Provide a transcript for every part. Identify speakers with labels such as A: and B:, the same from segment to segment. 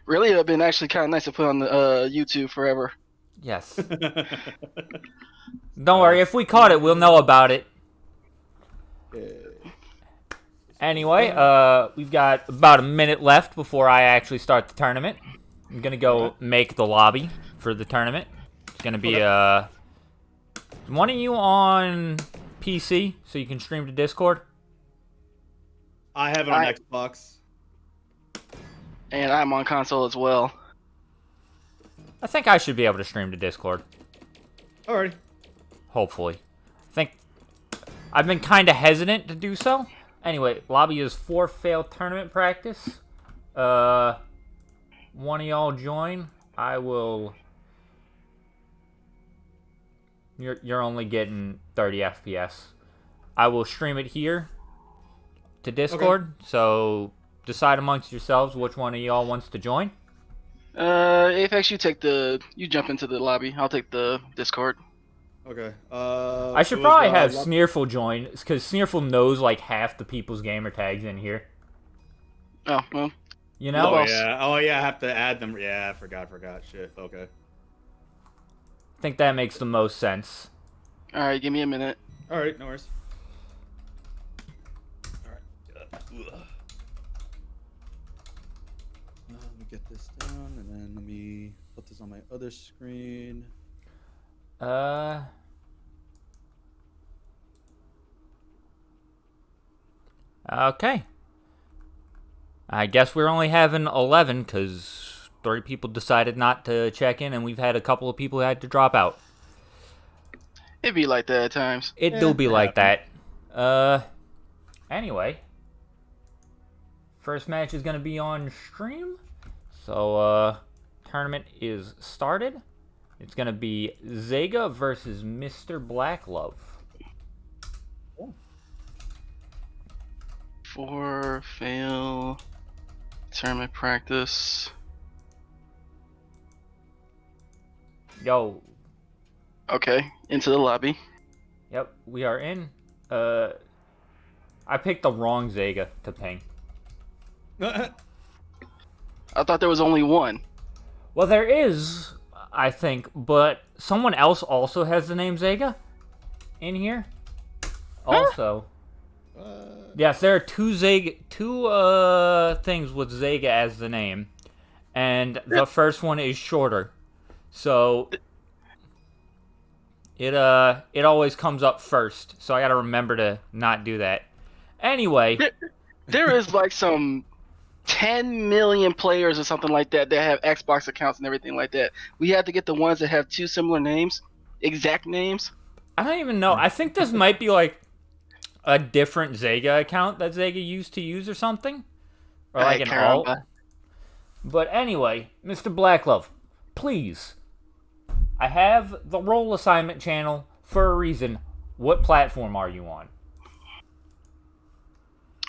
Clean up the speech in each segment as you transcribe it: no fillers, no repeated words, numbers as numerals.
A: Really, it would have been actually kind of nice to put on the YouTube forever.
B: Yes. Don't worry, if we caught it, we'll know about it. Anyway, we've got about a minute left before I actually start the tournament. I'm gonna go make the lobby for the tournament. It's gonna be one of you on PC so you can stream to Discord.
C: I have it on Xbox.
A: And I'm on console as well.
B: I think I should be able to stream to Discord.
C: Alrighty.
B: Hopefully. I think I've been kind of hesitant to do so. Anyway, lobby is for failed tournament practice. One of y'all join. I will. You're only getting 30 FPS. I will stream it here to Discord. Okay. So decide amongst yourselves which one of y'all wants to join.
A: Apex, you jump into the lobby. I'll take the Discord.
C: Okay.
B: I should probably have Sneerful join, because Sneerful knows like half the people's gamer tags in here.
A: Oh, well.
B: You know?
C: Oh yeah, I have to add them. Yeah, I forgot. Shit. Okay.
B: I think that makes the most sense.
A: Alright, give me a minute.
C: Alright, no worries. Let me get this done, and then let me put this on my other screen.
B: Okay. I guess we're only having 11 because 3 people decided not to check in, and we've had a couple of people who had to drop out.
A: It'd be like that at times.
B: It do be like that. Anyway. First match is going to be on stream. So, tournament is started. It's going to be Zega versus Mr. Blacklove.
A: For fail tournament practice.
B: Yo.
A: Okay, into the lobby.
B: Yep, we are in. I picked the wrong Zega to ping.
A: I thought there was only one.
B: Well, there is, I think, but someone else also has the name Zega in here. Also. Yes, there are two things with Zega as the name, and the first one is shorter, so it always comes up first. So I gotta remember to not do that. Anyway,
A: there is like some 10 million players or something like that have Xbox accounts and everything like that. We have to get the ones that have 2 similar names, exact names.
B: I don't even know. I think this might be like a different Zega account that Zega used to use or something. Or like an alt. But anyway, Mr. Blacklove, please. I have the role assignment channel for a reason. What platform are you on?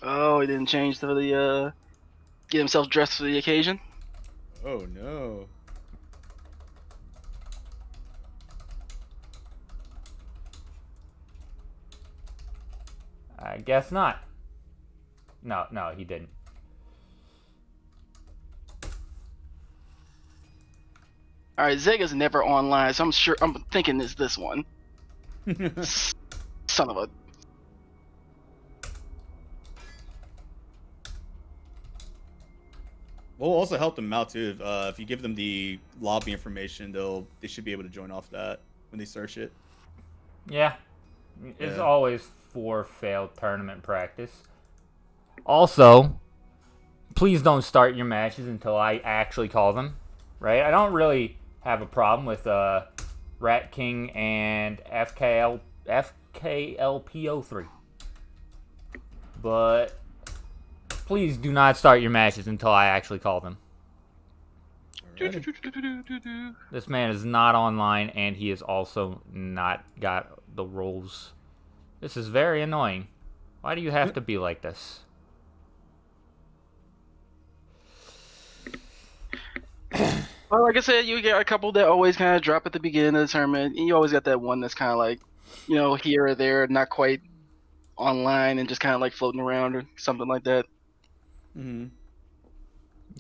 A: Oh, he didn't change to the, get himself dressed for the occasion?
C: Oh, no.
B: I guess not. No, he didn't.
A: Alright, Zega's never online, so I'm thinking it's this one. Son of a...
C: We'll also help them out too. If you give them the lobby information, they should be able to join off that when they search it.
B: Yeah. It's always for failed tournament practice. Also, please don't start your matches until I actually call them. Right? I don't really have a problem with Rat King and FKLPO3. But please do not start your matches until I actually call them. This man is not online, and he has also not got the roles. This is very annoying. Why do you have to be like this?
A: Well, like I said, you get a couple that always kind of drop at the beginning of the tournament, and you always got that one that's kind of like, you know, here or there, not quite online, and just kind of like floating around or something like that.
C: Mm-hmm.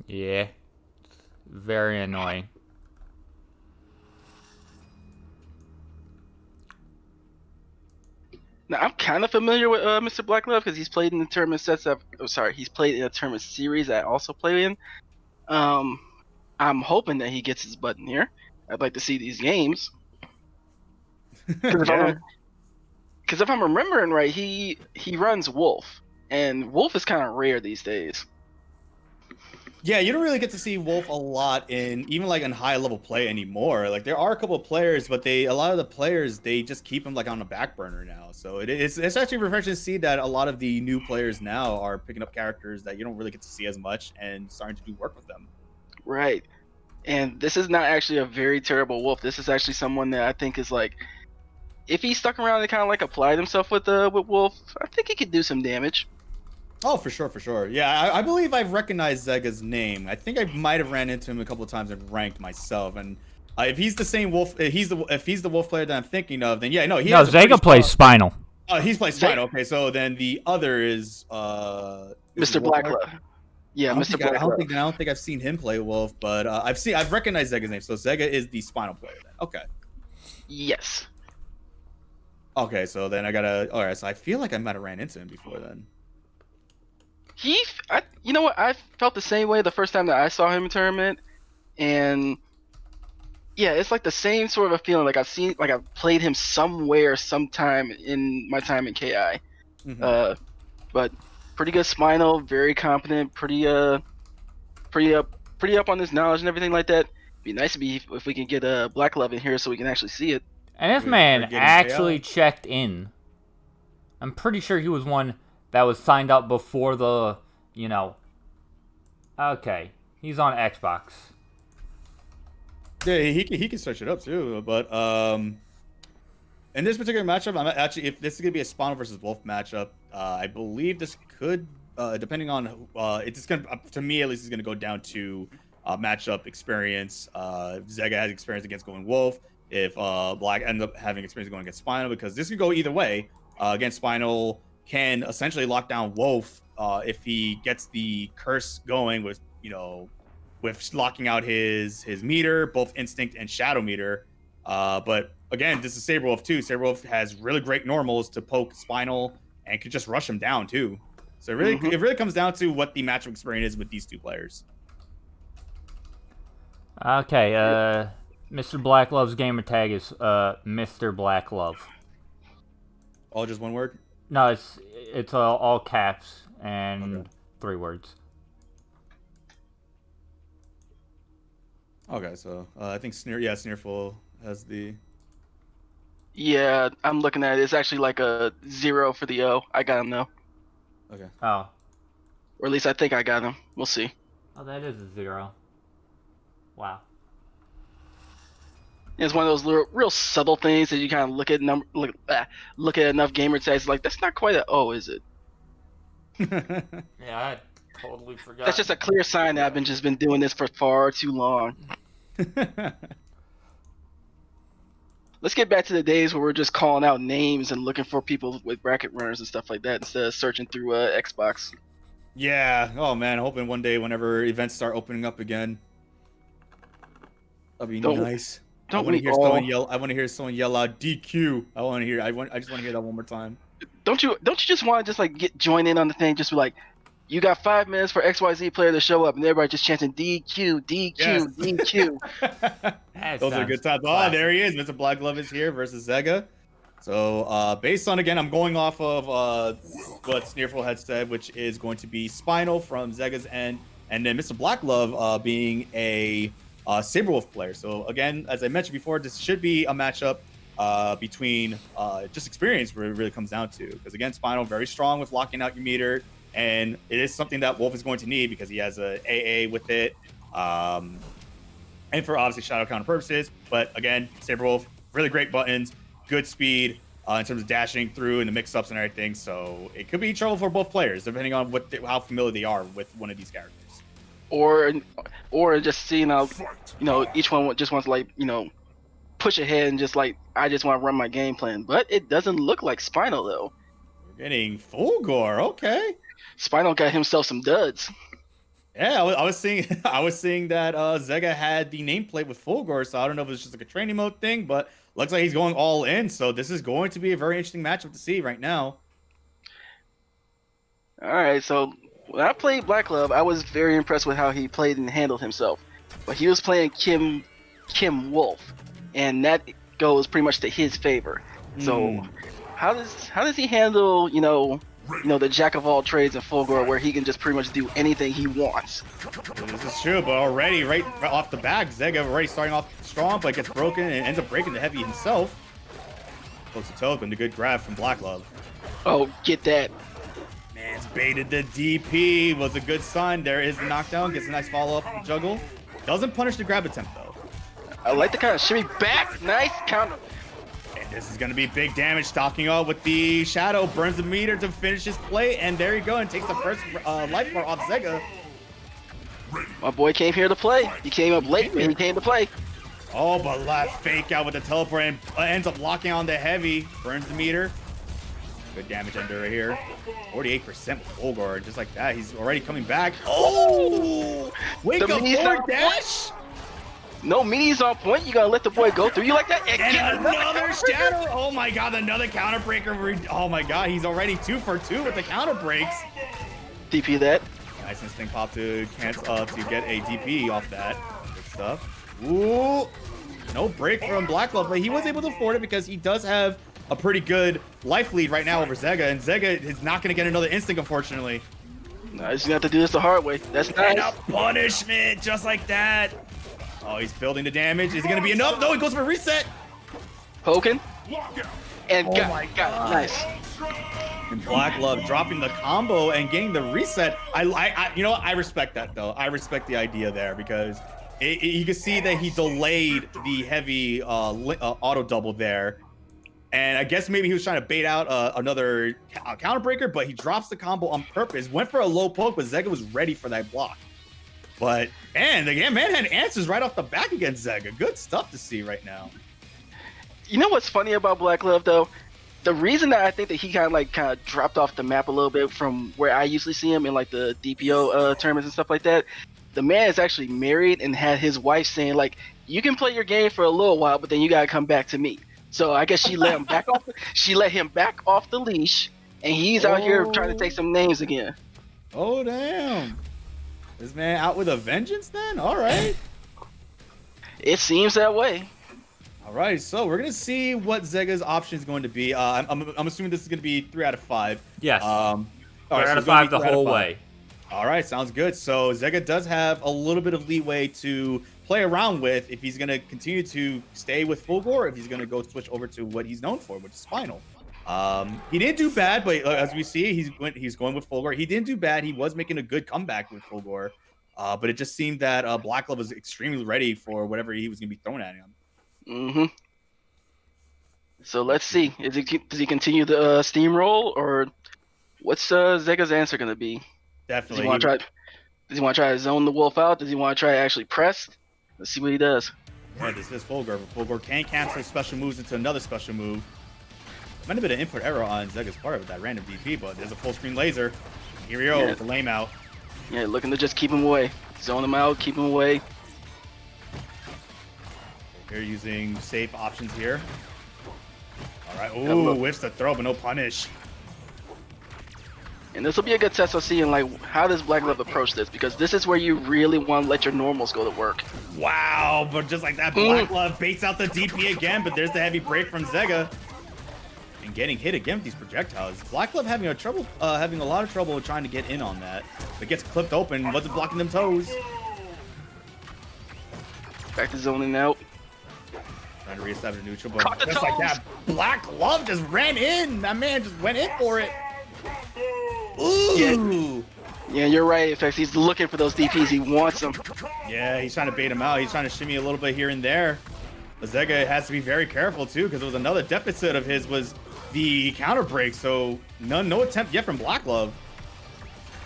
B: Yeah. Very annoying.
A: Now I'm kind of familiar with Mr. Blacklove because he's played in the tournament sets that. Oh, sorry, he's played in a tournament series that I also play in. Um, I'm hoping that he gets his button here. I'd like to see these games. Because
C: Yeah.
A: if I'm remembering right, he runs Wolf, and Wolf is kind of rare these days.
C: Yeah, you don't really get to see Wolf a lot in even like in high level play anymore. Like there are a couple of players, but a lot of the players they just keep him like on the back burner now. So it's actually refreshing to see that a lot of the new players now are picking up characters that you don't really get to see as much and starting to do work with them.
A: Right. And this is not actually a very terrible Wolf. This is actually someone that I think is like, if he stuck around and kind of like applied himself with Wolf, I think he could do some damage.
C: Oh, for sure, for sure. Yeah, I believe I've recognized Zega's name. I think I might have ran into him a couple of times and ranked myself. And if he's the same Wolf, if he's the Wolf player that I'm thinking of, then yeah, no, he has
B: Zega plays Spinal.
C: Oh, he's playing Spinal. Okay, so then the other is
A: Mr. Blacklove. Yeah, Mr. Blacklove.
C: I don't think I've seen him play Wolf, but I've recognized Zega's name. So Zega is the Spinal player then. Okay.
A: Yes.
C: Okay, so then I gotta. All right, so I feel like I might have ran into him before then.
A: You know what? I felt the same way the first time that I saw him in tournament, and yeah, it's like the same sort of a feeling. Like I've played him somewhere, sometime in my time in KI.
C: Mm-hmm.
A: But pretty good Spinal, very competent, pretty up on his knowledge and everything like that. Be nice if we can get Black Love in here so we can actually see it.
B: And this man actually checked in. I'm pretty sure he was one that was signed up before the, Okay, he's on Xbox.
C: Yeah, he can search it up too. But in this particular matchup, I'm actually if this is gonna be a Spinal versus Wolf matchup, I believe this could, depending on it's just gonna to me at least is gonna go down to matchup experience. Zega has experience against going Wolf. If Black ends up having experience going against Spinal, because this could go either way. Against Spinal can essentially lock down Wolf if he gets the curse going with locking out his meter, both instinct and shadow meter. But again, this is Saberwolf too. Saberwolf has really great normals to poke Spinal and could just rush him down too. So it really comes down to what the matchup experience is with these two players.
B: Okay, Mr. Blacklove's gamer tag is Mr. Blacklove.
C: All just one word?
B: No, it's all caps and 3 words.
C: Okay, so I think Sneerful has the.
A: Yeah, I'm looking at it. It's actually like a 0 for the O. I got him though.
C: Okay.
B: Oh.
A: Or at least I think I got him. We'll see.
B: Oh, that is a 0. Wow.
A: It's one of those real subtle things that you kind of look at enough gamer tags like that's not quite an O, is it?
B: Yeah, I totally forgot.
A: That's just a clear sign that I've just been doing this for far too long. Let's get back to the days where we're just calling out names and looking for people with bracket runners and stuff like that instead of searching through Xbox.
C: Yeah. Oh man, hoping one day whenever events start opening up again, that'd be nice. I want to hear someone yell out DQ. I just want to hear that one more time.
A: Don't you just want to just like join in on the thing? Just be like, you got 5 minutes for XYZ player to show up, and everybody just chanting DQ, DQ,
C: yes.
A: DQ.
C: Those are good times. Oh, there he is. Mr. Blacklove is here versus Zega. So based on, again, I'm going off of what Sneerful had said, which is going to be Spinal from Zega's end, and then Mr. Blacklove being a Saberwolf player. So again, as I mentioned before, this should be a matchup between just experience where it really comes down to. Because again, Spinal very strong with locking out your meter, and it is something that Wolf is going to need because he has a AA with it, and for obviously shadow counter purposes. But again, Saberwolf, really great buttons, good speed in terms of dashing through and the mix-ups and everything. So it could be trouble for both players depending on how familiar they are with one of these characters.
A: Or just seeing how each one just wants to push ahead and just like I just want to run my game plan. But it doesn't look like Spinal though.
C: We're getting Fulgore, okay.
A: Spinal got himself some duds.
C: Yeah, I was seeing I was seeing that Zega had the nameplate with Fulgore, so I don't know if it's just like a training mode thing, but looks like he's going all in. So this is going to be a very interesting matchup to see right now.
A: All right, so when I played Black Glove, I was very impressed with how he played and handled himself. But he was playing Kim Wolf, and that goes pretty much to his favor. So how does he handle the jack of all trades in Fulgore, where he can just pretty much do anything he wants?
C: This is true, but already right off the bat, Zega already starting off strong, but gets broken and ends up breaking the heavy himself. Close to token, the good grab from Black Glove.
A: Oh, get that.
C: Man's baited the DP, was a good sign. There is the knockdown, gets a nice follow-up from Juggle. Doesn't punish the grab attempt, though.
A: I like the kind of shimmy back. Nice counter.
C: And this is going to be big damage, stalking up with the Shadow. Burns the meter to finish his play, and there you go, and takes the first life bar off Zega.
A: My boy came here to play. He came up late, but he came to play.
C: Oh, but left fake out with the teleport and ends up locking on the heavy. Burns the meter. Good damage ender right here. 48% with Fulgore, just like that. He's already coming back. Oh! Wake up forward dash!
A: No minis on point. You gotta let the boy go through you like that.
C: And another Shadow! Oh my god, another counter breaker. Oh my god, he's already 2 for 2 with the counter breaks.
A: DP that.
C: Nice instinct pop to cancel to get a DP off that. Good stuff. Ooh! No break from Black Glove, but he was able to afford it because he does have a pretty good life lead right now over Zega, and Zega is not going to get another instinct, unfortunately.
A: No, he's gonna have to do this the hard way. That's nice.
C: And a punishment, just like that. Oh, he's building the damage. Is it going to be enough? No, he goes for a reset.
A: Poking. And
C: Oh
A: got
C: my
A: it.
C: God.
A: Nice.
C: And Black Glove dropping the combo and getting the reset. I respect that, though. I respect the idea there because you can see that he delayed the heavy auto double there. And I guess maybe he was trying to bait out another counter breaker, but he drops the combo on purpose. Went for a low poke, but Zega was ready for that block. But, man, again, man had answers right off the back against Zega. Good stuff to see right now.
A: You know what's funny about Black Glove, though? The reason that I think that he kind of dropped off the map a little bit from where I usually see him in like the DPO tournaments and stuff like that, the man is actually married and had his wife saying like, you can play your game for a little while, but then you gotta come back to me. So I guess she let him back off. She let him back off the leash, and he's out here trying to take some names again.
C: Oh damn! This man out with a vengeance then? All right.
A: It seems that way.
C: All right, so we're gonna see what Zega's option is going to be. I'm assuming this is gonna be 3 out of 5.
B: Yes.
C: All
B: 3
C: right,
B: out
C: so
B: of 5 the
C: out of
B: whole
C: 5.
B: way.
C: All right, sounds good. So Zega does have a little bit of leeway to play around with if he's going to continue to stay with Fulgore, or if he's going to go switch over to what he's known for, which is Spinal. He didn't do bad, but as we see, he's going with Fulgore. He didn't do bad. He was making a good comeback with Fulgore, but it just seemed that Black Glove was extremely ready for whatever he was going to be thrown at him.
A: Mm-hmm. So let's see. Does he continue the steamroll, or what's Zega's answer going to be?
C: Definitely.
A: Does he want to try to zone the wolf out? Does he want to try to actually press? Let's see what he does.
C: Yeah, this is Fulgore. Fulgore can cancel special moves into another special move. Might have been an input error on Zega's part with that random DP, but there's a full screen laser. Here we go with the lame out.
A: Yeah, looking to just keep him away. Zone him out, keep him away.
C: They're using safe options here. All right. Ooh, whiffs the throw, but no punish.
A: And this will be a good test of seeing like how does Black Glove approach this, because this is where you really want to let your normals go to work.
C: Wow, but just like that, Black Glove baits out the DP again, but there's the heavy break from Zega. And getting hit again with these projectiles. Black Glove having a lot of trouble trying to get in on that. But gets clipped open, wasn't blocking them toes.
A: Back to zoning out.
C: Trying to reestablish neutral, but just like that, Black Glove just ran in. That man just went in for it. Ooh.
A: Yeah, you're right, Effects. He's looking for those DPs. He wants them.
C: Yeah, he's trying to bait him out. He's trying to shimmy a little bit here and there. But Zega has to be very careful too, because it was another deficit of his was the counter break. So no attempt yet from Black Glove.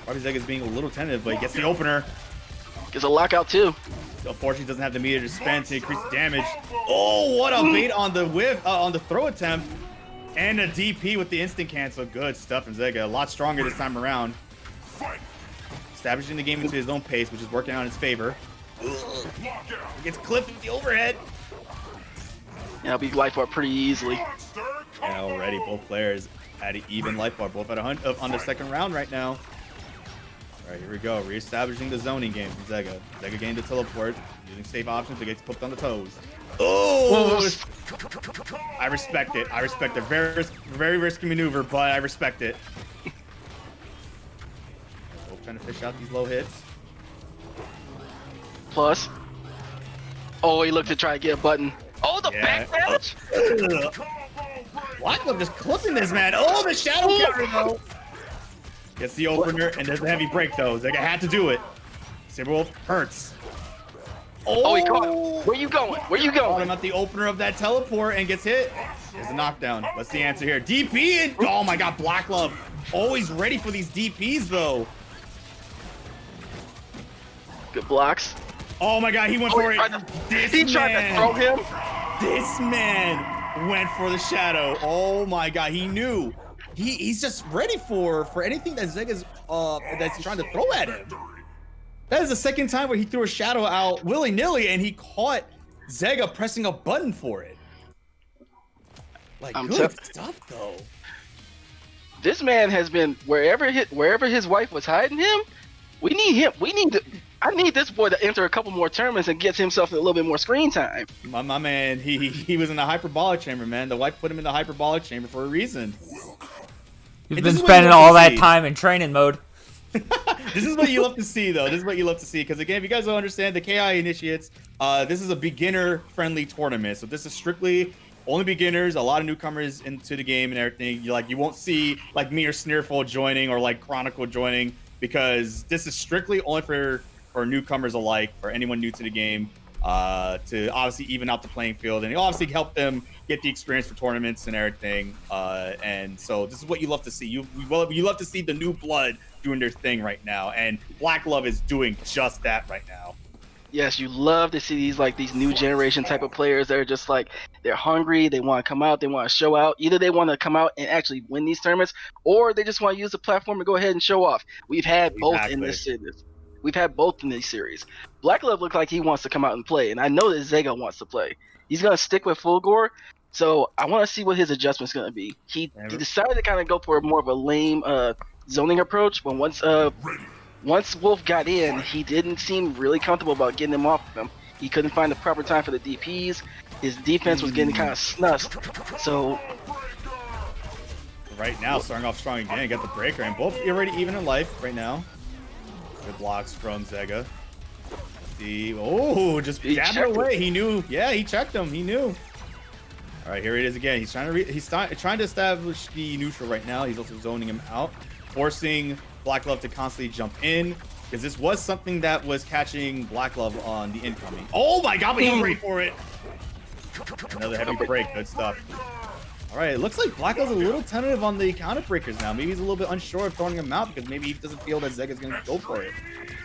C: Probably Zega's being a little tentative, but he gets the opener.
A: Gets a lockout too.
C: Unfortunately, doesn't have the meter to spend to increase the damage. Oh, what a bait on the whiff on the throw attempt. And a DP with the instant cancel. Good stuff from Zega. A lot stronger this time around. establishing the game into his own pace, which is working out in his favor. He gets clipped with the overhead.
A: Yeah, I'll be life bar pretty easily.
C: Yeah, already both players at an even life bar, both at on the second round right now. All right, here we go. Reestablishing the zoning game from Zega. Zega gained the teleport, using safe options to get clipped on the toes. Oh! I respect it. I respect it. Very, very risky maneuver, but I respect it. Both trying to fish out these low hits.
A: Plus. Oh, he looked to try to get a button. Oh, the backdash!
C: Blacklove just clipping this man. Oh, the shadow counter though. Gets the opener and there's a heavy break though. Zega had to do it. Saberwolf hurts.
A: Oh, he caught him. Where you going? Where you going?
C: I'm at the opener of that teleport and gets hit. There's a knockdown. What's the answer here? DP and oh my god, Blacklove always ready for these DPs though.
A: Good blocks.
C: Oh my god, he went for it.
A: He tried to throw him.
C: This man went for the shadow. Oh my god, he knew. He's just ready for anything that Zega's that's trying to throw at him. That is the second time where he threw a shadow out willy-nilly and he caught Zega pressing a button for it. Like good stuff though.
A: This man has been wherever his wife was hiding him. We need him. I need this boy to enter a couple more tournaments and get himself a little bit more screen time.
C: My man, he was in the hyperbolic chamber, man. The wife put him in the hyperbolic chamber for a reason.
B: He's been spending all that time in training mode.
C: This is what you love to see, though. This is what you love to see. Because, again, if you guys don't understand, the KI Initiates, this is a beginner-friendly tournament. So this is strictly only beginners, a lot of newcomers into the game and everything. You won't see, like, me or Sneerful joining or, like, Chronicle joining. Because this is strictly only for newcomers alike, for anyone new to the game, to obviously even out the playing field and obviously help them get the experience for tournaments and everything. And so this is what you love to see. You love to see the new blood doing their thing right now, and Blacklove is doing just that right now.
A: Yes, you love to see these new generation type of players that are just like, they're hungry, they want to come out, they want to show out. Either they want to come out and actually win these tournaments, or they just want to use the platform to go ahead and show off. We've had both in this series. We've had both in this series. Blacklove looked like he wants to come out and play, and I know that Zega wants to play. He's going to stick with Fulgore, so I want to see what his adjustment's going to be. He decided to kind of go for more of a lame zoning approach, but once Wolf got in, he didn't seem really comfortable about getting him off of him. He couldn't find the proper time for the DPs. His defense was getting kind of snuffed. So
C: right now, starting off strong again, got the breaker, and both already even in life right now. Good blocks from Zega. Just jabbed it away. He knew. Yeah, he checked him. He knew. All right, here it is again. He's trying to establish the neutral right now. He's also zoning him out, forcing Blacklove to constantly jump in, because this was something that was catching Blacklove on the incoming. Oh my god, but he was ready for it. Another heavy break. Good stuff. All right, it looks like Blacklove's a little tentative on the counter breakers now. Maybe he's a little bit unsure of throwing them out because maybe he doesn't feel that Zega's going to go for it.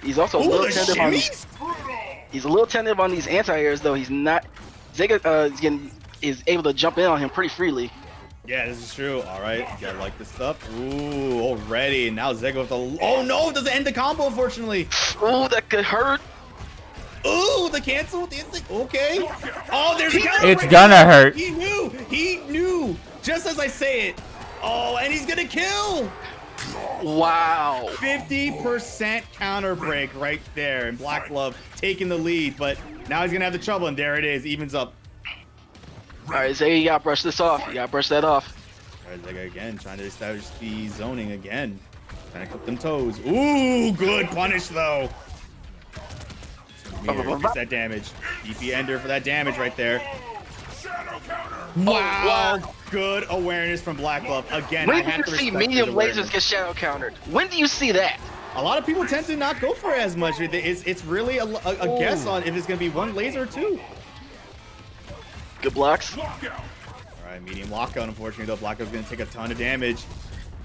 A: He's also a little tentative on these. He's a little tentative on these anti-airs, though. He's not. Zega is able to jump in on him pretty freely.
C: Yeah, this is true. All right, you gotta like this stuff. Ooh, already. Now Zega with the. Oh no, it doesn't end the combo, unfortunately.
A: Ooh, that could hurt.
C: Ooh, the cancel with the instinct. Okay. Oh, there's a counter.
B: It's gonna hurt.
C: He knew. He knew. Just as I say it. Oh, and he's gonna kill.
A: Wow.
C: 50% counter break right there, and Blacklove taking the lead, but now he's gonna have the trouble, and there it is. Evens up.
A: All right, Zega, you gotta brush this off. You gotta brush that off.
C: All right, Zega again, trying to establish the zoning again. Trying to clip them toes. Ooh, good punish though. Gets that damage. DP ender for that damage right there. Wow, good awareness from Blacklove. Again,
A: when did you see medium lasers get shadow countered? When do you see that?
C: A lot of people tend to not go for it as much. It's really a guess on if it's going to be one laser or two.
A: Good blocks.
C: All right, medium lockout. Unfortunately, though, Blacklove's going to take a ton of damage.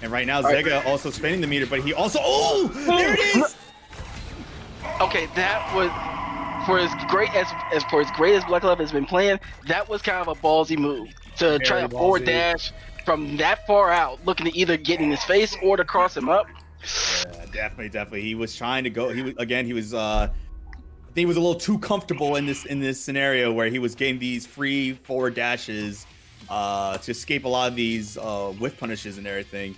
C: And right now, Zega also spinning the meter, but he also... Oh, there it is!
A: Okay, that was... For as great as Blacklove has been playing, that was kind of a ballsy move to try to forward dash from that far out, looking to either get in his face or to cross him up.
C: Yeah, definitely. He was trying to go. He was. I think he was a little too comfortable in this scenario where he was getting these free forward dashes to escape a lot of these whiff punishes and everything.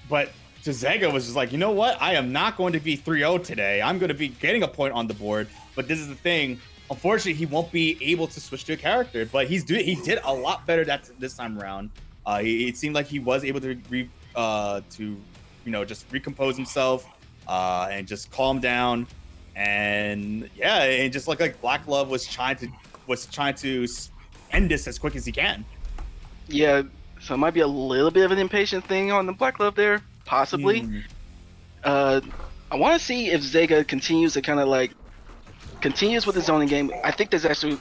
C: But Zega was just like, you know what? I am not going to be 3-0 today. I'm going to be getting a point on the board. But this is the thing. Unfortunately, he won't be able to switch to a character. But he did a lot better this time around. It seemed like he was able to just recompose himself and just calm down. And yeah, and just like Black Glove was trying to end this as quick as he can.
A: Yeah, so it might be a little bit of an impatient thing on the Black Glove there, possibly. I want to see if Zega continues to kind of continues with the zoning game. I think there's actually,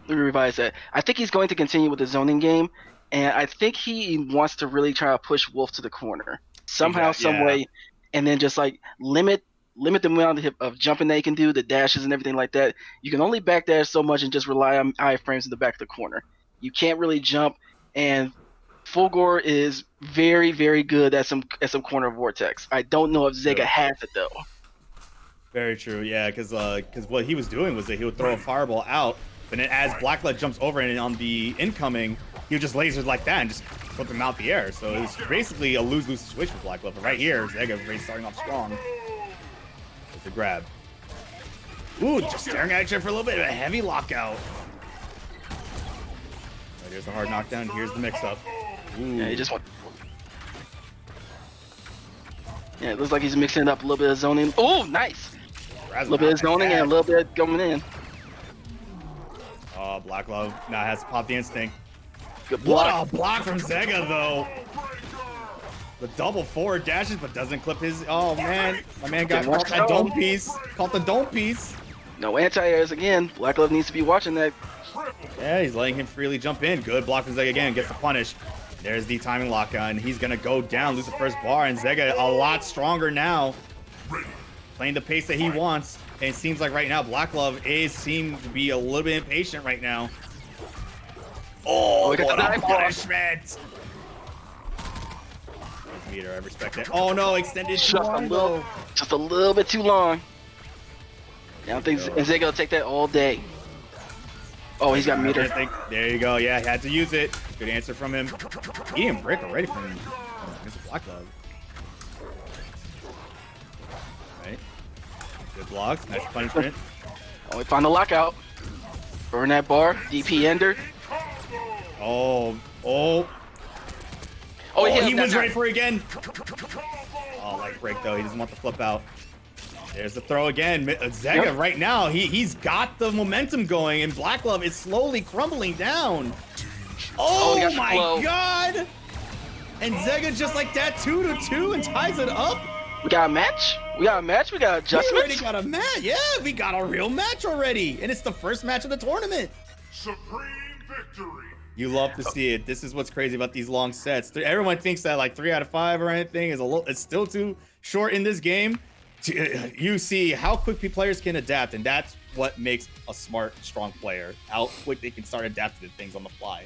A: let me revise that. I think he's going to continue with the zoning game, and I think he wants to really try to push Wolf to the corner somehow, some way, and then just limit the amount of jumping they can do, the dashes and everything like that. You can only backdash so much and just rely on iframes in the back of the corner. You can't really jump, and Fulgore is very, very good at some corner vortex. I don't know if Zega has it though.
C: Very true, yeah, because what he was doing was that he would throw a fireball out, but then as Blacklet jumps over and on the incoming, he would just laser like that and just flip him out the air. So it was basically a lose-lose situation for Blacklet. But right here, Zega is starting off strong. It's a grab. Ooh, just staring at each other for a little bit of a heavy lockout. Right, here's the hard knockdown. Here's the mix-up.
A: Yeah, he just went. Yeah, it looks like he's mixing it up a little bit of zoning. Oh, nice! A little bit of zoning and a little bit going in.
C: Oh, Black Glove now has to pop the instinct.
A: Good block.
C: What a block from Zega, though. The double forward dashes, but doesn't clip his. Oh, man. My man got caught that dome piece. Caught the dome piece.
A: No anti-airs again. Black Glove needs to be watching that.
C: Yeah, he's letting him freely jump in. Good block from Zega again. Gets the punish. There's the timing lockout, and he's going to go down, lose the first bar, and Zega a lot stronger now. Playing the pace that he wants. And it seems like right now, Black Glove seems to be a little bit impatient right now. Oh, what a punishment! Meter, I respect it. Oh no, extended
A: just a little bit too long. I don't think Zega will take that all day. Oh, he's got meter.
C: There you go. Yeah, he had to use it. Good answer from him. He didn't break already from Mr. Black Glove. Right. Good blocks. Nice punishment.
A: Oh, we found the lockout. Burn that bar. DP ender.
C: Oh, he was ready for it again. Oh, light break though. He doesn't want the flip out. There's the throw again. Zega right now, he's got the momentum going, and Black Glove is slowly crumbling down. Oh my god! And Zega just like that 2-2 and ties it up.
A: We got a match. We got Judgement.
C: We already got a match. Yeah, we got a real match already, and it's the first match of the tournament.
D: Supreme victory.
C: You love to see it. This is what's crazy about these long sets. Everyone thinks that like 3 out of 5 or anything is it's still too short in this game. You see how quickly players can adapt, and that's what makes a smart, strong player. How quick they can start adapting to things on the fly.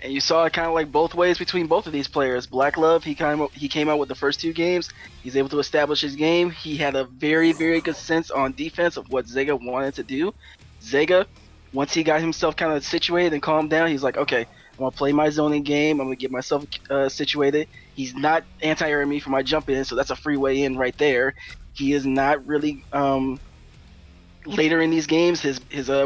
A: And you saw it kind of like both ways between both of these players. Black Glove, he came out with the first 2 games. He's able to establish his game. He had a very, very good sense on defense of what Zega wanted to do. Zega, once he got himself kind of situated and calmed down, he's like, okay, I'm going to play my zoning game. I'm going to get myself situated. He's not anti-airing me for my jump in, so that's a free way in right there. He is not really, later in these games, his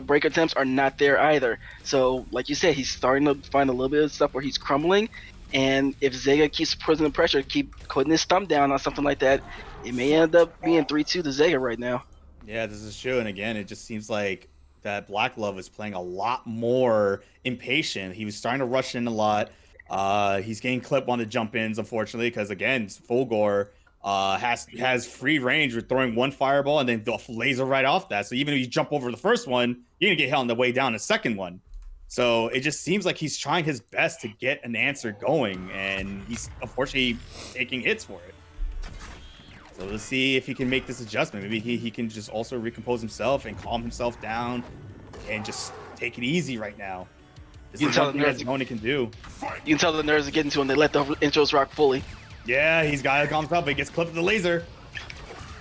A: break attempts are not there either. So, like you said, he's starting to find a little bit of stuff where he's crumbling. And if Zega keeps putting the pressure, keep putting his thumb down on something like that, it may end up being 3-2 to Zega right now.
C: Yeah, this is true. And again, it just seems like that Black Glove is playing a lot more impatient. He was starting to rush in a lot. He's getting clipped on the jump ins, unfortunately, because again, Fulgore has free range with throwing one fireball and then the laser right off that. So even if you jump over the first one, you're gonna get hit on the way down the second one. So it just seems like he's trying his best to get an answer going, and he's unfortunately taking hits for it. So let's see if he can make this adjustment. Maybe he can just also recompose himself and calm himself down and just take it easy right now. This is something that Zoni can do.
A: You can tell the nerves are getting to him. They let the intros rock fully.
C: Yeah, he's got it calm himself, but he gets clipped with the laser.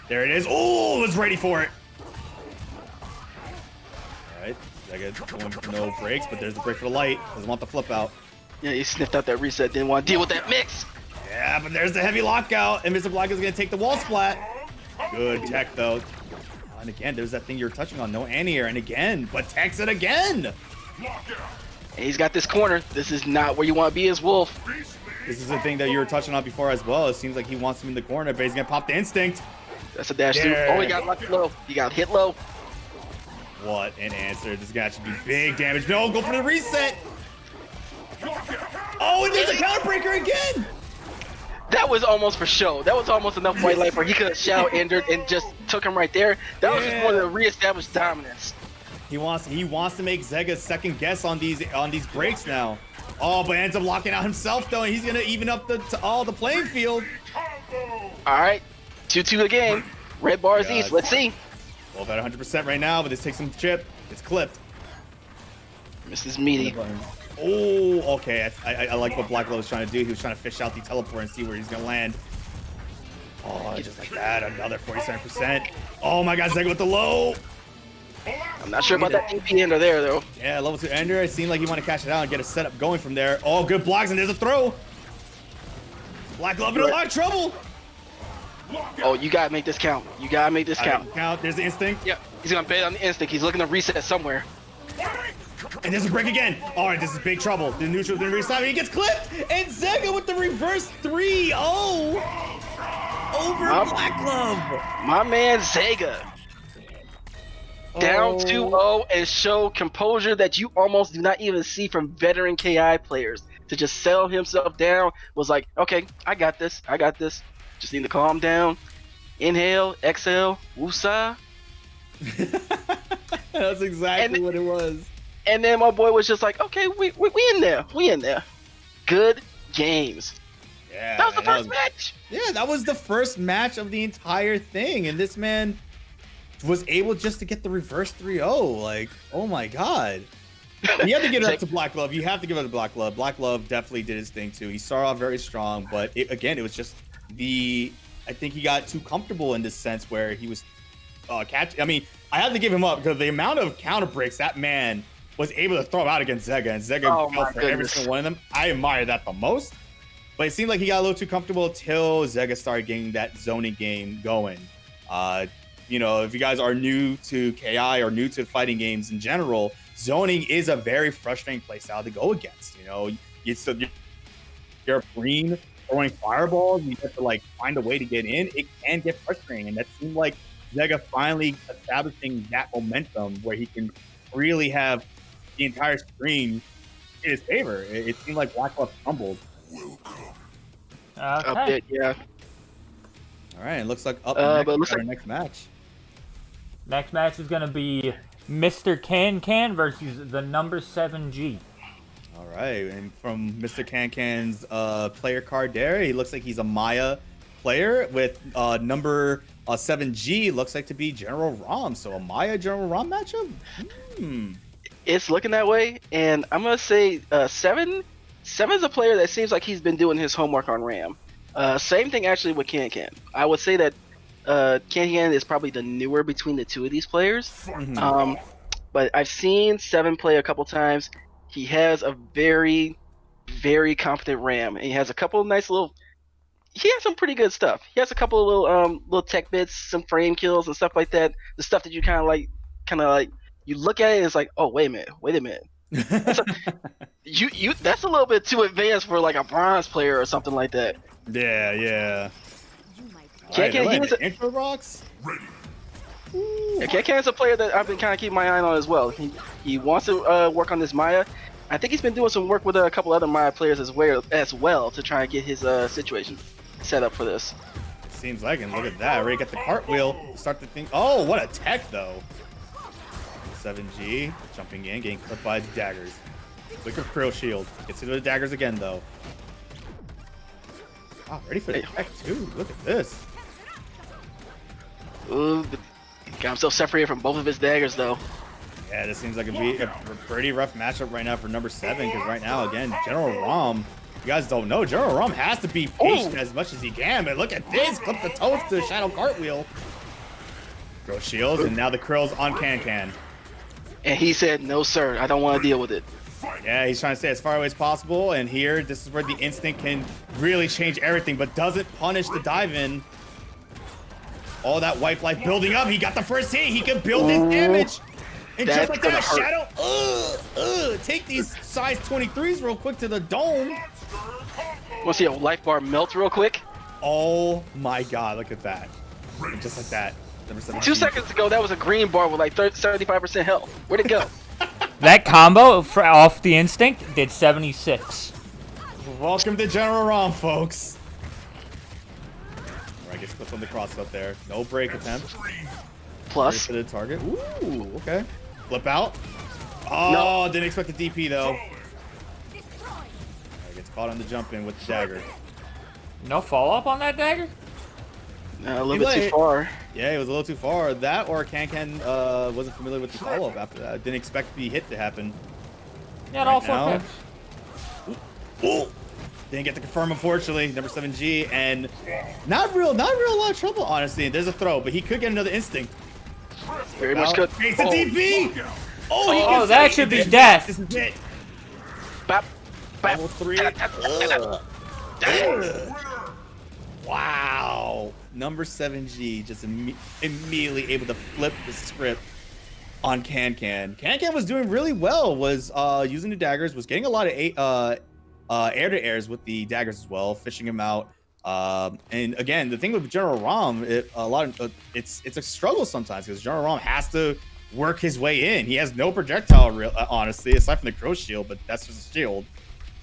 C: There it is. Oh, was ready for it. All right, Zega going for no breaks, but there's the break for the light. Doesn't want the flip out.
A: Yeah, he sniffed out that reset. Didn't want to deal with that mix.
C: Yeah, but there's the heavy lockout, and Mr. Black is going to take the wall splat. Good tech, though. And again, there's that thing you're touching on. No anti-air, and again, but techs it again.
A: And he's got this corner. This is not where you want to be as Wolf.
C: This is the thing that you were touching on before as well. It seems like he wants him in the corner, but he's going to pop the instinct.
A: That's a dash too. Oh, he got lucky low. He got hit low.
C: What an answer. This is going to actually do big damage. No, go for the reset. Oh, and there's a counter breaker again.
A: That was almost for show. That was almost enough white light where he could have shot Endered and just took him right there. That was just more to reestablish dominance.
C: He wants to make Zega second guess on these breaks now. Oh, but ends up locking out himself though, and he's gonna even up the playing field.
A: All right, 2-2 again. Red bars east. Let's see.
C: Well, at 100% right now, but this takes some chip. It's clipped.
A: Mrs. Meaty.
C: Oh, okay. I like what Black Love was trying to do. He was trying to fish out the teleport and see where he's gonna land. Oh, just like that. Another 47%. Oh my God, Zega with the low.
A: I'm not sure about that DP ender there though.
C: Yeah, level 2 ender. It seemed like he wanted to cash it out and get a setup going from there. Oh, good blocks, and there's a throw. Black Love in a lot of trouble.
A: Oh, you gotta make this count. You gotta make this count.
C: There's the instinct.
A: Yep, he's gonna bet on the instinct. He's looking to reset somewhere.
C: And there's a break again. All right, this is big trouble. The neutral didn't reset. He gets clipped, and Zega with the reverse 3-0 over Black Glove.
A: My man Zega. Down 2-0 and show composure that you almost do not even see from veteran KI players. To just settle himself down was like, okay, I got this. I got this. Just need to calm down. Inhale, exhale, woosah.
C: That's exactly what it was.
A: And then my boy was just like, okay, we in there. We in there. Good games.
C: Yeah,
A: that was the first match.
C: Yeah, that was the first match of the entire thing. And this man was able just to get the reverse 3-0. Like, oh my God. You have to give it up to Black Glove. You have to give it to Black Glove. Black Glove definitely did his thing too. He started off very strong, but again, it was just I think he got too comfortable in this sense where he was I mean, I have to give him up because the amount of counter breaks that man was able to throw out against Zega, and Zega fell for every single one of them. I admire that the most. But it seemed like he got a little too comfortable till Zega started getting that zoning game going. You know, if you guys are new to KI or new to fighting games in general, zoning is a very frustrating playstyle to go against. You know, you're green throwing fireballs, you have to like find a way to get in. It can get frustrating, and that seemed like Zega finally establishing that momentum where he can really have the entire screen in his favor. It seemed like Black Glove stumbled.
A: A bit, yeah.
C: All right, it looks like up next, our next match.
B: Next match is going to be Mr. Can versus the number 7G.
C: All right, and from Mr. Can's player card there, he looks like he's a Maya player with number 7G. Looks like to be General Rom. So a Maya General Rom matchup?
A: It's looking that way, and I'm going to say 7's a player that seems like he's been doing his homework on Ram. Same thing actually with Can. I would say that Can is probably the newer between the two of these players. But I've seen 7 play a couple times. He has a very, very competent Ram, and he has a couple of nice little. He has some pretty good stuff. He has a couple of little tech bits, some frame kills and stuff like that. The stuff that you kind of like. You look at it and it's like, oh, wait a minute. That's a little bit too advanced for like a bronze player or something like that.
C: Yeah.
A: Intro
C: rocks.
A: Can is a player that I've been kind of keeping my eye on as well. He wants to work on this Maya. I think he's been doing some work with a couple other Maya players as well to try and get his situation set up for this.
C: Seems like it. Look at that. Already got the cartwheel. Start to think. Oh, what a tech though. 7G jumping in, getting clipped by the daggers. Wicker Krill shield. Gets into the daggers again though. Wow, ready for the tech too. Look at this.
A: Ooh, got himself separated from both of his daggers though.
C: Yeah, this seems like it'd be a pretty rough matchup right now for number 7, because right now, again, General Rom you guys don't know, General Rum has to be patient as much as he can, but look at this. Clip the toes to the Shadow Cartwheel. Throw shields, and now the Krill's on Can.
A: And he said, no, sir, I don't want to deal with it.
C: Yeah, he's trying to stay as far away as possible, and here, this is where the instinct can really change everything, but doesn't punish the dive in. All that white life building up. He got the first hit. He can build his damage. And just like that, Shadow, take these size 23s real quick to the dome.
A: Want to see a life bar melt real quick?
C: Oh my God, look at that. And just like that.
A: 2 seconds ago, that was a green bar with like 75% health. Where'd it go?
B: That combo off the instinct did 76.
C: Welcome to General Rom, folks. I guess clip on the cross up there. No break attempt.
A: Plus.
C: To the target. Ooh, okay. Flip out. Oh, no. Didn't expect the DP though. Gets caught on the jump in with the dagger.
B: No follow up on that dagger?
A: A little bit too far.
C: Yeah, it was a little too far. That or Can wasn't familiar with the follow up after that. Didn't expect the hit to happen.
B: Yeah, all 4 picks.
C: Ooh. Didn't get to confirm, unfortunately. Number 7G, and not real a lot of trouble, honestly. There's a throw, but he could get another instinct.
A: Very much good.
C: It's a DP!
B: Oh, that should be death.
C: This is it.
A: Bap.
C: Level 3. Wow. Number 7G just immediately able to flip the script on Can. Can was doing really well, was using the daggers, was getting a lot of air-to-airs with the daggers as well, fishing him out. And again, the thing with General Rom, it's a struggle sometimes because General Rom has to work his way in. He has no projectile, honestly, aside from the crow shield, but that's just a shield.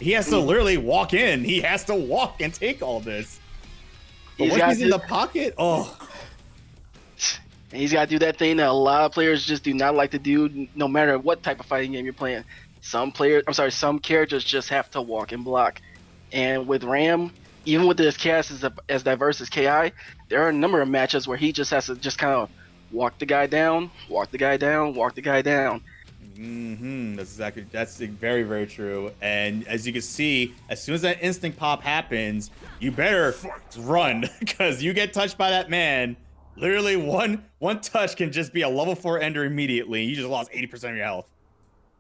C: He has to literally walk in. He has to walk and take all this. But once he's in the pocket,
A: And he's got to do that thing that a lot of players just do not like to do, no matter what type of fighting game you're playing. Some characters just have to walk and block. And with Ram, even with this cast as diverse as KI, there are a number of matches where he just has to just kind of walk the guy down, walk the guy down, walk the guy down.
C: That's very, very true. And as you can see, as soon as that instinct pop happens, you better run because you get touched by that man. Literally one touch can just be a level 4 ender immediately. You just lost 80% of your health.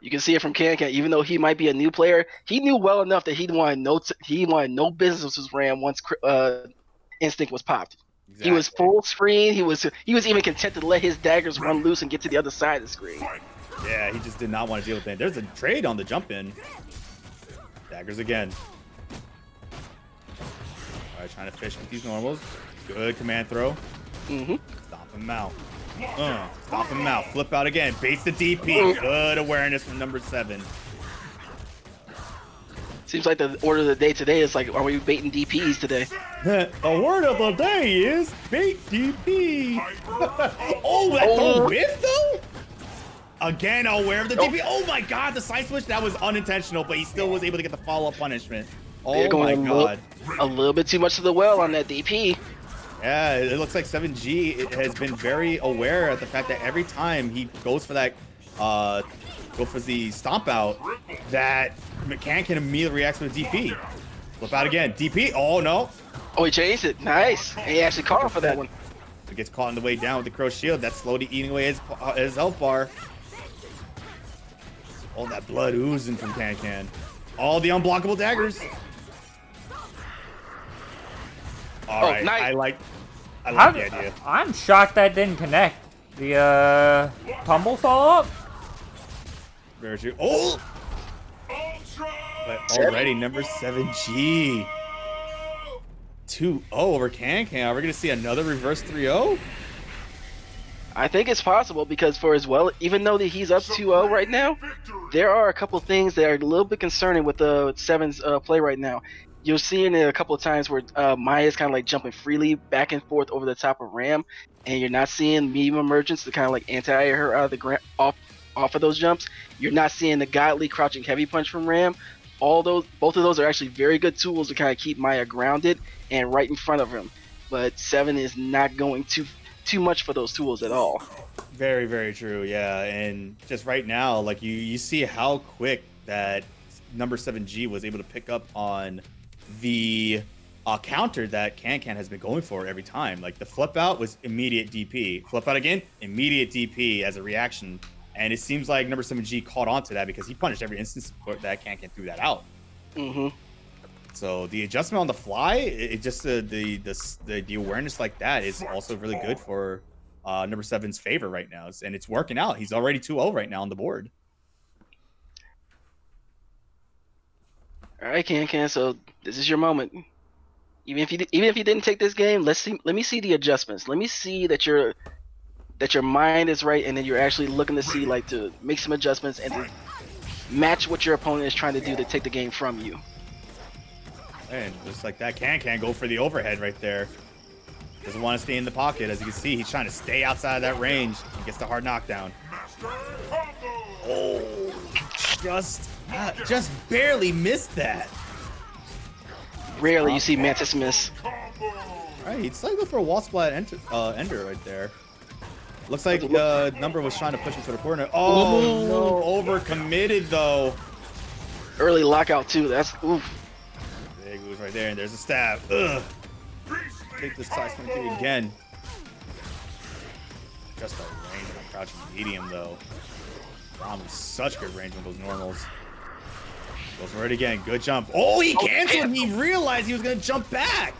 A: You can see it from Can. Even though he might be a new player, he knew well enough that he wanted no business with Ram once instinct was popped. Exactly. He was full screen. He was even content to let his daggers run loose and get to the other side of the screen.
C: Yeah, he just did not want to deal with it. There's a trade on the jump in. Daggers again. All right, trying to fish with these normals. Good command throw. Stop him out. Stop him out. Flip out again. Baits the DP. Good awareness from number 7.
A: Seems like the order of the day today is like, are we baiting DPs today?
C: The word of the day is bait DP. That whiff though? Again, aware of the DP. Oh my God, the side switch, that was unintentional, but he still was able to get the follow-up punishment. Oh my God.
A: A little bit too much to the well on that DP.
C: Yeah, it looks like 7G has been very aware of the fact that every time he goes for that, go for the stomp out, that McCann can immediately react with a DP. Flip out again. DP. Oh, no.
A: Oh, he changed it. Nice. And he actually caught him for that one.
C: It gets caught on the way down with the crow shield. That's slowly eating away his health bar. All that blood oozing from Can. All the unblockable daggers. All right. Nice. I like the idea.
B: I'm shocked that didn't connect. The tumble follow up.
C: Very true. Oh! But already number 7G. 2-0 over Can. Are we gonna see another reverse 3-0?
A: I think it's possible because even though he's up 2-0 right now, there are a couple things that are a little bit concerning with the 7's play right now. You're seeing it a couple of times where Maya's kind of like jumping freely back and forth over the top of Ram, and you're not seeing medium emergence to kind of like anti her out of the off of those jumps. You're not seeing the godly crouching heavy punch from Ram. Both of those are actually very good tools to kind of keep Maya grounded and right in front of him. But 7 is not going too much for those tools at all.
C: Very, very true. Yeah, and just right now, like you see how quick that number 7G was able to pick up on the counter that Can has been going for every time. Like the flip out was immediate DP. Flip out again, immediate DP as a reaction. And it seems like number 7G caught on to that because he punished every instance that Can threw that out.
A: Mm-hmm.
C: So the adjustment on the fly, it just the awareness like that is also really good for number 7's favor right now, and it's working out. He's already 2-0 right now on the board.
A: All right, Can. So this is your moment. Even if you didn't take this game, let me see the adjustments. Let me see that your mind is right, and then you're actually looking to see like to make some adjustments and to match what your opponent is trying to do to take the game from you.
C: And just like that, Can go for the overhead right there. Doesn't want to stay in the pocket. As you can see, he's trying to stay outside of that range. He gets the hard knockdown. Oh, just barely missed that.
A: Rarely you see Mantis miss.
C: All right, he's like go for a wall splat ender right there. Looks like number was trying to push him to the corner. Oh no, overcommitted though.
A: Early lockout too. That's oof.
C: Big moves right there, and there's a stab. Ugh. Take this side swing through again. Just a range on crouching medium though. Rom with such good range on those normals. Goes for it again. Good jump. Oh, he canceled. He realized he was gonna jump back.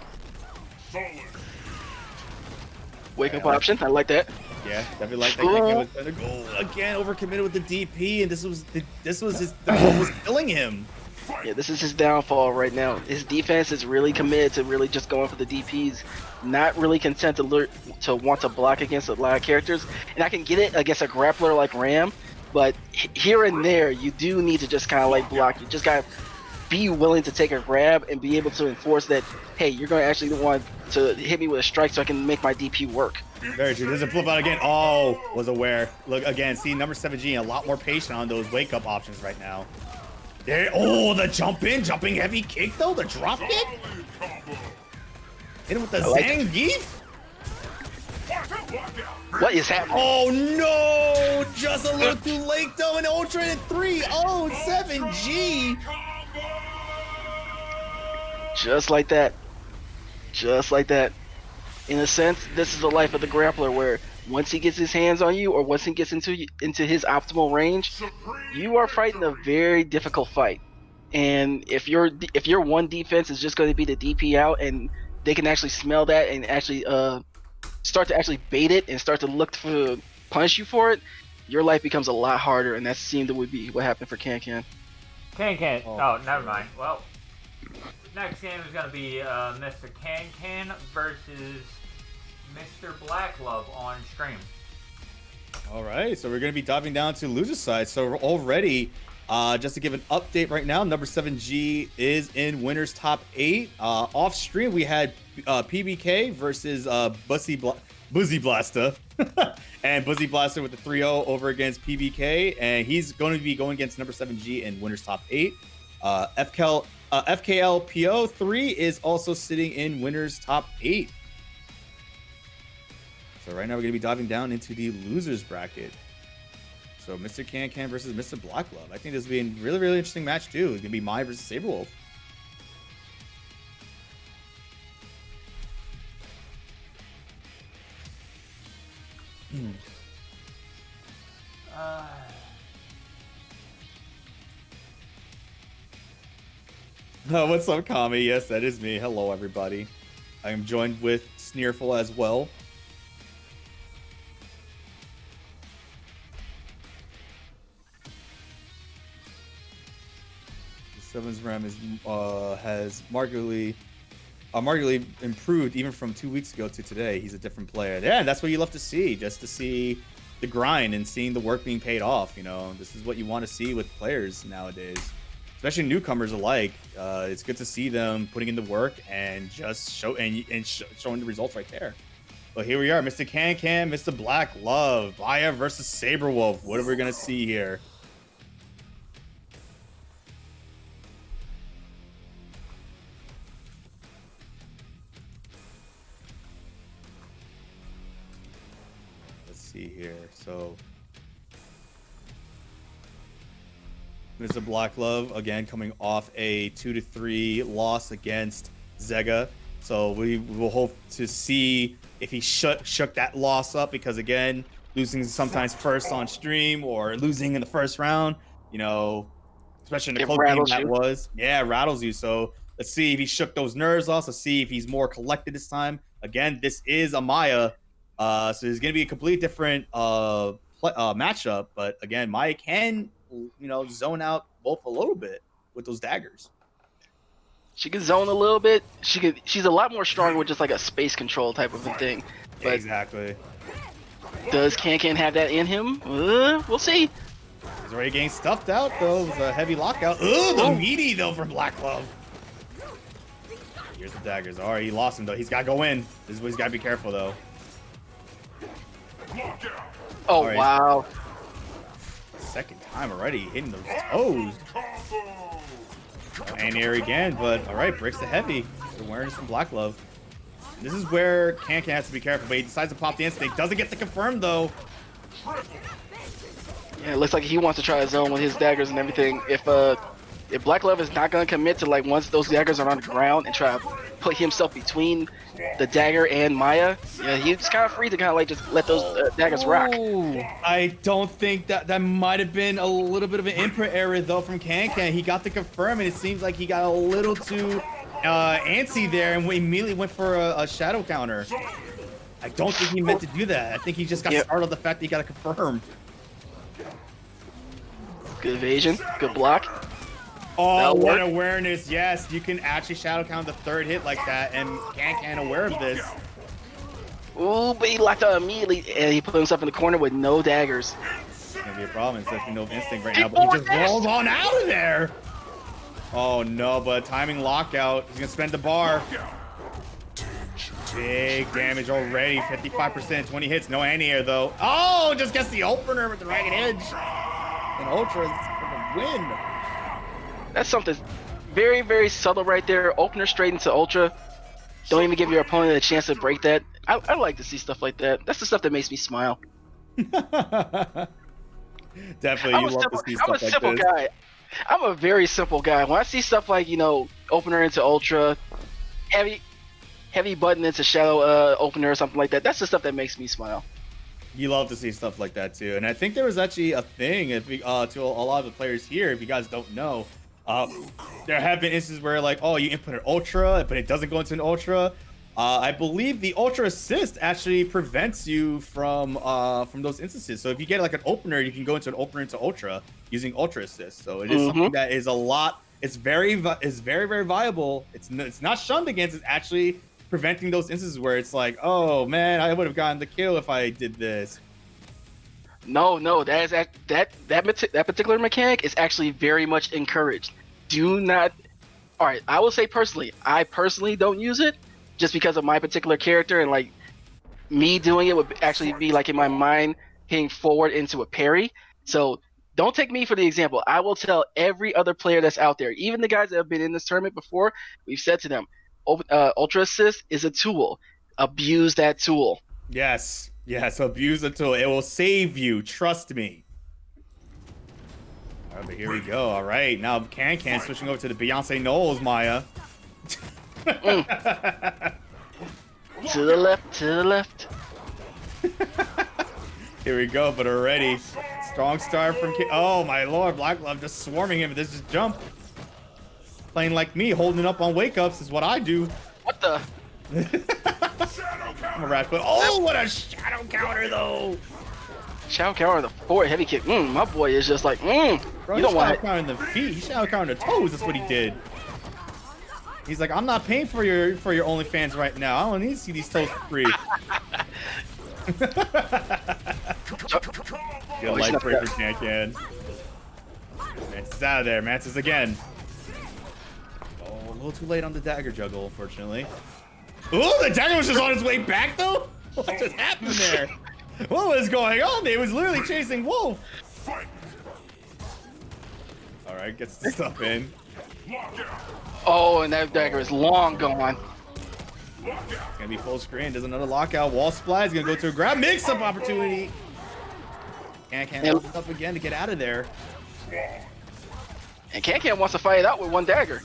A: Wake up option. I like that.
C: Yeah, definitely like that. Was better. Goal again. Overcommitted with the DP, and this was what was killing him.
A: Yeah, this is his downfall right now. His defense is really committed to really just going for the DPs, not really content to want to block against a lot of characters. And I can get it against a grappler like Ram, but here and there, you do need to just kind of like block. You just gotta be willing to take a grab and be able to enforce that, hey, you're gonna actually want to hit me with a strike so I can make my DP work.
C: Very true. There's a flip out again. Oh, was aware. Look again, see number 7G a lot more patient on those wake up options right now. There, oh, the jumping heavy kick though, the drop kick. Hit him with the Zangief.
A: What is happening?
C: Oh no, just a little too late though, and Ultra at 3-0 7G.
A: Just like that. Just like that. In a sense, this is the life of the grappler where once he gets his hands on you or once he gets into his optimal range, you are fighting a very difficult fight. And if your one defense is just going to be the DP out and they can actually smell that and actually start to actually bait it and start to look to punish you for it, your life becomes a lot harder, and that seemed to be what happened for Can.
B: Can. Oh, never mind. Well, next game is going to be Mr. Can versus Mr. Blacklove on stream.
C: All right, so we're going to be diving down to loser side. So we're already, just to give an update right now, number 7G is in winners top 8. Off stream, we had PBK versus Buzzy Blaster. And Buzzy Blaster with the 3-0 over against PBK. And he's going to be going against number 7G in winners top 8. FKL PO3 is also sitting in winners top 8. So right now we're going to be diving down into the losers bracket. So Mr. Can versus Mr. Blacklove. I think this will be a really, really interesting match too. It's going to be Mai versus Saberwolf. What's up, Kami? Yes, that is me. Hello, everybody. I am joined with Sneerful as well. Seven's RAM is has markedly improved even from 2 weeks ago to today. He's a different player. Yeah, that's what you love to see, just to see the grind and seeing the work being paid off. You know, this is what you want to see with players nowadays, especially newcomers alike. It's good to see them putting in the work and just showing the results right there. But here we are, Mr. Can, Mr. Blacklove, Baya versus Saberwolf. What are we gonna see here? See here. So Mr. Blacklove, again, coming off a 2-3 loss against Zega. So we will hope to see if he shook that loss up, because, again, losing sometimes first on stream or losing in the first round, you know, especially in the close game that was. Yeah, it rattles you. So let's see if he shook those nerves off. Let's see if he's more collected this time. Again, this is a Maya. So it's going to be a completely different matchup. But, again, Maya can, you know, zone out Wolf a little bit with those daggers.
A: She can zone a little bit. She's a lot more strong with just like a space control type of a thing. But
C: exactly.
A: Does Can have that in him? We'll see.
C: He's already getting stuffed out, though. It was a heavy lockout. Ooh, the meaty, though, from Blacklove. Here's the daggers. All right, he lost him, though. He's got to go in. This is what he's got to be careful, though.
A: Oh, right. Wow.
C: Second time already hitting those toes. And here again, but all right, breaks the heavy. Good awareness from Blacklove. This is where Can has to be careful, but he decides to pop the instinct. Doesn't get the confirm, though.
A: Yeah, it looks like he wants to try his zone with his daggers and everything. If Blacklove is not going to commit to, like, once those daggers are on the ground and try to put himself between the dagger and Maya, yeah, he's kind of free to kind of like just let those daggers rock.
C: I don't think that might have been a little bit of an input error, though, from Can. He got the confirm, and it seems like he got a little too antsy there, and we immediately went for a shadow counter. I don't think he meant to do that. I think he just got startled the fact that he got a confirm.
A: Good evasion, good block.
C: Oh, what awareness. Yes, you can actually shadow count the third hit like that, and Can aware of this.
A: Ooh, but he locked out immediately, and he put himself in the corner with no daggers.
C: It's going to be a problem. It's definitely no instinct right now, but he just rolled on out of there. Oh, no, but timing lockout. He's going to spend the bar. Big damage already. 55%, 20 hits. No anti-air, though. Oh, just gets the opener with the ragged edge. And Ultra is going to win.
A: That's something very, very subtle right there. Opener straight into Ultra. Don't even give your opponent a chance to break that. I like to see stuff like that. That's the stuff that makes me smile.
C: Definitely, you love to see stuff like this. I'm a simple
A: guy. I'm a very simple guy. When I see stuff like, you know, opener into Ultra, heavy button into shadow opener or something like that, that's the stuff that makes me smile.
C: You love to see stuff like that too. And I think there was actually a thing if we, to a lot of the players here, if you guys don't know, there have been instances where, like, oh, you input an Ultra, but it doesn't go into an Ultra. I believe the Ultra Assist actually prevents you from those instances. So if you get like an opener, you can go into an opener into Ultra using Ultra Assist. So it is something that is a lot. It's very, very viable. It's not shunned against. It's actually preventing those instances where it's like, oh man, I would have gotten the kill if I did this.
A: No, that particular mechanic is actually very much encouraged. Do not. All right, I will say I personally don't use it just because of my particular character, and like me doing it would actually be like in my mind hitting forward into a parry. So don't take me for the example. I will tell every other player that's out there, even the guys that have been in this tournament before, we've said to them, Ultra Assist is a tool. Abuse that tool.
C: Yes, abuse the tool. It will save you. Trust me. All right, but here we go. All right, now Can switching over to the Beyonce Knowles Maya.
A: To the left.
C: Here we go, but already strong start from oh my lord, Blacklove just swarming him. This is jump. Playing like me, holding up on wake ups is what I do.
A: What the?
C: I'm a rat, but oh, what a shadow counter though.
A: Shadow counter the forward heavy kick. My boy is just like,
C: Bro,
A: you don't want it.
C: Shadow counter the feet. He shadow counter the toes. That's what he did. He's like, I'm not paying for your OnlyFans right now. I don't need to see these toes for free. Good life break for Can. Mantis is out of there. Mantis again. Oh, a little too late on the dagger juggle, unfortunately. Oh, the dagger was just on its way back, though? What just happened there? What was going on? It was literally chasing Wolf. All right, gets the stuff in.
A: Oh, and that dagger is long gone.
C: It's gonna be full screen. There's another lockout. Wall splat is gonna go to a grab mix-up opportunity. Can open up again to get out of there.
A: And Can wants to fight it out with one dagger.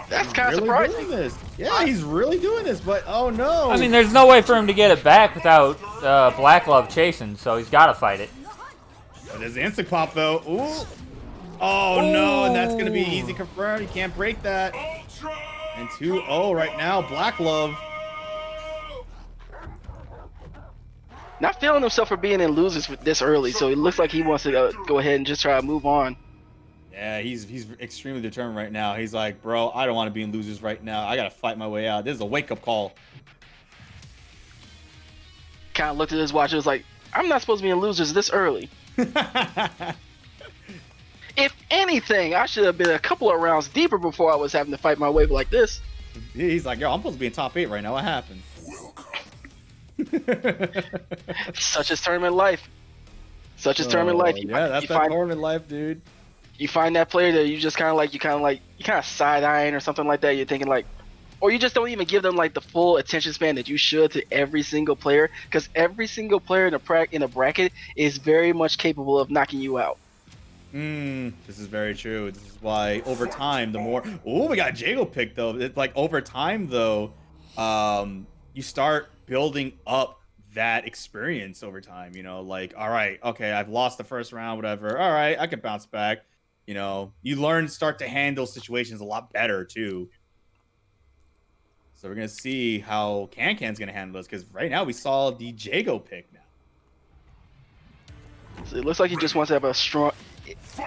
A: That's kind of surprising.
C: Doing this. Yeah, he's really doing this, but oh no.
B: I mean, there's no way for him to get it back without Black Glove chasing, so he's got to fight it.
C: But there's the instant pop, though. Ooh. Oh, no, and that's going to be easy confirmed. You can't break that. And 2-0 right now, Black Glove.
A: Not feeling himself for being in losers this early, so it looks like he wants to go ahead and just try to move on.
C: Yeah, he's extremely determined right now. He's like, bro, I don't want to be in losers right now. I got to fight my way out. This is a wake-up call.
A: Kind of looked at his watch and was like, I'm not supposed to be in losers this early. If anything, I should have been a couple of rounds deeper before I was having to fight my way like this.
C: He's like, yo, I'm supposed to be in top 8 right now. What happened?
A: Such is tournament life. Such is tournament life.
C: Yeah, that's that tournament life, dude.
A: You find that player that you just kind of side eyeing or something like that. You're thinking like, or you just don't even give them like the full attention span that you should to every single player, because every single player in a bracket is very much capable of knocking you out.
C: This is very true. This is why over time, the more we got Jago pick though. It's like over time though, you start building up that experience over time. You know, like, all right, okay, I've lost the first round, whatever. All right, I can bounce back. You know, you start to handle situations a lot better too. So we're gonna see how Can's gonna handle this, because right now we saw the Jago pick now.
A: So it looks like he just wants to have a strong.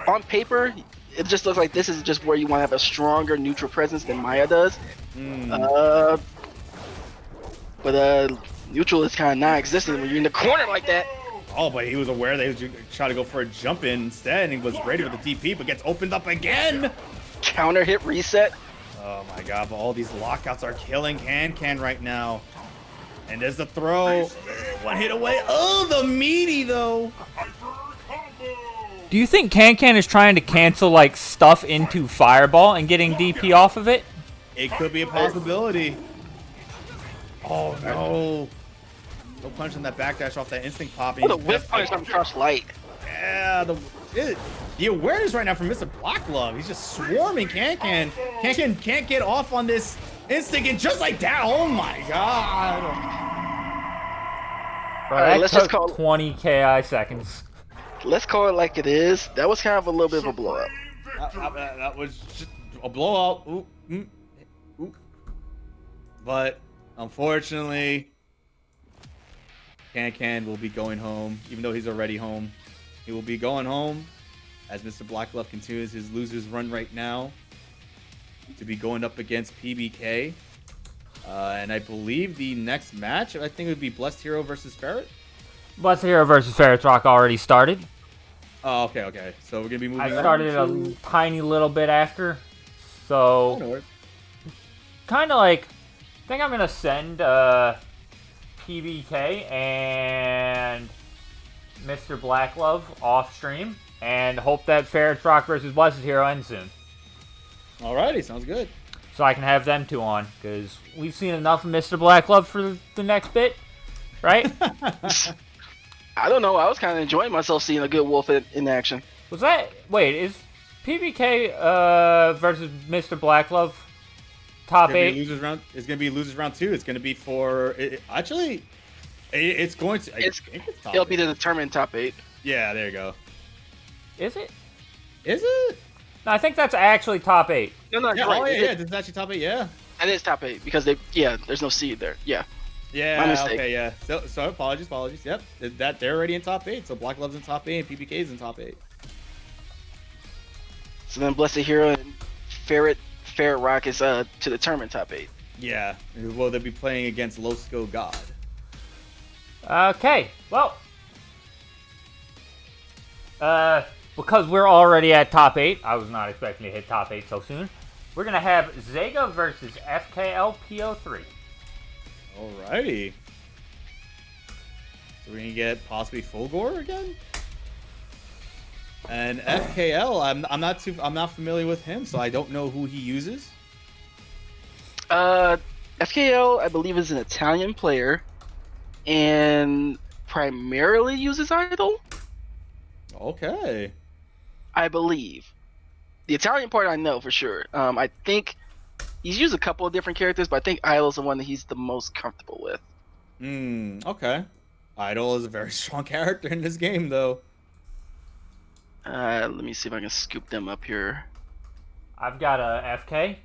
A: On paper, it just looks like this is just where you want to have a stronger neutral presence than Maya does. But neutral is kind of non-existent when you're in the corner like that.
C: Oh, but he was aware that he was trying to go for a jump in instead, and he was ready with the DP, but gets opened up again.
A: Counter hit reset.
C: Oh my god, but all these lockouts are killing Can right now. And there's the throw. One hit away. Oh, the meaty though.
B: Do you think Can is trying to cancel like stuff into Fireball and getting DP off of it?
C: It could be a possibility. Oh no. No punch on that backdash off that instinct pop.
A: What a whip punch on Crush Light.
C: Yeah, the awareness right now from Mr. Black Glove. He's just swarming Can. Can can't get off on this instinct, and just like that, oh my god.
B: Bro, that let's just call 20 KI seconds.
A: Let's call it like it is. That was kind of a little bit of a blow up.
C: That was just a blowout. Ooh. But unfortunately, Can will be going home, even though he's already home. He will be going home as Mr. Black Glove continues his losers run right now to be going up against PBK. And I believe the next match, I think it would be Blessed Hero versus Ferret.
B: Blessed Hero versus Ferret Rock already started.
C: Oh, okay. So we're going to be moving on.
B: I started a tiny little bit after. So, kind of like, I think I'm going to send PBK and Mr. Black Glove off stream and hope that Ferret Rock versus Blessed Hero ends soon.
C: Alrighty, sounds good.
B: So I can have them two on, because we've seen enough of Mr. Black Glove for the next bit, right?
A: I don't know. I was kind of enjoying myself seeing a good wolf in action.
B: Was that... Wait, is PBK versus Mr. Black Glove top 8?
C: It's going to be losers round 2. It's going to be for... It's going to...
A: It'll be the determined top 8.
C: Yeah, there you go.
B: Is it?
C: Is it?
B: No, I think that's actually top 8.
A: No,
C: yeah,
A: right.
C: Oh, yeah, this is actually top 8, yeah.
A: That is top 8, because there's no seed there. Yeah.
C: Yeah,
A: my mistake.
C: Okay, yeah. So apologies. Yep, they're already in top 8. So Black Glove's in top 8 and PBK's in top 8.
A: So then Blessed Hero and Ferret Rock is to determine top 8.
C: Yeah. Well, they'll be playing against Losco God.
B: Okay, well, because we're already at top 8, I was not expecting to hit top 8 so soon. We're gonna have Zega versus FKL PO3.
C: Alrighty. So we're gonna get possibly Fulgore again. And FKL, I'm not familiar with him, so I don't know who he uses.
A: FKL, I believe, is an Italian player, and primarily uses Idol.
C: Okay.
A: I believe. The Italian part I know for sure. I think he's used a couple of different characters, but I think Idol's the one that he's the most comfortable with.
C: Okay. Idol is a very strong character in this game, though.
A: Let me see if I can scoop them up here.
B: I've got a FK,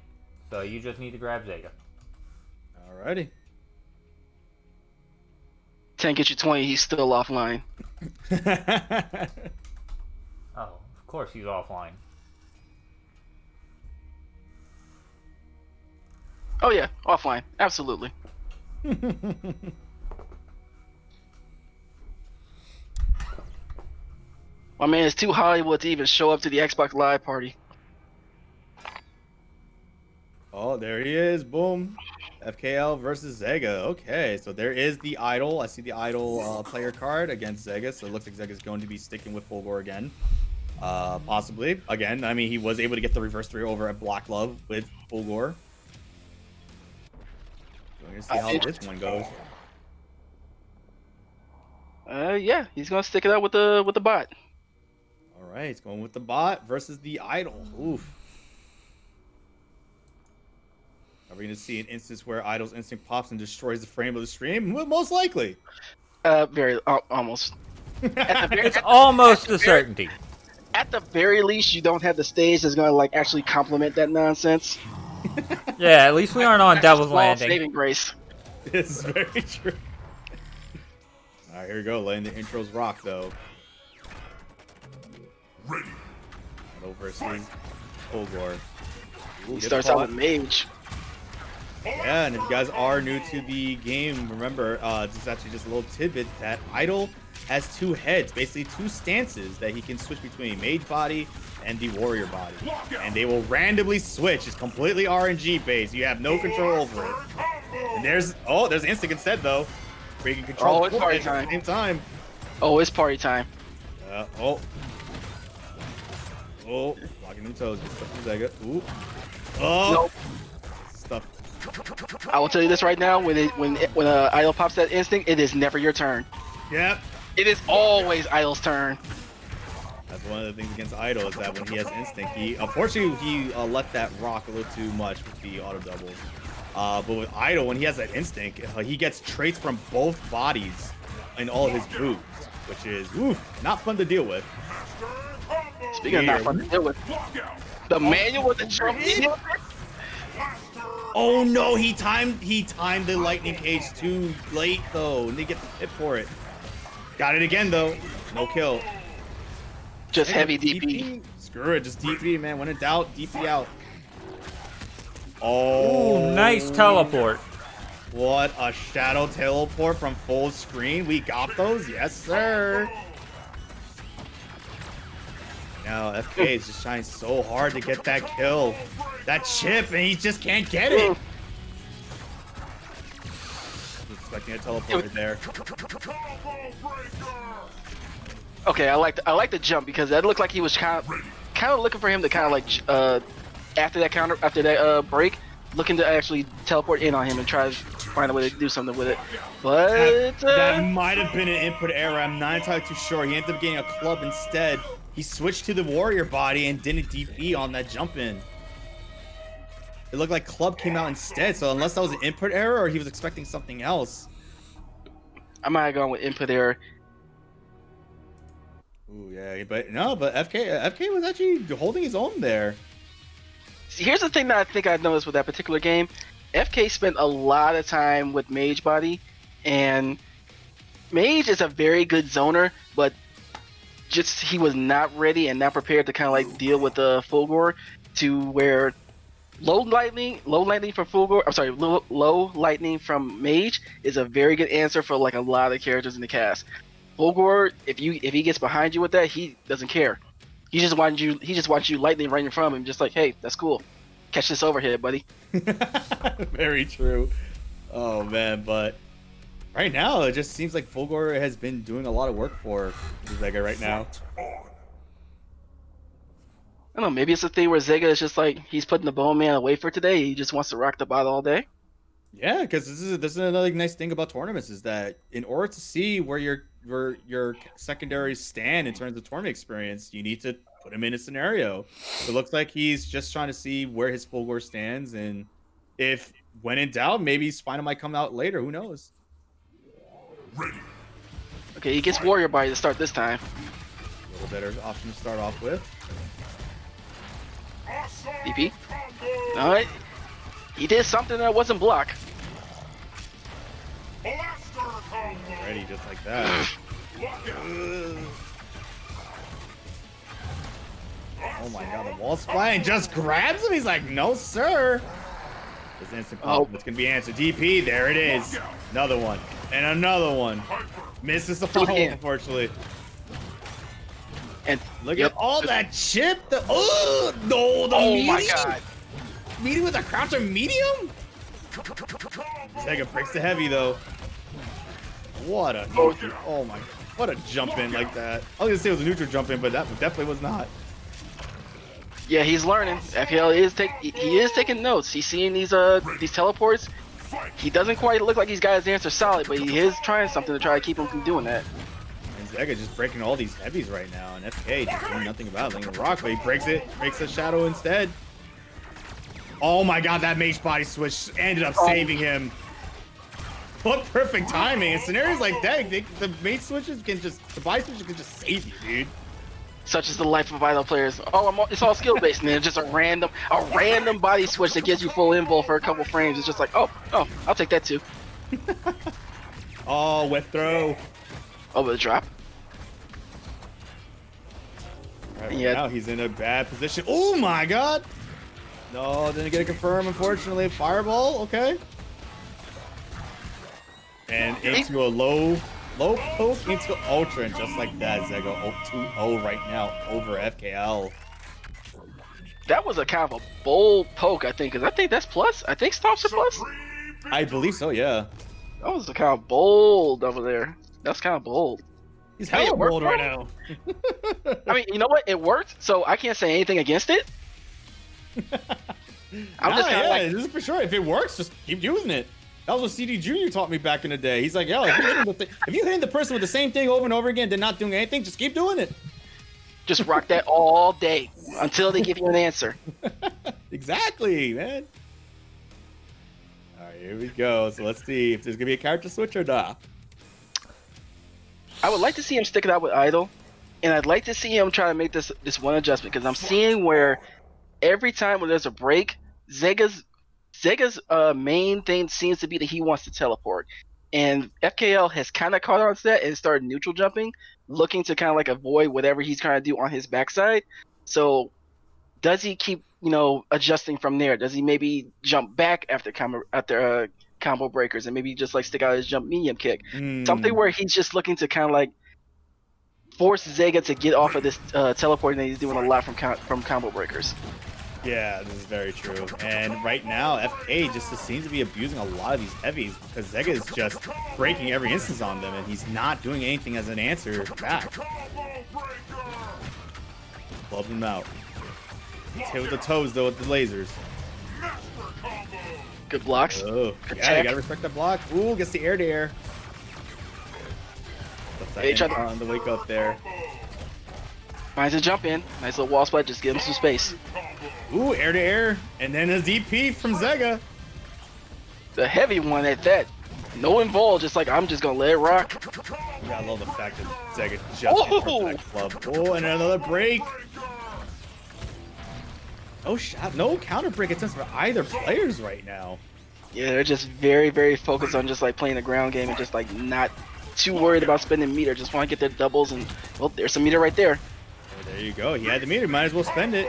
B: so you just need to grab Zega.
C: Alrighty.
A: 10 get you 20, he's still offline.
B: Oh, of course he's offline.
A: Oh yeah, offline. Absolutely. My man is too Hollywood to even show up to the Xbox Live party.
C: Oh, there he is. Boom. FKL versus Zega. Okay, so there is the Idol. I see the Idol player card against Zega, so it looks like Zega's going to be sticking with Fulgore again. Possibly. Again, I mean, he was able to get the reverse 3 over at Black Love with Fulgore. So we're going to see how this one goes.
A: Yeah, he's gonna stick it out with the bot.
C: All right, he's going with the bot versus the Idol. Oof. Are we going to see an instance where Idol's instinct pops and destroys the frame of the stream? Well, most likely.
A: Almost.
B: It's almost a certainty.
A: At the very least, you don't have the stage that's gonna like actually complement that nonsense.
B: Yeah, at least we aren't on Devil's
A: Small
B: Landing.
A: saving grace.
C: This is very true. All right, here we go. Letting the intros rock, though.
D: Ready.
C: Idol versus Fulgore.
A: He starts out with Mage.
C: Yeah, and if you guys are new to the game, remember, this is actually just a little tidbit that Idol has 2 heads, basically 2 stances that he can switch between Mage Body and the Warrior Body. And they will randomly switch. It's completely RNG based. You have no control over it. And there's Instinct instead, though. Where you can control
A: it's party time.
C: at the same time.
A: Oh, it's party time.
C: Oh, blocking them toes. Good stuff from Zega. Ooh. Oh.
A: Nope.
C: Stuff.
A: I will tell you this right now: when Idol pops that instinct, it is never your turn.
C: Yep.
A: It is always Idol's turn.
C: That's one of the things against Idol is that when he has instinct, unfortunately let that rock a little too much with the auto doubles. But with Idol, when he has that instinct, he gets traits from both bodies in all of his moves, which is not fun to deal with.
A: Speaking of not fun to deal with, the manual with the jump.
C: Oh no, he timed the lightning cage too late though, and they get the hit for it. Got it again though. No kill.
A: Just heavy DP.
C: Screw it, just DP, man. When in doubt, DP out. Oh,
B: Ooh, nice teleport.
C: What a shadow teleport from full screen. We got those, yes sir. Now FK is just trying so hard to get that kill. That chip, and he just can't get it. Expecting a teleport right there.
A: Okay, I like the jump because that looked like he was kind of looking for him to kind of like after that break, looking to actually teleport in on him and try to find a way to do something with it. But
C: that might have been an input error. I'm not entirely too sure. He ended up getting a club instead. He switched to the Warrior Body and didn't DP on that jump in. It looked like club came out instead, so unless that was an input error or he was expecting something else.
A: I might have gone with input error.
C: Ooh, yeah, but FK was actually holding his own there.
A: See, here's the thing that I think I noticed with that particular game. FK spent a lot of time with Mage Body, and Mage is a very good zoner, but just he was not ready and not prepared to kind of like deal with the Fulgore to where low lightning from Fulgore. I'm sorry, low lightning from Mage is a very good answer for like a lot of characters in the cast. Fulgore, if he gets behind you with that, he doesn't care. He just wants you lightning right in front of him, just like, hey, that's cool. Catch this overhead, buddy.
C: Very true. Oh man, but right now it just seems like Fulgore has been doing a lot of work for Zega right now.
A: I don't know, maybe it's a thing where Zega is just like he's putting the bone man away for today. He just wants to rock the bot all day.
C: Yeah, because this is another nice thing about tournaments is that in order to see where your secondaries stand in terms of tournament experience, you need to put him in a scenario. It looks like he's just trying to see where his Fulgore stands, and if when in doubt, maybe Spina might come out later. Who knows?
A: Okay, he gets Warrior Body to start this time.
C: A little better option to start off with.
A: DP. All right. He did something that wasn't block.
C: Already just like that. Oh my god, the wall spline just grabs him. He's like, no, sir. This instant pop, it's gonna be answered. DP, there it is. Another one. And another one. Misses the follow, unfortunately.
A: And
C: look at all that chip. Oh no, the
A: oh
C: medium.
A: My god.
C: Medium with a croucher medium? Sega breaks the heavy though. What a oh my, what a jump in like that. I was gonna say it was a neutral jump in, but that definitely was not.
A: Yeah, he's learning. FPL is taking notes. He's seeing these teleports. He doesn't quite look like he's got his answer solid, but he is trying something to try to keep him from doing that.
C: And Zega just breaking all these heavies right now, and FK just doing nothing about it. Like a rock, but he breaks it, breaks the shadow instead. Oh my god, that mage body switch ended up saving him. What perfect timing. In scenarios like that, the mage switches can just, the body switches can just save you, dude.
A: Such is the life of idle players. Oh, it's all skill based, and then just a random body switch that gives you full invul for a couple frames. It's just like, oh, I'll take that too.
C: Oh, whiff throw.
A: Over the drop.
C: Right, now he's in a bad position. Oh my god. No, didn't get it confirmed, unfortunately. Fireball, okay. And into a low poke into Ultra, and just like that, Zego 2-0 right now over FKL.
A: That was a kind of a bold poke, I think, because I think that's plus. I think Stomps are plus.
C: I believe so, yeah.
A: That was kind of bold over there. That's kind of bold.
C: He's hella bold right now.
A: I mean, you know what? It worked, so I can't say anything against it. I'm just kind of like,
C: this is for sure. If it works, just keep using it. That was what CD Jr. taught me back in the day. He's like, yo, if you're hitting the person with the same thing over and over again, they're not doing anything, just keep doing it.
A: Just rock that all day until they give you an answer.
C: Exactly, man. All right, here we go. So let's see if there's gonna be a character switch or not.
A: I would like to see him stick it out with Idol, and I'd like to see him try to make this one adjustment, because I'm seeing where every time when there's a break, Zega's main thing seems to be that he wants to teleport, and FKL has kind of caught on to that and started neutral jumping, looking to kind of like avoid whatever he's trying to do on his backside. So does he keep adjusting from there? Does he maybe jump back after combo breakers and maybe just like stick out his jump medium kick? Something where he's just looking to kind of like force Zega to get off of this teleporting that he's doing a lot from combo breakers.
C: Yeah, this is very true. And right now, FK just seems to be abusing a lot of these heavies because Zega is just breaking every instance on them, and he's not doing anything as an answer back. Club him out. He's hit with the toes, though, with the lasers.
A: Good blocks.
C: Oh, yeah, you gotta respect that block. Ooh, gets the air-to-air. On the wake up there.
A: Finds a jump in. Nice little wall splat. Just give him some space.
C: Ooh, air to air. And then a DP from Zega.
A: The heavy one at that. No invul. Just like, I'm just going to let it rock.
C: Yeah, I love the fact that Zega just hit that club. Oh, and another break. No shot. No counter break attempts for either players right now.
A: Yeah, they're just very, very focused on just like playing the ground game and just like not too worried about spending meter. Just want to get their doubles, and well, there's some meter right there.
C: There you go. He had the meter. Might as well spend it.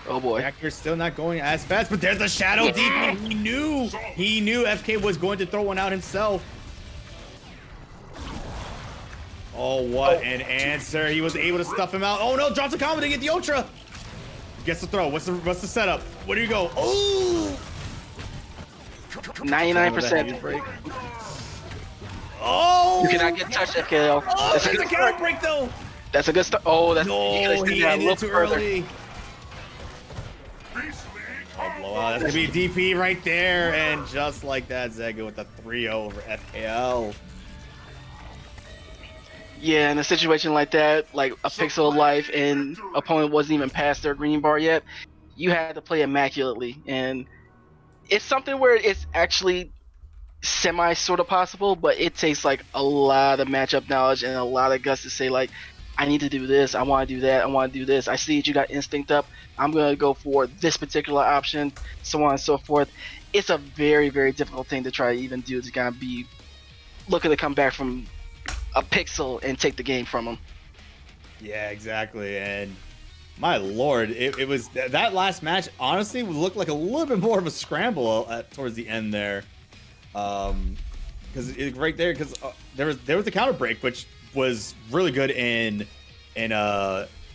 A: Oh boy.
C: Actor's still not going as fast, but there's a shadow deep. He knew FK was going to throw one out himself. Oh, what an answer. He was able to stuff him out. Oh no, drops a combo to get the Ultra. Gets the throw. What's the setup? Where do you go? Oh!
A: 99%.
C: Oh!
A: You cannot get touched, FKL.
C: Oh, that's a counter break though.
A: That's a good start. Oh, that's
C: no, he ended it too early. Oh, wow, that's gonna be a DP right there, and just like that, Zega with the 3-0 over FKL.
A: Yeah, in a situation like that, like a pixel of life and opponent wasn't even past their green bar yet, you had to play immaculately. And it's something where it's actually semi sort of possible, but it takes like a lot of matchup knowledge and a lot of guts to say like, I need to do this, I want to do that, I want to do this. I see that you got instinct up, I'm gonna go for this particular option, so on and so forth. It's a very, very difficult thing to try to even do. To kind of be looking to come back from a pixel and take the game from them.
C: Yeah, exactly. And my lord, it was that last match. Honestly, would look like a little bit more of a scramble towards the end there, because right there, because there was the counter break, which was really good in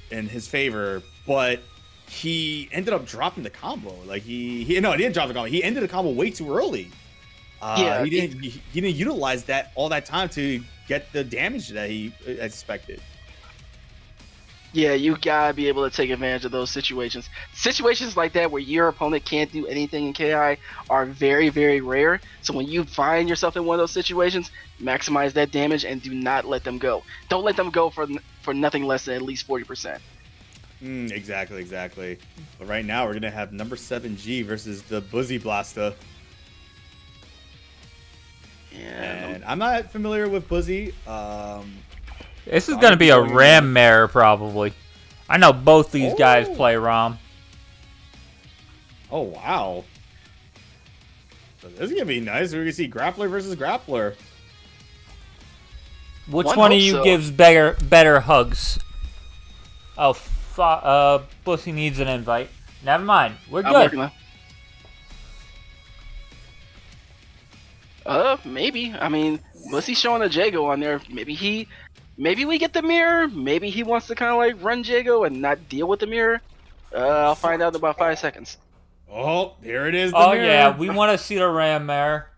C: his favor, but he ended up dropping the combo. Like he didn't drop the combo. He ended the combo way too early.
A: Yeah,
C: he didn't utilize all that time to get the damage that he expected.
A: Yeah, you gotta be able to take advantage of those situations. Situations like that where your opponent can't do anything in KI are very, very rare. So when you find yourself in one of those situations, maximize that damage and do not let them go. Don't let them go for nothing less than at least 40%.
C: Exactly. But right now we're gonna have number 7G versus the Buzzy Blaster.
A: Yeah.
C: And I'm not familiar with Buzzy.
B: This is going to be a Ram mare, probably. I know both these guys play Ram.
C: Oh, wow. So this is going to be nice. We're going to see Grappler versus Grappler.
B: Which one of you gives better hugs? Oh, Bussy needs an invite. Never mind. We're good.
A: Maybe. I mean, Bussy's showing a Jago on there. Maybe we get the mirror. Maybe he wants to kind of like run Jago and not deal with the mirror. I'll find out in about 5 seconds.
C: Oh, here it is.
B: Oh, mirror. Yeah, we want to see the Ram mare.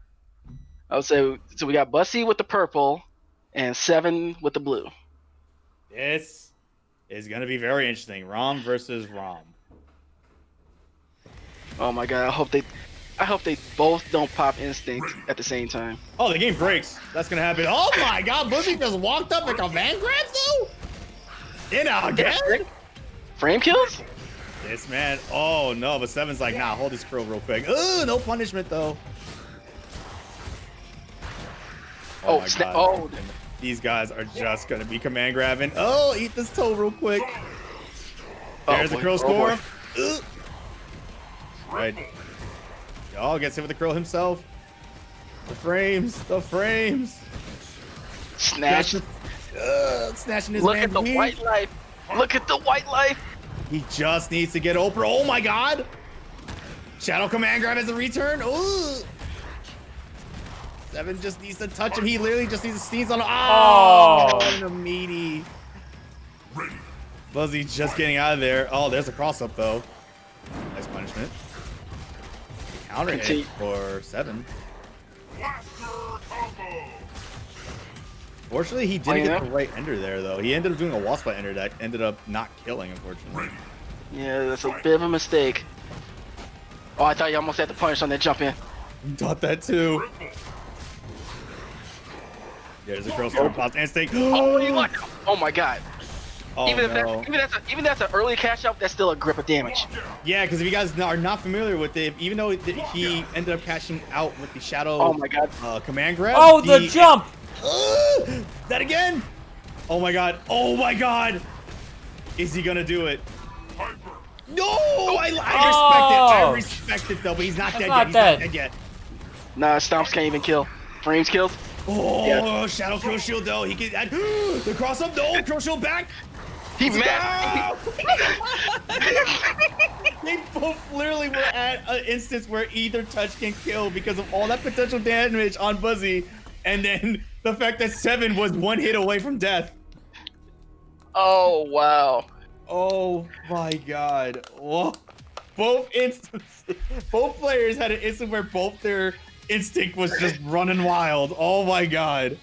A: I would say, so we got Bussy with the purple and 7 with the blue.
C: This is going to be very interesting. Rom versus Rom.
A: Oh my god, I hope they both don't pop instinct at the same time.
C: Oh, the game breaks. That's going to happen. Oh my god, Buzzy just walked up like a man grab though? In again?
A: Frame kills?
C: This man. Oh no, but 7's like, nah, hold this curl real quick. Ooh, no punishment though. Oh, my God.
A: Oh.
C: These guys are just going to be command grabbing. Oh, eat this toe real quick. There's the curl score. Right. Oh, gets hit with the curl himself. The frames.
A: Snatch.
C: Snatching his
A: Look
C: man
A: at the white life. Look at the white life.
C: He just needs to get Oprah. Oh my god. Shadow command grab as a return. Ooh. 7 just needs to touch him. He literally just needs to sneeze on him. Oh, and a meaty. Buzzy just getting out of there. Oh, there's a cross up though. Nice punishment. Counter hit for 7. Fortunately, he didn't get the right ender there, though. He ended up doing a wall spot ender that ended up not killing, unfortunately.
A: Yeah, that's a bit of a mistake. Oh, I thought you almost had to punish on that jump in.
C: Thought that too. There's a girl storm pops instinct.
A: Oh my god.
C: Oh,
A: even
C: no.
A: if that's an early cash out, that's still a grip of damage.
C: Yeah, because if you guys are not familiar with it, even though he ended up cashing out with the shadow
A: oh my god.
C: Command grab.
B: Oh, the jump!
C: That again! Oh my god. Oh my god! Is he gonna do it? No! I respect it though, but he's not dead yet. He's not dead yet.
A: Nah, stomps can't even kill. Frames kills.
C: Oh, yeah. Shadow Crow Shield though. He can add the cross up. No, Crow Shield back.
A: He mad.
C: They both literally were at an instance where either touch can kill because of all that potential damage on Buzzy, and then the fact that 7 was 1 hit away from death.
A: Oh wow.
C: Oh my god. Whoa. Both players had an instant where both their instinct was just running wild. Oh my god.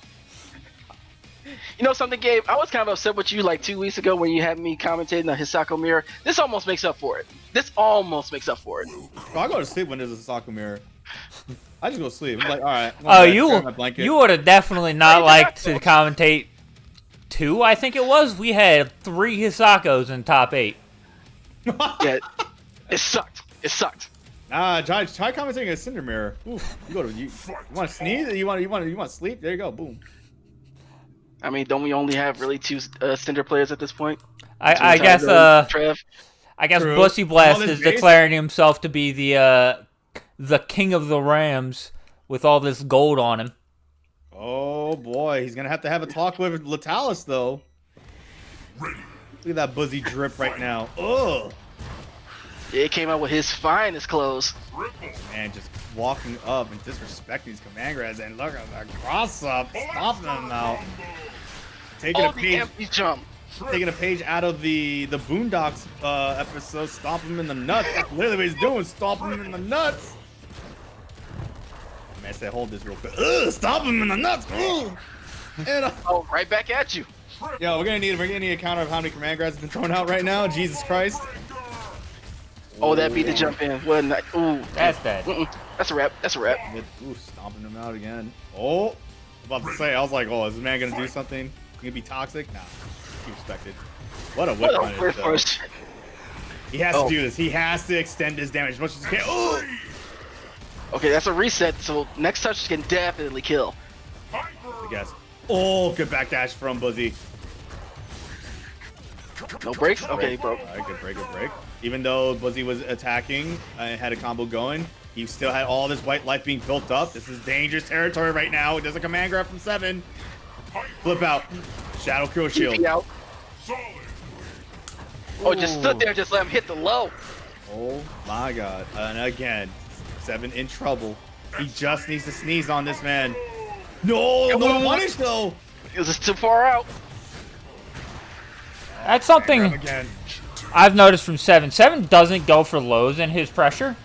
A: You know something, Gabe? I was kind of upset with you like 2 weeks ago when you had me commentating on Hisako Mirror. This almost makes up for it.
C: I go to sleep when there's a Hisako Mirror. I just go to sleep. I'm like, all right.
B: Oh, you would have definitely not liked to commentate 2, I think it was. We had 3 Hisakos in top 8.
A: Yeah, it sucked.
C: Try commentating a Cinder Mirror. Oof, you want to sneeze? You want to sleep? There you go. Boom.
A: I mean, don't we only have really 2 Cinder players at this point?
B: I guess
A: Trev.
B: I guess
C: True.
B: Bussy Blast is declaring himself to be the king of the Rams with all this gold on him.
C: Oh boy, he's gonna have to have a talk with Latalis though. Look at that Buzzy drip right now. Ugh.
A: It came out with his finest clothes.
C: Man, just walking up and disrespecting these command grabs, and look at the cross up, stomping them out. Taking a page out of the Boondocks episode, stomp him in the nuts. That's literally what he's doing, stomp him in the nuts. Man, I said, hold this real quick. Ugh, stomp him in the nuts. Ugh. And,
A: oh, right back at you.
C: Yo, we're gonna need a counter of how many command grabs have been thrown out right now. Jesus Christ.
A: Oh, that beat the jump in. What a night. Ooh.
B: That's bad.
A: That's a wrap.
C: Ooh, stomping him out again. Oh, I was about to say, I was like, oh, is this man gonna do something? Gonna be toxic? Nah, he respected. What a whip punish, though. He has to do this. He has to extend his damage as much as he can. Ooh.
A: Okay, that's a reset, so next touch can definitely kill.
C: I guess. Oh, good backdash from Buzzy.
A: No breaks? Okay, bro.
C: Alright, good break. Even though Buzzy was attacking and had a combo going, he still had all this white life being built up. This is dangerous territory right now. There's a command grab from 7. Flip out. Shadow Kill Shield.
A: Out. Oh, just stood there, just let him hit the low.
C: Oh my god. And again, 7 in trouble. He just needs to sneeze on this man. No punish though.
A: It was just too far out.
B: That's something I've noticed from 7. 7 doesn't go for lows in his pressure,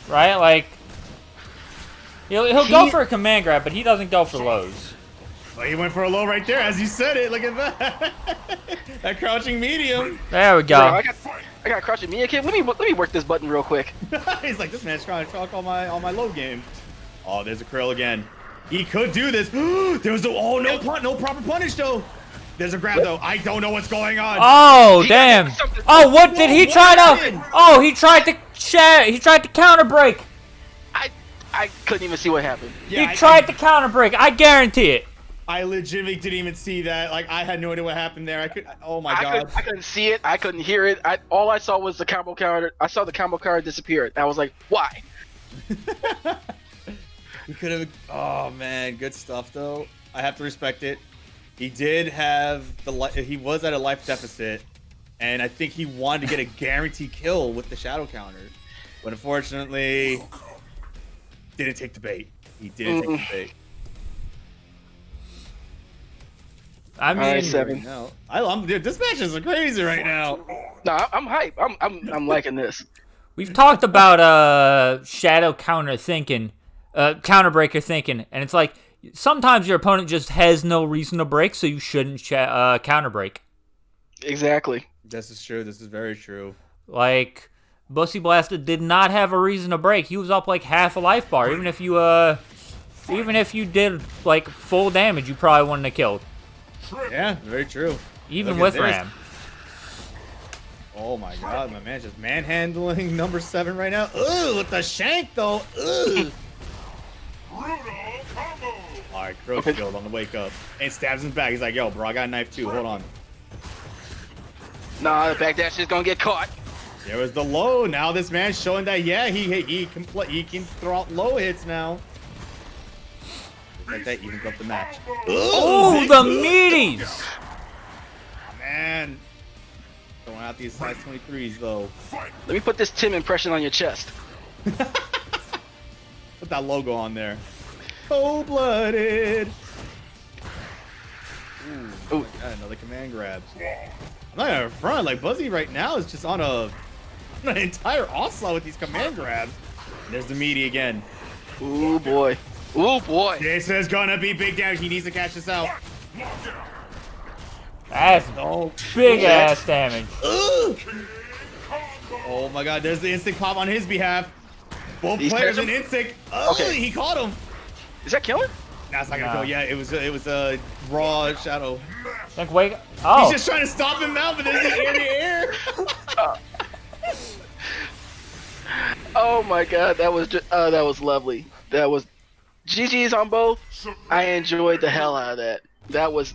B: right? Like, he'll go for a command grab, but he doesn't go for lows.
C: Well, he went for a low right there, as you said it. Look at that. That crouching medium.
B: There we go.
A: I got crouching medium. Kid, let me work this button real quick.
C: He's like, this man's trying to talk on my low game. Oh, there's a Krill again. He could do this. There was no proper punish though. There's a grab though. I don't know what's going on.
B: Oh damn! Oh, what did he try to? Oh, he tried to counter break.
A: I couldn't even see what happened.
B: Yeah, he tried to counter break. I guarantee it.
C: I legitimately didn't even see that. Like, I had no idea what happened there. Oh my god.
A: I couldn't see it. I couldn't hear it. All I saw was the combo counter. I saw the combo counter disappear. I was like, why?
C: He could have. Oh man, good stuff though. I have to respect it. He did have he was at a life deficit, and I think he wanted to get a guaranteed kill with the shadow counter, but unfortunately, didn't take the bait. He didn't take the bait.
B: I mean,
A: right, 7.
C: No, dude, this match is crazy right now.
A: No, I'm hype. I'm liking this.
B: We've talked about shadow counter thinking, counter breaker thinking, and it's like sometimes your opponent just has no reason to break, so you shouldn't counter break.
A: Exactly.
C: This is true. This is very true.
B: Like, Bussy Blaster did not have a reason to break. He was up like half a life bar. Even if you did like full damage, you probably wouldn't have killed.
C: Yeah, very true.
B: Even with Ram.
C: Oh my god, my man's just manhandling number 7 right now. Ugh, with the shank though. Ugh. Alright, Crow Shield on the wake up. And stabs him back. He's like, yo, bro, I got a knife too. Hold on.
A: Nah, the backdash is gonna get caught.
C: There was the low. Now this man's showing that, yeah, he can throw out low hits now. Like that evens up the match.
B: Oh, the meaties!
C: Man. Throwing out these size 23s though.
A: Let me put this Tim impression on your chest.
C: Put that logo on there. Cold-blooded. Ooh, another command grab. I'm not gonna front. Like Buzzy right now is just on an entire onslaught with these command grabs. And there's the meaty again.
A: Ooh boy. Ooh boy.
C: This is gonna be big damage. He needs to catch this out.
B: That's big ass damage.
C: Ugh. Oh my god, there's the instinct pop on his behalf. Both players in instinct. Oh,
A: Okay.
C: He caught him.
A: Is that killing?
C: That's not gonna go. Yeah, it was a raw shadow.
B: Like, wait. Oh.
C: He's just trying to stop him out, but there's the air.
A: Oh my god, that was just, that was lovely. That was GG's on both. I enjoyed the hell out of that. That was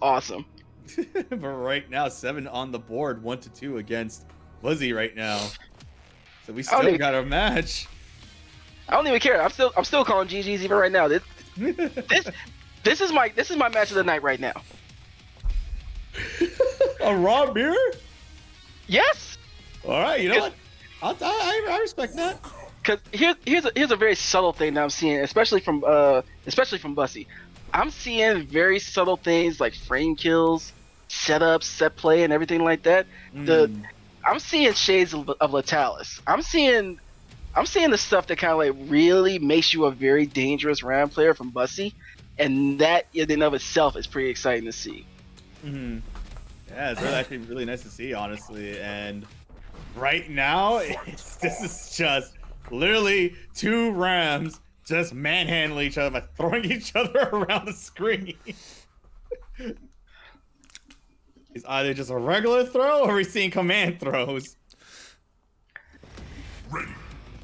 A: awesome.
C: But right now, 7 on the board, 1-2 against Buzzy right now. So we still got a match.
A: I don't even care. I'm still calling GG's even right now. This is my match of the night right now.
C: A raw beer?
A: Yes.
C: All right, you know what? I respect that.
A: Cause here's a very subtle thing that I'm seeing, especially from Bussy. I'm seeing very subtle things like frame kills, setups, set play, and everything like that. I'm seeing shades of Latalis. I'm seeing the stuff that kind of like really makes you a very dangerous round player from Bussy, and that in and of itself is pretty exciting to see.
C: Yeah, it's actually really nice to see, honestly. And right now, this is just literally 2 Rams just manhandling each other by throwing each other around the screen. It's either just a regular throw or we're seeing command throws.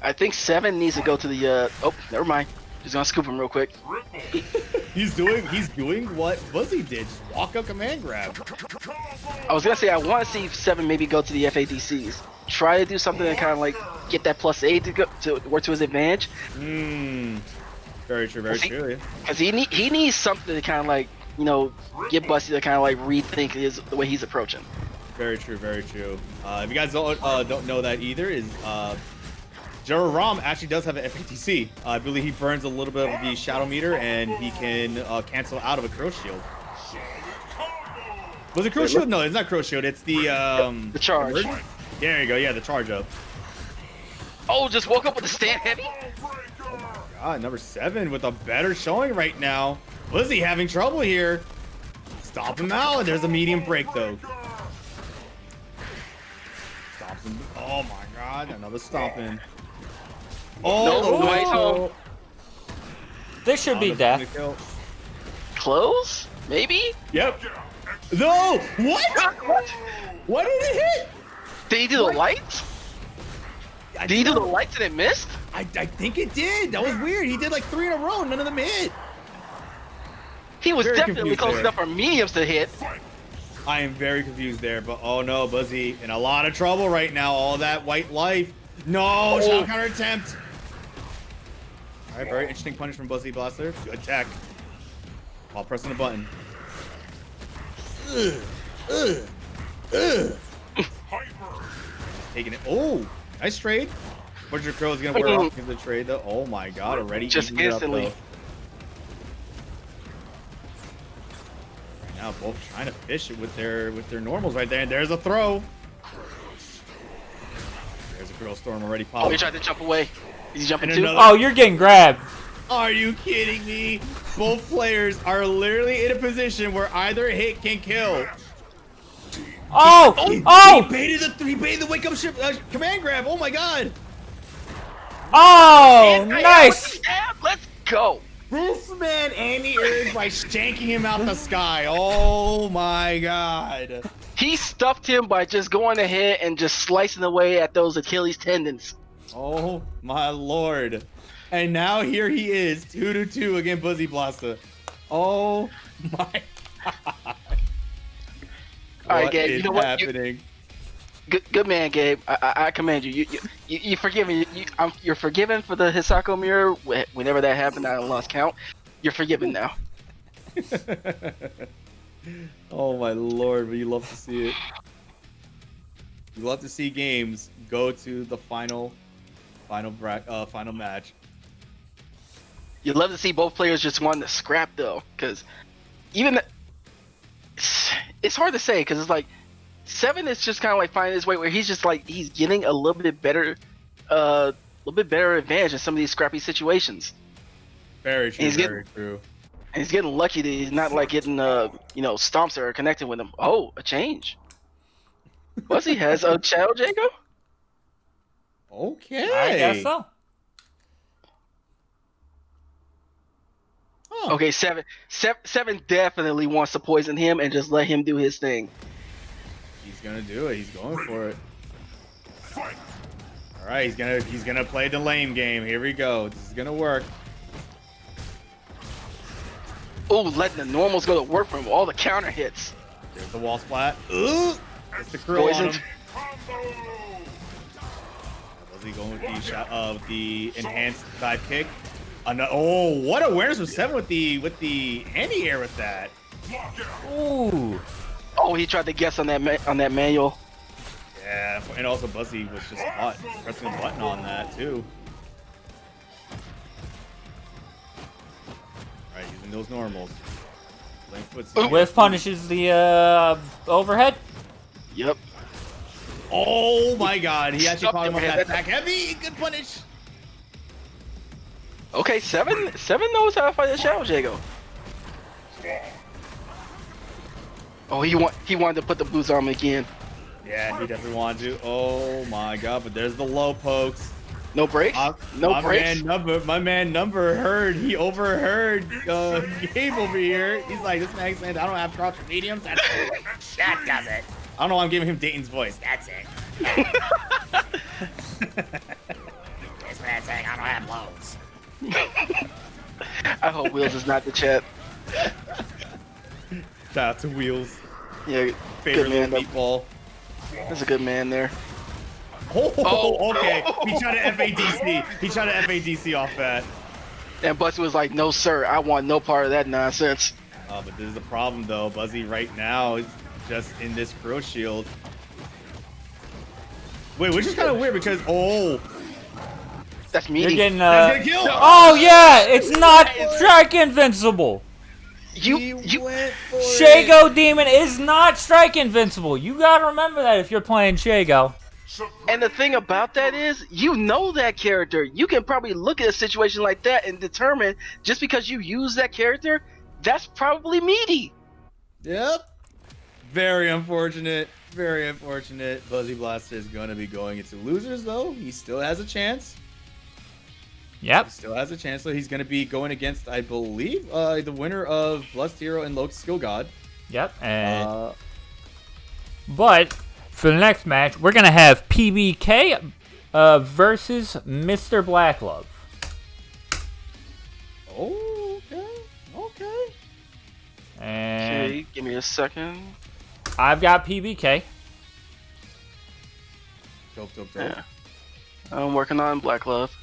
A: I think 7 needs to go to the oh, never mind. Just gonna scoop him real quick.
C: He's doing what Buzzy did. Just walk up command grab.
A: I was gonna say I want to see 7 maybe go to the FADCs. Try to do something to kind of like get that +8 to work to his advantage.
C: Very true, very true.
A: Because he needs something to kind of like, you know, get Bussy to kind of like rethink the way he's approaching.
C: Very true, very true. If you guys don't know that either, is Ram actually does have an FATC. I believe he burns a little bit of the shadow meter and he can cancel out of a crow shield. Was it crow shield? No, it's not crow shield. It's the
A: charge.
C: There you go. Yeah, the charge up.
A: Oh, just woke up with the stand heavy.
C: God, number 7 with a better showing right now. Was he having trouble here? Stop him out. There's a medium break though. Stops him. Oh my God, another stomping. Oh,
B: This should be death.
A: Close? Maybe?
C: Yep. No! What? What did it hit?
A: Did he do the lights? Did he do the lights and it missed?
C: I think it did. That was weird. He did like 3 in a row. None of them hit.
A: He was
C: Very
A: definitely close
C: there.
A: enough for mediums to hit.
C: I am very confused there, but oh no, Buzzy in a lot of trouble right now. All that white life. No, shot counter attempt. All right, very interesting punish from Buzzy Blaster. Good attack while pressing the button. Taking it. Oh, nice trade. Butcher Crow is gonna wear off the trade though. Oh my God, already
A: just
C: eating it up,
A: instantly.
C: though. Right now, both trying to fish it with their normals right there. And there's a throw. There's a Girl Storm already popped.
A: Oh, he tried to jump away. Is he jumping
C: And
A: too?
C: another-
B: Oh, you're getting grabbed.
C: Are you kidding me? Both players are literally in a position where either hit can kill.
B: Oh!
C: He
B: Oh!
C: baited the wake up ship command grab. Oh my God.
B: Oh! Nice!
A: Let's go.
C: This man Andy Urge by shanking him out the sky. Oh my God.
A: He stuffed him by just going ahead and just slicing away at those Achilles tendons.
C: Oh my Lord. And now here he is, 2-2 against Buzzy Blaster. Oh my God.
A: All right, Gabe. You know what?
C: Happening?
A: Good man, Gabe. I commend you. You forgiven. You're forgiven for the Hisako mirror. Whenever that happened, I lost count. You're forgiven now.
C: Oh my Lord, but you love to see it. You love to see games go to the final match.
A: You love to see both players just wanting to scrap though, because even it's hard to say because it's like 7 is just kind of like finding his way where he's just like he's getting a little bit better advantage in some of these scrappy situations.
C: Very true. Very true.
A: And he's getting lucky that he's not like getting stomps that are connected with him. Oh, a change. Buzzy has a Shadow Jago?
C: Okay.
B: I guess so.
C: Huh.
A: Okay, seven definitely wants to poison him and just let him do his thing.
C: He's gonna do it. He's going for it. All right, he's gonna play the lame game. Here we go. This is gonna work.
A: Oh, letting the normals go to work for him. All the counter hits.
C: There's the wall splat. Ooh, it's the krill on
A: Poisoned.
C: him. Was he going with the shot of the enhanced dive kick? Oh, what awareness from Seven with the anti-air with that.
B: Ooh.
A: Oh, he tried to guess on that manual.
C: Yeah, and also Buzzy was just hot, pressing a button on that too. All right, using those normals.
B: Whiff punishes the overhead.
A: Yep.
C: Oh my God, he actually caught him on
A: Overhead.
C: that back heavy. Good punish.
A: Okay, seven knows how to fight a Shadow Jago. Oh, he wanted to put the boots on him again.
C: Yeah, he definitely wanted to. Oh my God, but there's the low pokes.
A: No breaks? No breaks?
C: My man Number heard. He overheard Gabe over here. He's like, this man saying I don't have crouch or mediums. That does it. I don't know why I'm giving him Dayton's voice. That's it. This man's saying I don't have lows.
A: I hope Wheels is not the chat.
C: Shout out to Wheels.
A: Yeah,
C: Favorite
A: good man.
C: little meatball.
A: That's a good man there.
C: Oh, okay. He tried to FADC. He tried to FADC off that.
A: And Buzzy was like, no, sir, I want no part of that nonsense.
C: But this is the problem, though. Buzzy right now is just in this Crow Shield. Wait, which is kind of weird because,
A: That's
B: You're
A: meaty.
B: getting
C: that's gonna kill.
B: Oh yeah, it's not strike invincible.
A: You
B: Shago Demon is not strike invincible. You gotta remember that if you're playing Shago.
A: And the thing about that is, you know that character. You can probably look at a situation like that and determine just because you use that character, that's probably meaty.
C: Yep. Very unfortunate. Very unfortunate. Buzzy Blaster is going to be going into losers, though. He still has a chance.
B: Yep.
C: He still has a chance, so he's going to be going against, I believe, the winner of Blessed Hero and Loki's Skill God.
B: Yep. And but for the next match, we're gonna have PBK versus Mr. Blacklove.
C: Oh, okay. Okay.
B: And
A: Okay, give me a second.
B: I've got PBK.
C: Dope.
A: Yeah. I'm working on Black Love.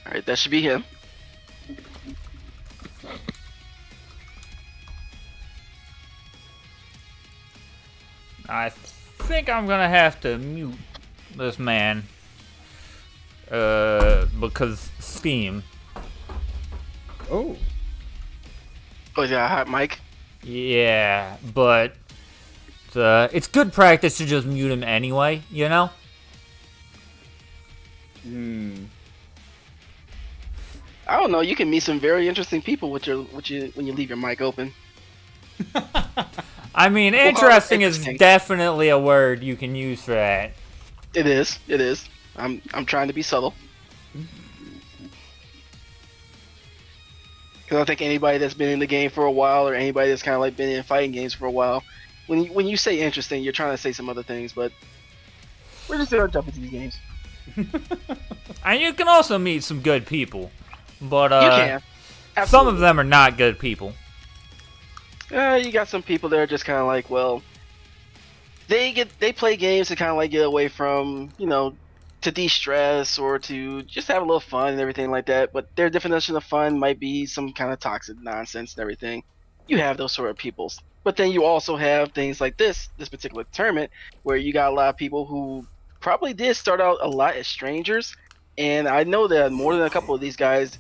A: Alright, that should be him.
B: I think I'm gonna have to mute this man because Steam.
C: Oh.
A: Oh, yeah, hot mic.
B: Yeah, but it's good practice to just mute him anyway, you know?
A: I don't know. You can meet some very interesting people when you leave your mic open.
B: I mean, interesting is definitely a word you can use for that.
A: It is. It is. I'm trying to be subtle. Because I think anybody that's been in the game for a while, or anybody that's kind of like been in fighting games for a while, when you say interesting, you're trying to say some other things. But we're just gonna jump into these games.
B: And you can also meet some good people, but
A: You can.
B: some
A: Absolutely.
B: of them are not good people.
A: You got some people that are just kind of like, well, they play games to kind of like get away from, to de-stress or to just have a little fun and everything like that. But their definition of fun might be some kind of toxic nonsense and everything. You have those sort of peoples. But then you also have things like this particular tournament, where you got a lot of people who probably did start out a lot as strangers. And I know that more than a couple of these guys,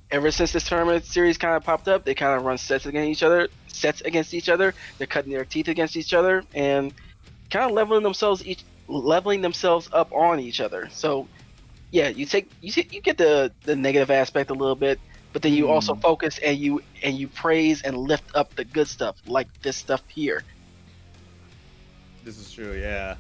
A: ever since this tournament series kind of popped up, they kind of run sets against each other. They're cutting their teeth against each other, and kind of leveling themselves up on each other. So yeah, you get the negative aspect a little bit, but then you also focus and you praise and lift up the good stuff, like this stuff here.
C: This is true, yeah.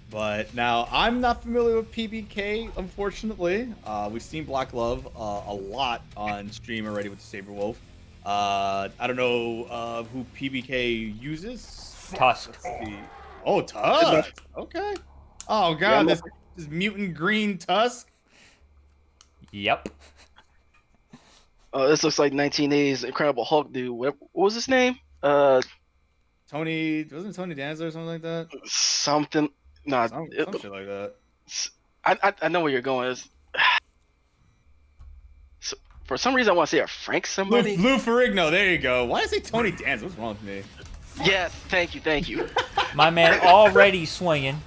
C: But now, I'm not familiar with PBK, unfortunately. We've seen Black Love a lot on stream already with the Saberwolf. I don't know who PBK uses.
B: Tusk.
C: Oh, Tusk! Okay. Oh, God, this mutant green Tusk?
B: Yep.
A: Oh, this looks like 1980s Incredible Hulk dude. What was his name?
C: Tony, wasn't it Tony Danza or something like that?
A: Something. Nah,
C: Some shit like that.
A: I know where you're going. So, for some reason, I want to say a Frank somebody.
C: Lou Ferrigno, there you go. Why did I say Tony Danza? What's wrong with me?
A: Yes, thank you.
B: My man already swinging.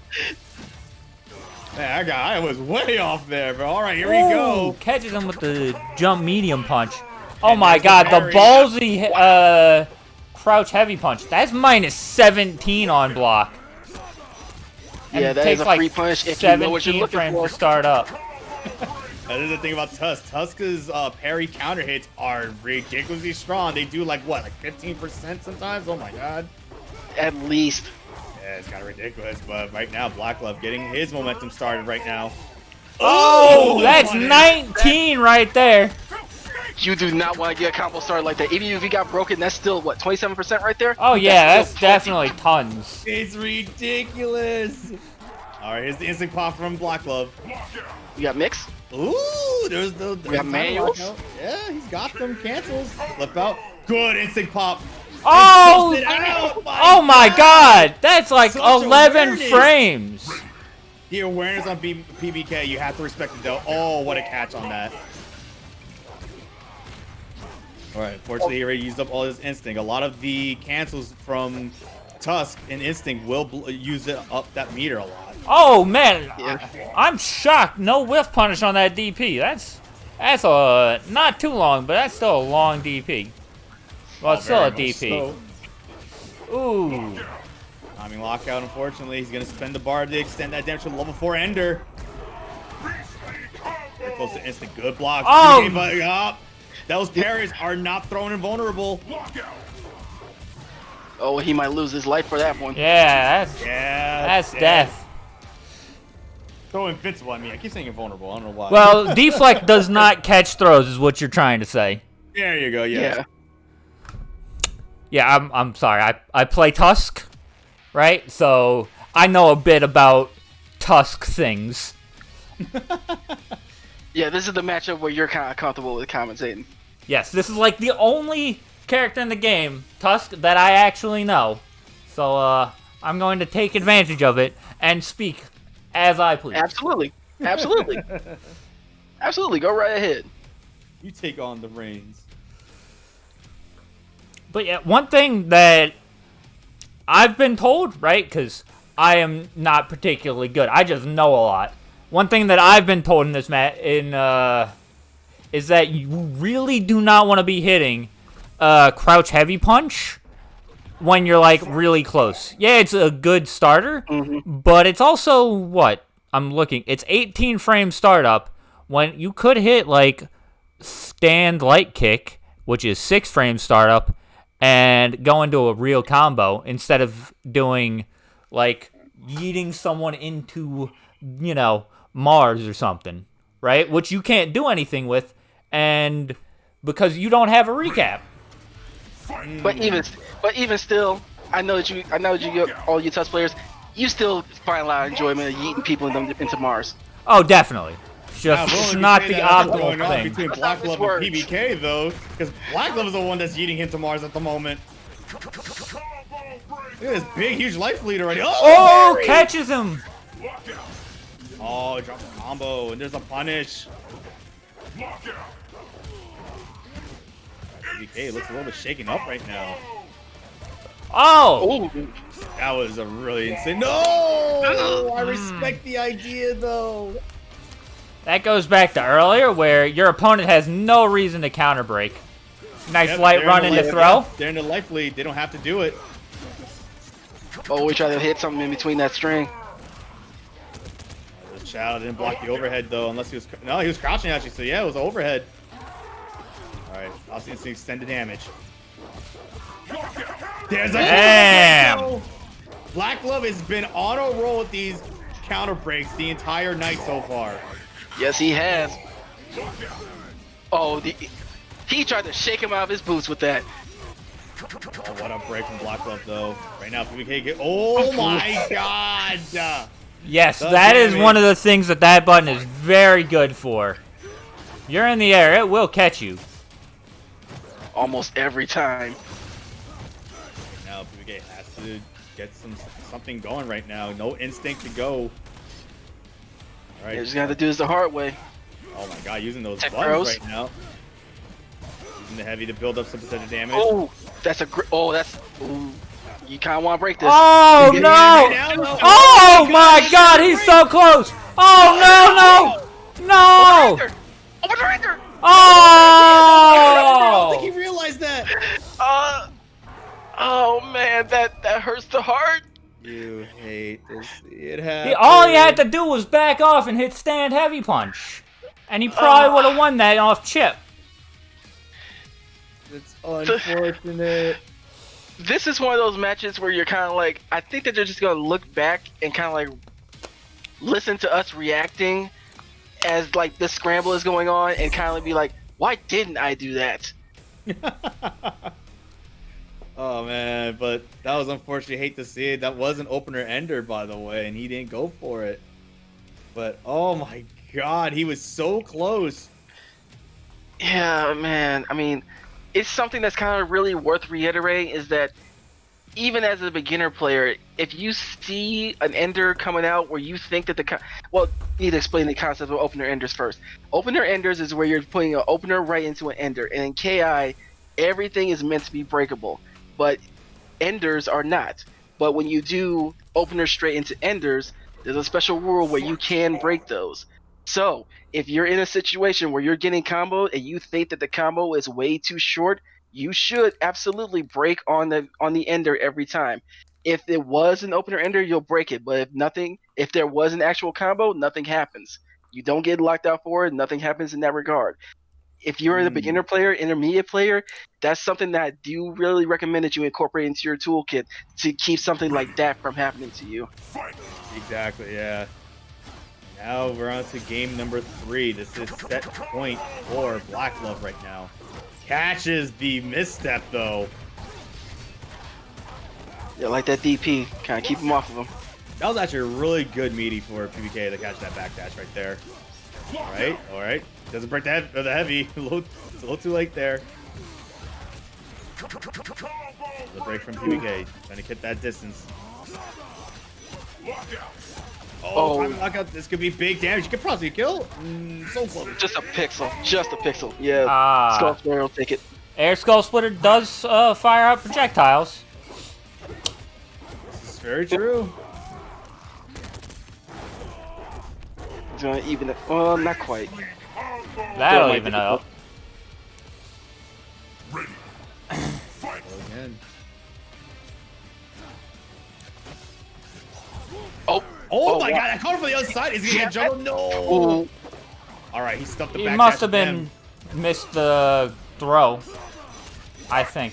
C: Man, I was way off there, but all right, here we go.
B: Catches him with the jump medium punch. Oh my God, the ballsy crouch heavy punch. That's minus 17 on block.
A: Yeah, that is a free punch if you know what you're looking
B: frames
A: for.
B: To start up.
C: That is the thing about Tusk. Tusk's parry counter hits are ridiculously strong. They do like what, like 15% sometimes? Oh my God.
A: At least.
C: Yeah, it's kind of ridiculous. But right now, Black Love getting his momentum started right now.
B: Oh, that's 19 right there.
A: You do not want to get a combo started like that. Even if you got broken, that's still, what, 27% right there?
B: Oh, yeah, that's definitely tons.
C: It's ridiculous. All right, here's the instant pop from Black Love.
A: You got mix?
C: Ooh, there's
A: We got manuals?
C: Yeah, he's got them cancels. Flip out. Good instant pop.
B: Oh, oh my
C: God.
B: God. That's like
C: Such
B: 11
C: awareness.
B: frames.
C: The awareness on PBK, you have to respect it though. Oh, what a catch on that. All right, fortunately, he already used up all his instinct. A lot of the cancels from Tusk and instinct will use it up that meter a lot.
B: Oh, man.
A: Yeah.
B: I'm shocked. No whiff punish on that DP. That's a not too long, but that's still a long DP. Well, it's still a DP. Ooh.
C: Timing lockout, unfortunately. He's going to spend the bar to extend that damage to level 4 Ender. Very close to instant. Good block.
B: Oh!
C: But up. Those parries are not thrown invulnerable.
A: Oh, he might lose his life for that one.
B: Yeah,
C: Yeah.
B: that's death.
C: So invincible, I mean. I keep saying invulnerable. I don't know why.
B: Well, deflect does not catch throws is what you're trying to say.
C: There you go, yeah.
B: Yeah, I'm sorry. I play Tusk, right? So I know a bit about Tusk things.
A: Yeah, this is the matchup where you're kind of comfortable with commentating.
B: Yes, this is like the only character in the game, Tusk, that I actually know. So I'm going to take advantage of it and speak as I please.
A: Absolutely. Absolutely. Absolutely. Go right ahead.
C: You take on the reins.
B: But yeah, one thing that I've been told, right, because I am not particularly good. I just know a lot. One thing that I've been told in this match is that you really do not want to be hitting crouch heavy punch when you're like really close. Yeah, it's a good starter, but it's also what I'm looking. It's 18 frame startup when you could hit like stand light kick, which is 6 frame startup, and go into a real combo instead of doing like yeeting someone into, you know, Mars or something, right? Which you can't do anything with, and because you don't have a recap.
A: But even still, I know that you get all you Tusk players, you still find a lot of enjoyment of yeeting people into Mars.
B: Oh, definitely. Just
C: Yeah,
B: it's not the optimal
C: going on
B: thing.
C: between Black Love and PBK though, because Black Love is the one that's yeeting him to Mars at the moment. Look at this big, huge life lead already.
B: Oh, catches him.
C: Oh, he drops a combo, and there's a punish. PBK looks a little bit shaken up right now.
B: Oh.
A: Ooh.
C: That was a really insane. No! I respect the idea though.
B: That goes back to earlier where your opponent has no reason to counter break. Nice
C: Yep,
B: light
C: they're
B: run
C: in the
B: into
C: life-
B: throw.
C: They're in the life lead. They don't have to do it.
A: Oh, we tried to hit something in between that string.
C: The Shadow didn't block the overhead though, unless he was. No, he was crouching actually. So yeah, it was overhead. All right, I'll see extended damage. There's a
B: Damn!
C: Black Glove has been on a roll with these counter breaks the entire night so far.
A: Yes, he has. Oh, he tried to shake him out of his boots with that.
C: Oh, what a break from Black Glove though. Right now, PBK get. Oh my God!
B: Yes, that is one of the things that button is very good for. You're in the air, it will catch you.
A: Almost every time.
C: Now PBK has to get something going right now. No instinct to go. All right.
A: They're just gonna have to do this the hard way.
C: Oh my God, using those
A: Tech
C: buttons
A: bros.
C: right now. Using the heavy to build up some percentage damage.
A: Oh, that's a ooh. You kind of want to break this.
B: Oh
C: Right
B: no!
C: now, though.
B: Oh my God, he's so close! Oh no, no! No!
A: Over the render!
C: I don't think
B: Oh!
C: he realized that.
A: Oh man, that hurts the heart.
C: You hate to see it happen.
B: All he had to do was back off and hit stand heavy punch. And he probably would have won that off chip.
C: It's unfortunate.
A: This is one of those matches where you're kind of like, I think that they're just gonna look back and kind of like listen to us reacting as like the scramble is going on and kind of be like, why didn't I do that?
C: Oh man, but that was unfortunate. Hate to see it. That was an opener ender, by the way, and he didn't go for it. But oh my God, he was so close.
A: Yeah, man. I mean, it's something that's kind of really worth reiterating is that even as a beginner player, if you see an ender coming out where you think that well, you need to explain the concept of opener enders first. Opener enders is where you're putting an opener right into an ender, and in KI, everything is meant to be breakable, but enders are not. But when you do openers straight into enders, there's a special rule where you can break those. So if you're in a situation where you're getting comboed and you think that the combo is way too short, you should absolutely break on the ender every time. If it was an opener ender, you'll break it. But if there was an actual combo, nothing happens. You don't get locked out for it. Nothing happens in that regard. If you're a beginner player, intermediate player, that's something that I do really recommend that you incorporate into your toolkit to keep something like that from happening to you.
C: Exactly, yeah. Now we're on to game number 3. This is set point for Black Glove right now. Catches the misstep though.
A: Yeah, like that DP, kind of keep him off of him.
C: That was actually a really good meaty for PBK to catch that backdash right there. All right. Doesn't break the heavy. It's a little too late there. The break from PBK, trying to get that distance. Oh, time lockout. This could be big damage. You could possibly kill. So close.
A: Just a pixel. Yeah. Skull Splitter will take it.
B: Air Skull Splitter does fire out projectiles.
C: This is very true.
A: He's gonna even it. Well, not quite.
B: That'll even it up.
C: Again. Oh my God! I caught him from the other side. Is he gonna jump? No.
A: Ooh.
C: All right, he stuffed the back.
B: He must have been missed the throw. I think.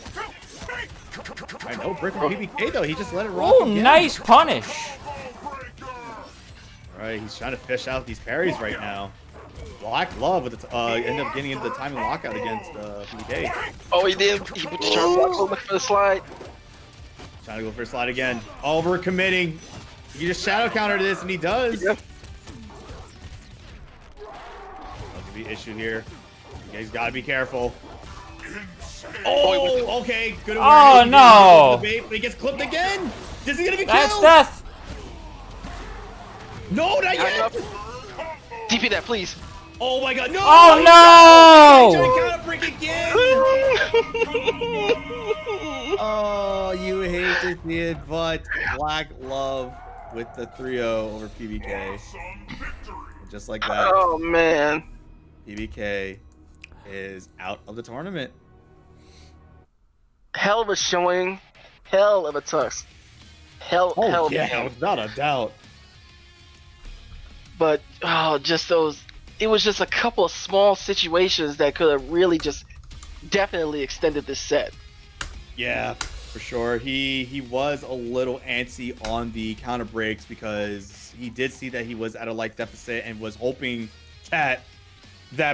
C: I know, break from PBK though. He just let it roll.
B: Oh, nice punish.
C: All right, he's trying to fish out these parries right now. Black Glove with ended up getting into the timing lockout against PBK.
A: Oh, he did. He put the turn block over for the slide.
C: Trying to go for a slide again. Over committing. You just shadow counter this, and he does.
A: Yep.
C: That could be an issue here. You guys gotta be careful. Oh, okay. Good
B: awareness. Oh, no.
C: Bait, but he gets clipped again. This is gonna be
B: That's
C: killed.
B: death.
C: No, not yet.
A: DP that, please.
C: Oh my God, no!
B: Oh no!
C: Counter break again. Oh, you hate to see it, but Black Glove with the 3-0 over PBK. Just like that.
A: Oh man.
C: PBK is out of the tournament.
A: Hell of a showing. Hell of a tuss. hell of a
C: yeah,
A: game.
C: without a doubt.
A: But just those. It was just a couple of small situations that could have really just definitely extended this set.
C: Yeah, for sure. He was a little antsy on the counter breaks because he did see that he was at a light deficit and was hoping that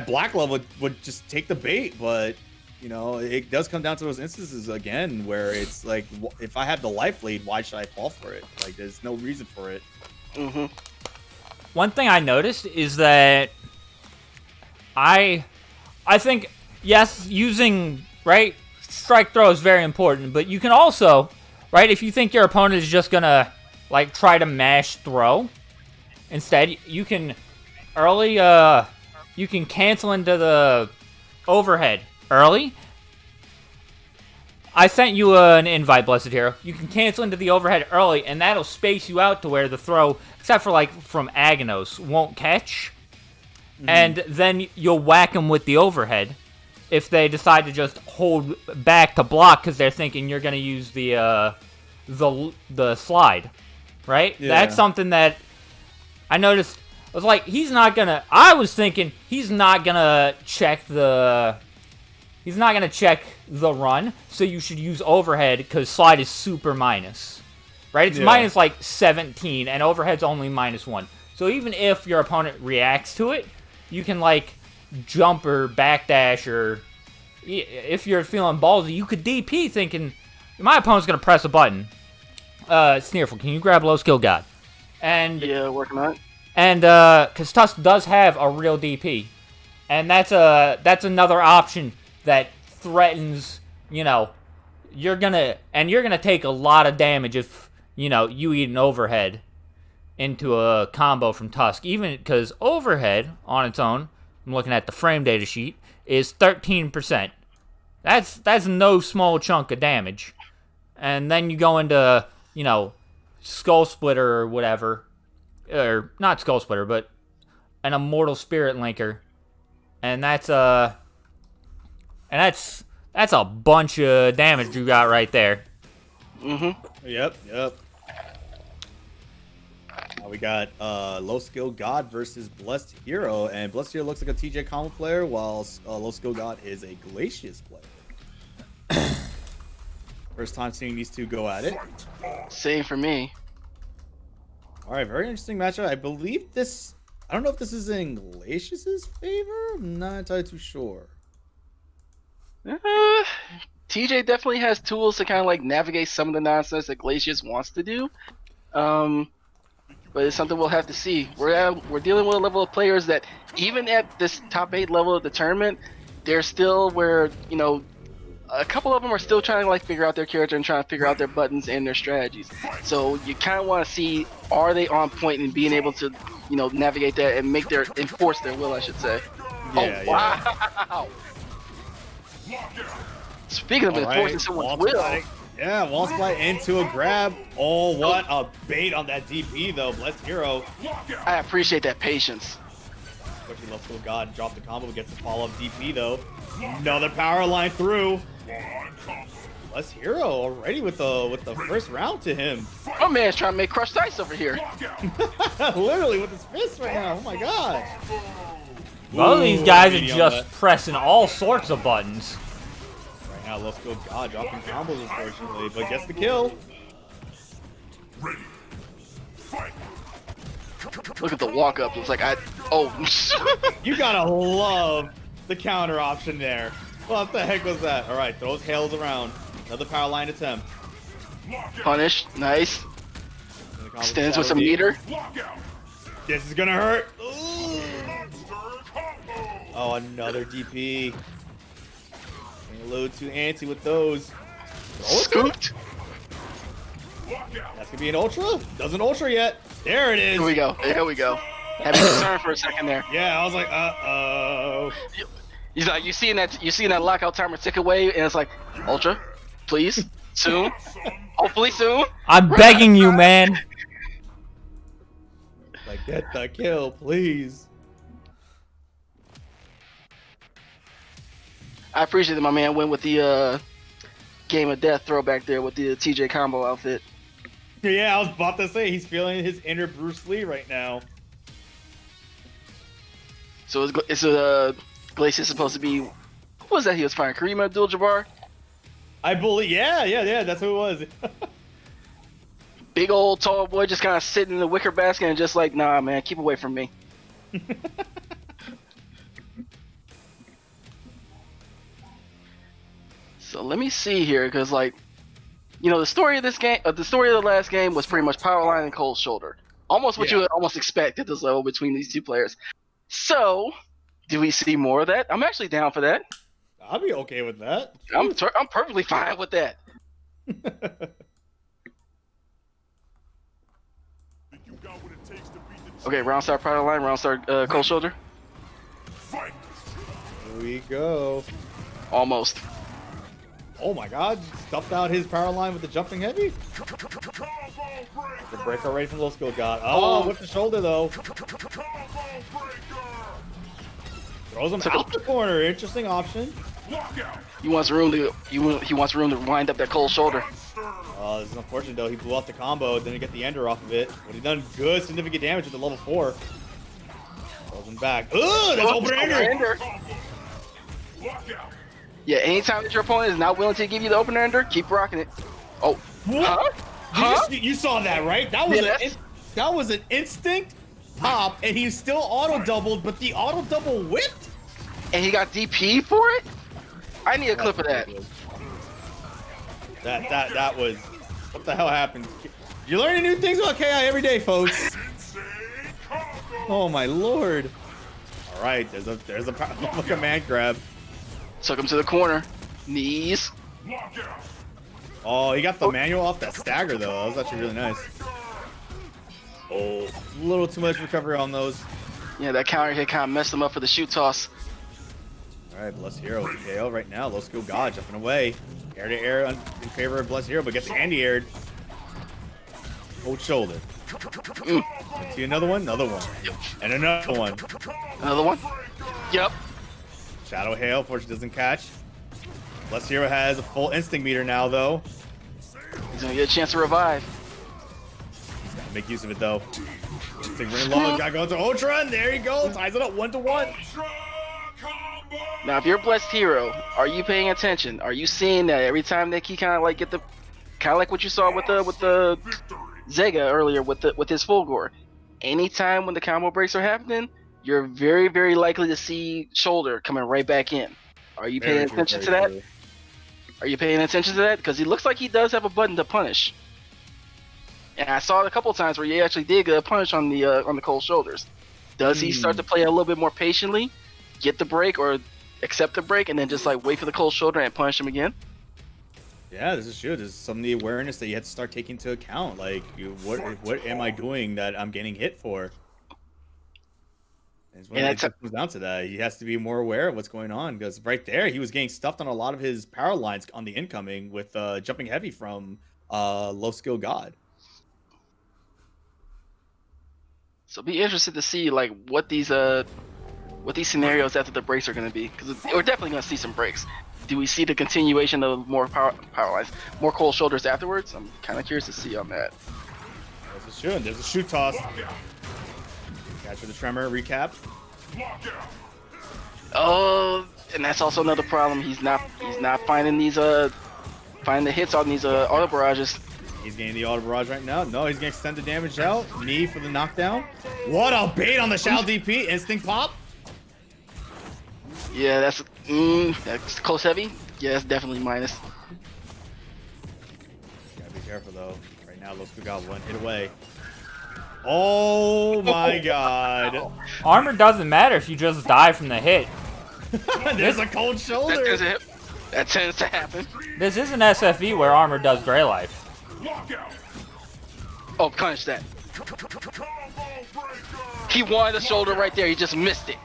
C: Black Glove would just take the bait. But you know, it does come down to those instances again where it's like, if I have the life lead, why should I fall for it? Like, there's no reason for it.
A: Mm-hmm.
B: One thing I noticed is that I think, yes, using, right, strike throw is very important, but you can also, right, if you think your opponent is just gonna, like, try to mash throw, instead, you can early, you can cancel into the overhead early. I sent you an invite, Blessed Hero. You can cancel into the overhead early, and that'll space you out to where the throw, except for, like, from Aghanos, won't catch. Mm-hmm. And then you'll whack them with the overhead if they decide to just hold back to block because they're thinking you're going to use the slide, right? Yeah. That's something that I noticed. I was like, I was thinking he's not going to check the run, so you should use overhead because slide is super minus, right? It's minus like 17, and overhead's only -1. So even if your opponent reacts to it, you can like jump or backdash, or if you're feeling ballsy, you could DP thinking my opponent's gonna press a button. Sneerful, can you grab low skill god? And
A: yeah, working on it.
B: And because Tusk does have a real DP, and that's another option that threatens, you know, you're gonna take a lot of damage if, you know, you eat an overhead into a combo from Tusk, even because overhead on its own, I'm looking at the frame data sheet, is 13%. That's no small chunk of damage. And then you go into, you know, Skull Splitter or whatever, or not Skull Splitter, but an Immortal Spirit Linker, and that's a bunch of damage you got right there.
A: Mm-hmm.
C: Yep. We got Low Skill God versus Blessed Hero, and Blessed Hero looks like a TJ combo player, while Low Skill God is a Glacius player. First time seeing these two go at it.
A: Same for me.
C: All right, very interesting matchup. I believe this. I don't know if this is in Glacius's favor. I'm not entirely too sure.
A: TJ definitely has tools to kind of like navigate some of the nonsense that Glacius wants to do. But it's something we'll have to see. We're dealing with a level of players that even at this top 8 level of the tournament, they're still where, you know, a couple of them are still trying to like figure out their character and trying to figure out their buttons and their strategies. So you kind of want to see, are they on point and being able to, you know, navigate that and enforce their will, I should say.
C: Yeah,
A: wow. Speaking of enforcing someone's will.
C: Yeah, wall split into a grab. Oh, what a bait on that DP though. Blessed Hero.
A: I appreciate that patience.
C: Especially Low Skill God dropped the combo, gets the follow-up DP though. Another power line through. Blessed Hero already with the first round to him.
A: My man's trying to make crushed ice over here.
C: Literally with his fist right now. Oh my god.
B: Both of these guys are just pressing all sorts of buttons.
C: Right now, Low Skill God dropping combos unfortunately, but gets the kill.
D: Ready. Fight.
A: Look at the walk up. It's like
C: You gotta love the counter option there. What the heck was that? All right, throws hails around. Another power line attempt.
A: Punish. Nice. Stands with some meter.
C: This is gonna hurt. Ooh. Oh, another DP. A little too antsy with those.
A: Scooped.
C: That's gonna be an ultra. Doesn't ultra yet. There it is.
A: Here we go. There we go. Had me concerned for a second there.
C: Yeah, I was like, uh-oh.
A: He's like, you seeing that lockout timer tick away, and it's like, Ultra, please, soon, hopefully soon.
B: I'm begging you, man.
C: Like, get the kill, please.
A: I appreciate that my man went with the Game of Death throwback there with the TJ combo outfit.
C: Yeah, I was about to say he's feeling his inner Bruce Lee right now.
A: So is Glacius supposed to be? Who was that he was fighting? Kareem Abdul-Jabbar?
C: I believe. Yeah. That's who it was.
A: Big old tall boy just kind of sitting in the wicker basket and just like, nah, man, keep away from me. So let me see here, because like, you know, the story of this game, the story of the last game was pretty much Powerline and Cold Shoulder. Almost what you would almost expect at this level between these two players. So, do we see more of that? I'm actually down for that.
C: I'll be okay with that.
A: I'm perfectly fine with that. Okay, round start Powerline, round start Cold Shoulder.
D: Fight.
C: Here we go.
A: Almost.
C: Oh my god, stuffed out his power line with the jumping heavy. The breaker right from low skill god. Oh, with the shoulder though. Throws him out the corner. Interesting option.
A: He wants room to wind up that Cold Shoulder.
C: This is unfortunate though. He blew out the combo, then he get the ender off of it. But he done good significant damage with the level 4. Throws him back. Ugh, that's open ender.
A: Yeah, anytime that your opponent is not willing to give you the open ender, keep rocking it. Oh,
C: what?
A: Huh?
C: You saw that, right? That was an instinct pop, and he still auto doubled, but the auto double whipped.
A: And he got DP for it. I need a clip of that.
C: That was. What the hell happened? You're learning new things about KI every day, folks. Oh my lord! All right, there's a command grab.
A: Took him to the corner. Knees.
C: Oh, he got the manual off that stagger though. That was actually really nice. Oh, a little too much recovery on those.
A: Yeah, that counter hit kind of messed him up for the shoot toss.
C: All right, Blessed Hero with the KO right now. Low skill god jumping away. Air to air in favor of Blessed Hero, but gets anti-aired. Cold shoulder. See another one? Another one. And another one.
A: Another one? Yep.
C: Shadow Hail, fortunately doesn't catch. Blessed Hero has a full instinct meter now, though.
A: He's gonna get a chance to revive.
C: He's gotta make use of it, though. Instinct running long, gotta go to Ultra, and there you go. Ties it up 1-1.
A: Now, if you're a Blessed Hero, are you paying attention? Are you seeing that every time that he kind of like get the, kind of like what you saw with the Zega earlier with his Fulgore? Anytime when the combo breaks are happening, you're very, very likely to see shoulder coming right back in. Are you paying attention to that? Are you paying attention to that? Because he looks like he does have a button to punish. And I saw it a couple times where he actually did get a punish on the cold shoulders. Does he start to play a little bit more patiently, get the break or accept the break, and then just like wait for the cold shoulder and punish him again?
C: Yeah, this is true. This is some of the awareness that you have to start taking into account. Like, what am I doing that I'm getting hit for? And it comes down to that. He has to be more aware of what's going on, because right there he was getting stuffed on a lot of his power lines on the incoming with jumping heavy from low skill god.
A: So be interested to see like what these scenarios after the breaks are going to be, because we're definitely going to see some breaks. Do we see the continuation of more power lines, more cold shoulders afterwards? I'm kind of curious to see on that.
C: There's a shoot. There's a shoot toss. Catch with the tremor recap.
A: Oh, and that's also another problem. He's not finding these finding the hits on these auto barrages.
C: He's getting the auto barrage right now. No, he's gonna extend the damage out. Knee for the knockdown. What a bait on the Shao DP. Instinct pop.
A: Yeah, that's close heavy. Yeah, that's definitely minus.
C: Gotta be careful though. Right now, Los got one hit away. Oh my god.
B: Armor doesn't matter if you just die from the hit.
C: There's a cold shoulder.
A: That tends to happen.
B: This is an SFE where armor does gray life.
A: Oh, punish that. He wanted the shoulder right there. He just missed it.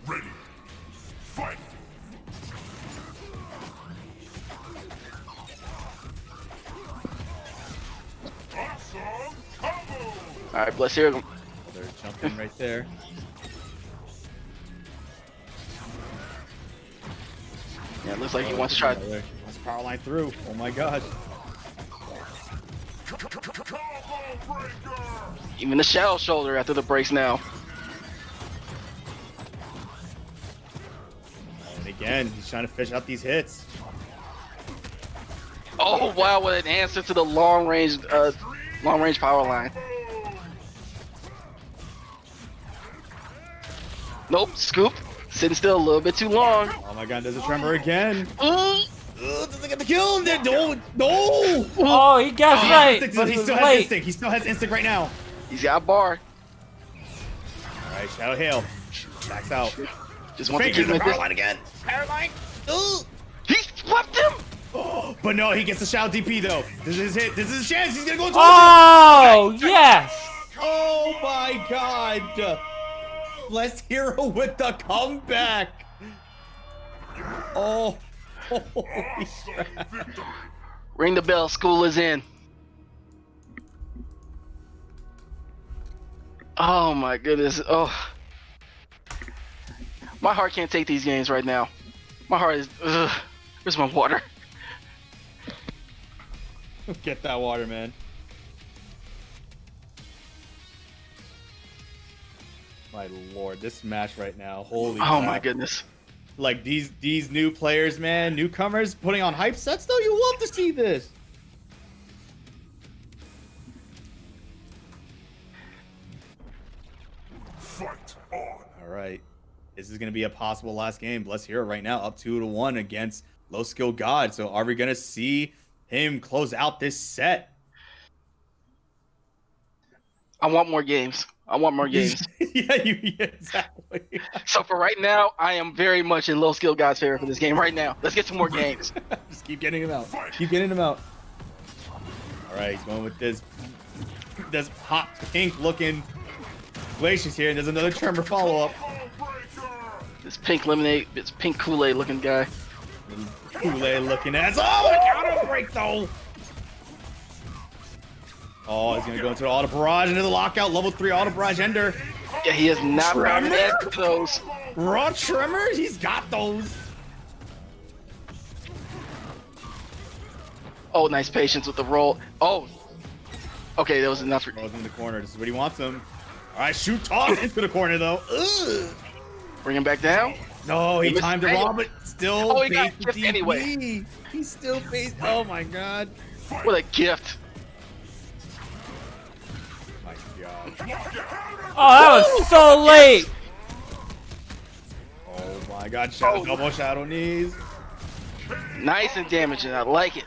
D: Ready. Fight.
A: Alright, bless here.
C: They're jumping right there.
A: Yeah, it looks like he wants to try.
C: He wants to power line through. Oh my gosh.
A: Even the shadow shoulder after the breaks now.
C: And again, he's trying to fish out these hits.
A: Oh wow, what an answer to the long range power line. Nope, scoop. Sitting still a little bit too long.
C: Oh my god, there's a tremor again. Does he get the kill? No!
B: Oh, he got right. But
C: He
B: he
C: still
B: was
C: has
B: late.
C: instinct. He still has instinct right now.
A: He's got a bar.
C: Alright, Shadow Hail. Backs out.
A: Just want to
C: Fake
A: keep him
C: the
A: at this.
C: power line again. Power line.
A: He swept him!
C: But no, he gets the Shadow DP though. This is his hit. This is his chance. He's gonna go into
B: Oh, yes.
C: Oh my god. Blessed Hero with the comeback. Oh. Holy crap.
A: Ring the bell, school is in. Oh my goodness. Oh. My heart can't take these games right now. My heart is. Ugh. Where's my water?
C: Get that water, man. My lord, this match right now. Holy
A: Oh my
C: crap.
A: goodness.
C: Like these new players, man, newcomers putting on hype sets though. You love to see this.
D: Fight on.
C: All right. This is going to be a possible last game. Bless Hero right now up 2-1 against Low Skill God. So are we going to see him close out this set?
A: I want more games. I want more games.
C: yeah, exactly.
A: So for right now, I am very much in low skill God's favor for this game right now. Let's get some more games.
C: Just keep getting him out. Keep getting him out. All right, he's going with this hot pink looking Glacius here. And there's another Tremor follow up.
A: This pink lemonade, this pink Kool-Aid looking guy.
C: Kool-Aid looking ass. Oh, a counter break though. Oh, he's gonna go into the auto barrage, into the lockout, level 3 auto barrage ender.
A: Yeah, he is not
C: Tremor?
A: ready for those.
C: Raw Tremor, he's got those.
A: Oh, nice patience with the roll. Oh, okay, that was enough.
C: Throws him in the corner. This is what he wants him. All right, shoot toss into the corner though. Ugh.
A: Bring him back down.
C: No, he timed it wrong, but still.
A: Oh, he got
C: based
A: gift anyway.
C: He's still based. Oh my god.
A: What a gift.
C: My god.
B: Oh, that was so late.
C: Oh my god. Shadow, double shadow knees.
A: Nice and damaging. I like it.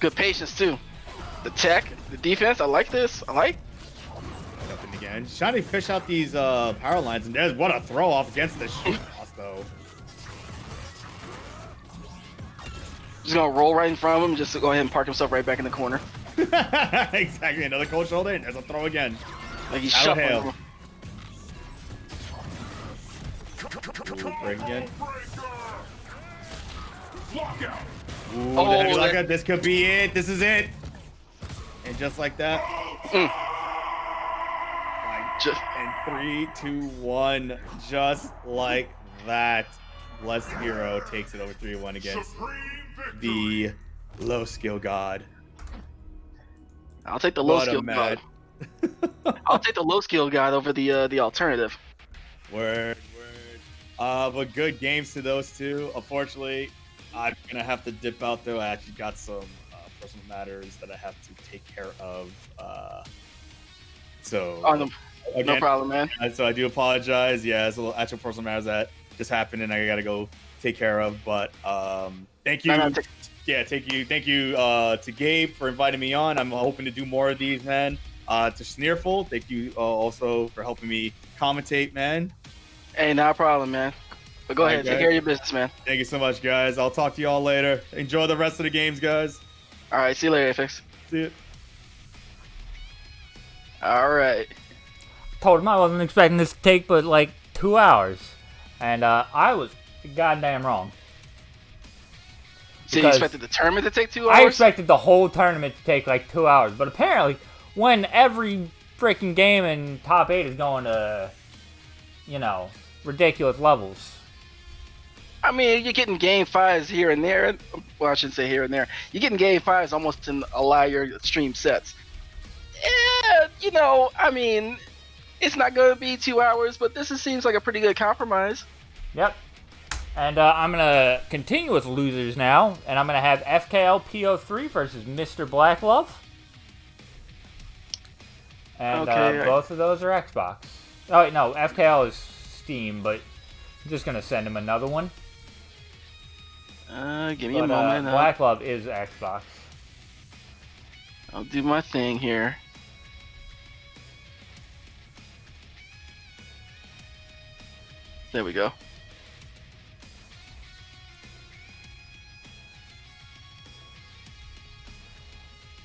A: Good patience too. The tech, the defense. I like this. I like.
C: Up again. He's trying to fish out these power lines, and there's what a throw off against the shoot toss though.
A: Just gonna roll right in front of him. Just to go ahead and park himself right back in the corner.
C: Exactly. Another cold shoulder, and there's a throw again.
A: Like he's
C: Shadow
A: shuffling.
C: hail. Ooh, break again.
D: Lockout.
C: Ooh,
A: Oh,
C: the heavy
A: that-
C: lockout. This could be it. This is it. And just like that.
A: Just,
C: And 3, 2, 1. Just like that. Blessed Hero takes it over 3-1 against
D: Supreme victory.
C: the low skill god.
A: I'll take the low
C: What a
A: skill god.
C: match.
A: I'll take the low skill god over the alternative.
C: Word. But good games to those two. Unfortunately, I'm gonna have to dip out though. I actually got some personal matters that I have to take care of. So
A: Oh, no
C: again,
A: problem, man.
C: so I do apologize. Yeah, it's a little actual personal matters that just happened, and I gotta go take care of. But thank you.
A: No,
C: Thank you to Gabe for inviting me on. I'm hoping to do more of these, man. To Sneerful, thank you also for helping me commentate, man.
A: Hey, not a problem, man. But go ahead,
C: Okay.
A: take care of your business, man.
C: Thank you so much, guys. I'll talk to you all later. Enjoy the rest of the games, guys.
A: All right, see you later, Afix.
C: See you.
A: All right.
B: Told him I wasn't expecting this to take but like 2 hours. And I was goddamn wrong.
A: So you
B: Because
A: expected the tournament to take 2 hours?
B: I expected the whole tournament to take like 2 hours. But apparently, when every freaking game in top 8 is going to, you know, ridiculous levels.
A: I mean, you're getting game 5s here and there. Well, I shouldn't say here and there. You're getting game 5s almost in a lot of your stream sets. Yeah, I mean, it's not going to be 2 hours, but seems like a pretty good compromise.
B: Yep. And I'm going to continue with losers now, and I'm going to have FKL PO3 versus Mr. Blacklove. And both of those are Xbox. Oh, wait, no, FKL is Steam, but I'm just going to send him another one.
A: Give me a moment.
B: Blacklove is Xbox.
A: I'll do my thing here. There we go.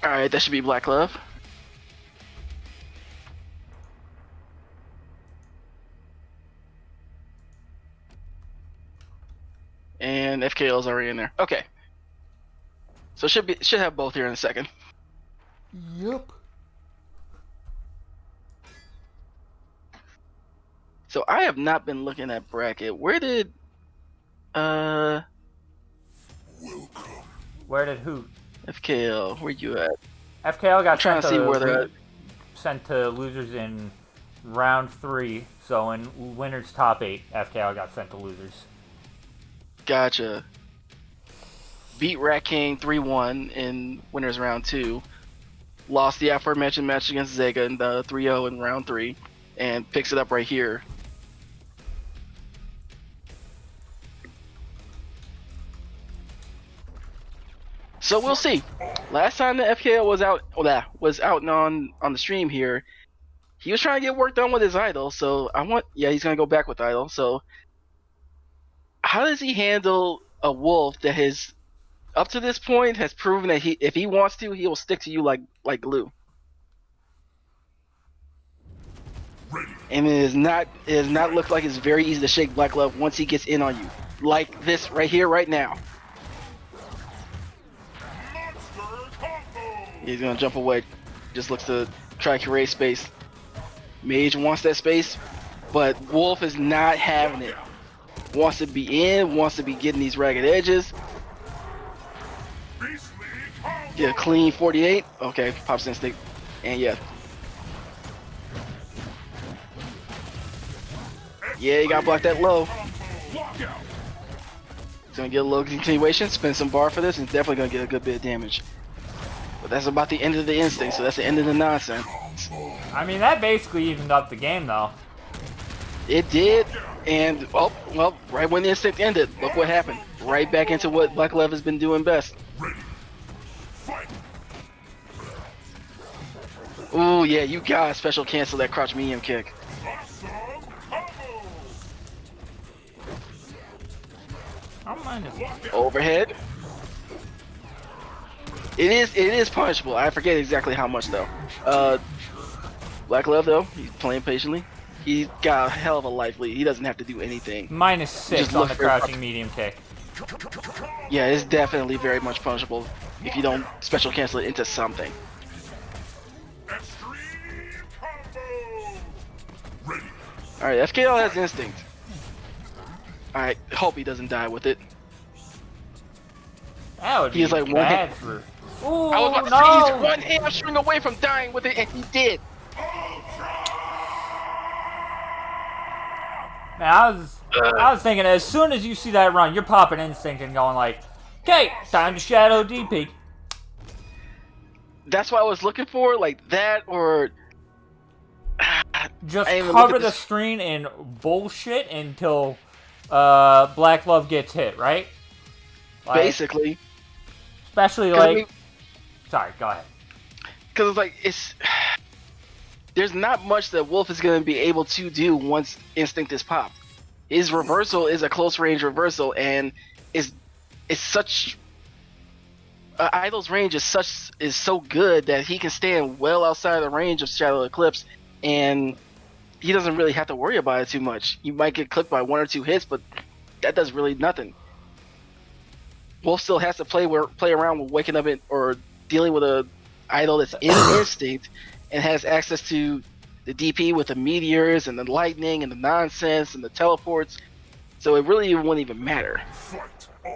A: Alright, that should be Black Love. And FKL's already in there. Okay. So should have both here in a second.
B: Yep.
A: So I have not been looking at bracket. Where did
B: who?
A: FKL, where you at?
B: FKL got
A: trying to see where they're
B: sent to losers in round 3. So in winners top 8, FKL got sent to losers.
A: Gotcha. Beat Rat King 3-1 in winners round 2. Lost the aforementioned match against Zega in the 3-0 in round 3, and picks it up right here. So we'll see. Last time the FKL was out on the stream here, he was trying to get work done with his idol. So he's gonna go back with idol. So how does he handle a wolf that has, up to this point, has proven that if he wants to, he will stick to you like glue? And it does not look like it's very easy to shake Black Love once he gets in on you, like this right here, right now. He's gonna jump away. Just looks to try to create space. Mage wants that space, but Wolf is not having it. Wants to be in, wants to be getting these ragged edges. Get a clean 48. Okay, pops instinct. And yeah. Yeah, you gotta block that low. He's gonna get a low continuation, spend some bar for this, and definitely gonna get a good bit of damage. But that's about the end of the instinct, so that's the end of the nonsense.
B: I mean, that basically evened up the game, though.
A: It did, and right when the instinct ended, look what happened. Right back into what Black Love has been doing best. Ooh, yeah, you gotta special cancel that crouch medium kick. Overhead. It is punishable. I forget exactly how much though. Black Love though, he's playing patiently. He's got a hell of a life lead. He doesn't have to do anything.
B: -6 on the crouching medium kick.
A: Yeah, it's definitely very much punishable if you don't special cancel it into something. Alright, FKL has instinct. Alright, hope he doesn't die with it.
B: That would be like bad for... Ooh,
A: I was about to say, he's one hamstring away from dying with it, and he did.
B: Man, I was thinking, as soon as you see that run, you're popping instinct and going like, okay, time to shadow DP.
A: That's what I was looking for, like that, or...
B: Just cover the screen in bullshit until Black Love gets hit, right? Like,
A: basically.
B: Especially like... I mean, sorry, go ahead.
A: Because it's like, there's not much that Wolf is going to be able to do once instinct is popped. His reversal is a close range reversal, and it's such... Idol's range is so good that he can stand well outside the range of Shadow Eclipse, and he doesn't really have to worry about it too much. You might get clipped by 1 or 2 hits, but that does really nothing. Wolf still has to play around with waking up or dealing with a idol that's in instinct and has access to the DP with the meteors and the lightning and the nonsense and the teleports. So it really wouldn't even matter.
D: Fight on.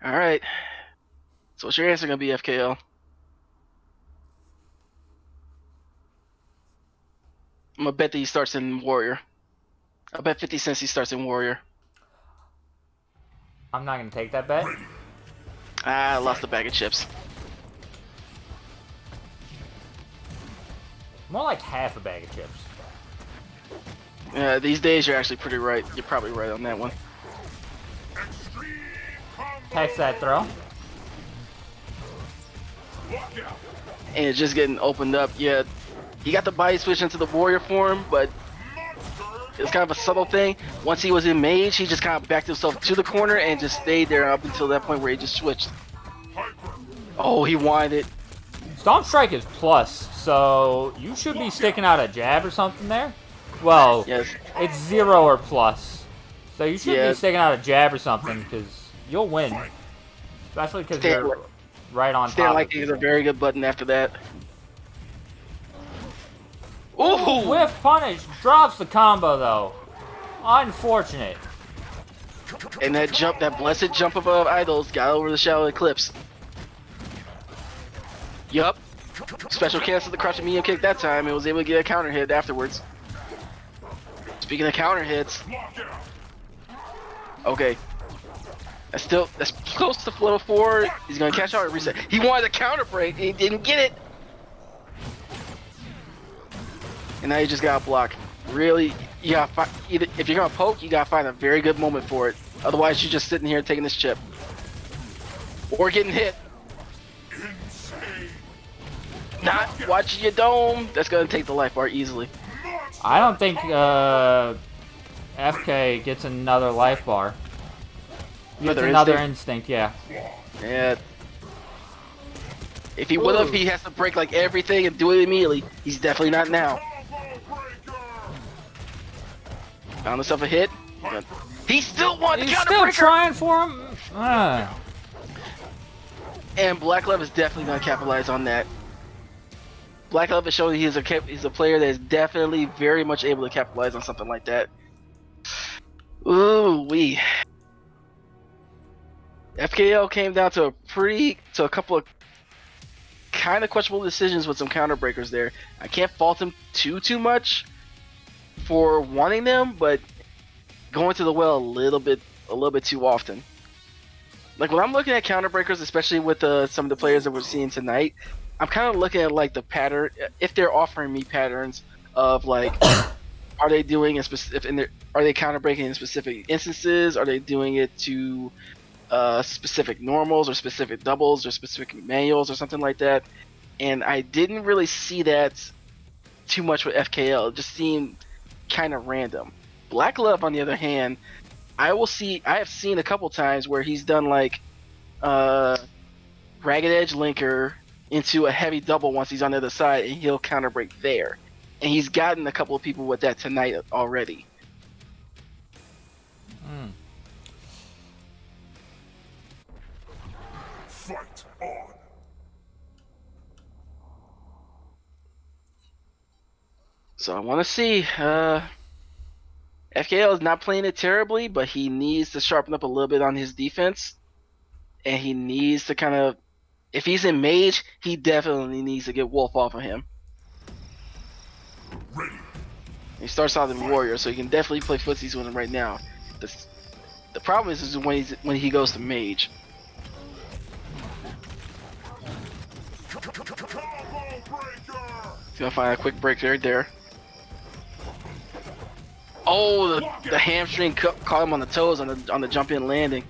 A: All right. So what's your answer gonna be, FKL? I'm gonna bet that he starts in Warrior. I bet 50 cents he starts in Warrior.
B: I'm not gonna take that bet.
A: I lost a bag of chips.
B: More like half a bag of chips.
A: Yeah, these days you're actually pretty right. You're probably right on that one.
D: Extreme combo.
B: Hex that throw.
D: Lock out.
A: And it's just getting opened up. Yeah, he got the body switch into the Warrior form, but it's kind of a subtle thing. Once he was in Mage, he just kind of backed himself to the corner and just stayed there up until that point where he just switched. Oh, he wanted it.
B: Stomp Strike is plus, so you should be sticking out a jab or something there. Well,
A: Yes.
B: it's 0 or plus, so you should
A: Yeah.
B: be sticking out a jab or something because you'll win, especially because
A: Stand
B: you're right on
A: Stand
B: top.
A: like
B: of
A: he's
B: it.
A: a very good button after that. Ooh!
B: Whiff punish drops the combo though. Unfortunate.
A: And that jump, that blessed jump above idols, got over the Shadow Eclipse. Yup. Special cancel the crouching medium kick that time and was able to get a counter hit afterwards. Speaking of counter hits, okay. That's close to level 4. He's gonna catch out and reset. He wanted a counter break and he didn't get it. And now you just gotta block. Really, you gotta either if you're gonna poke, you gotta find a very good moment for it. Otherwise, you're just sitting here taking this chip or getting hit. Not watching your dome. That's gonna take the life bar easily.
B: I don't think FK gets another life bar. Gets another instinct, yeah.
A: Yeah. If he would have, he has to break like everything and do it immediately. He's definitely not now. Found himself a hit. He still won the
B: He's
A: counter
B: still
A: breaker.
B: trying for him.
A: And Black Love is definitely gonna capitalize on that. Black Love is showing he's a player that is definitely very much able to capitalize on something like that. Ooh wee. FKL came down to a couple of kind of questionable decisions with some counter breakers there. I can't fault him too much for wanting them, but going to the well a little bit too often. Like when I'm looking at counter breakers, especially with some of the players that we're seeing tonight, I'm kind of looking at like the pattern. If they're offering me patterns of like, are they doing a specific? Are they counter breaking in specific instances? Are they doing it to specific normals or specific doubles or specific manuals or something like that? And I didn't really see that too much with FKL. It just seemed kind of random. Black Love, on the other hand, I have seen a couple times where he's done like Ragged Edge linker into a heavy double once he's on the other side, and he'll counter break there. And he's gotten a couple of people with that tonight already.
D: Fight on.
A: So I want to see. FKL is not playing it terribly, but he needs to sharpen up a little bit on his defense. And he needs to kind of, if he's in Mage, he definitely needs to get Wolf off of him.
D: Ready.
A: He starts out in Warrior, so he can definitely play footsies with him right now. The problem is when he goes to Mage.
D: Combo breaker.
A: He's gonna find a quick break right there. Oh, the hamstring caught him on the toes on the jump in landing.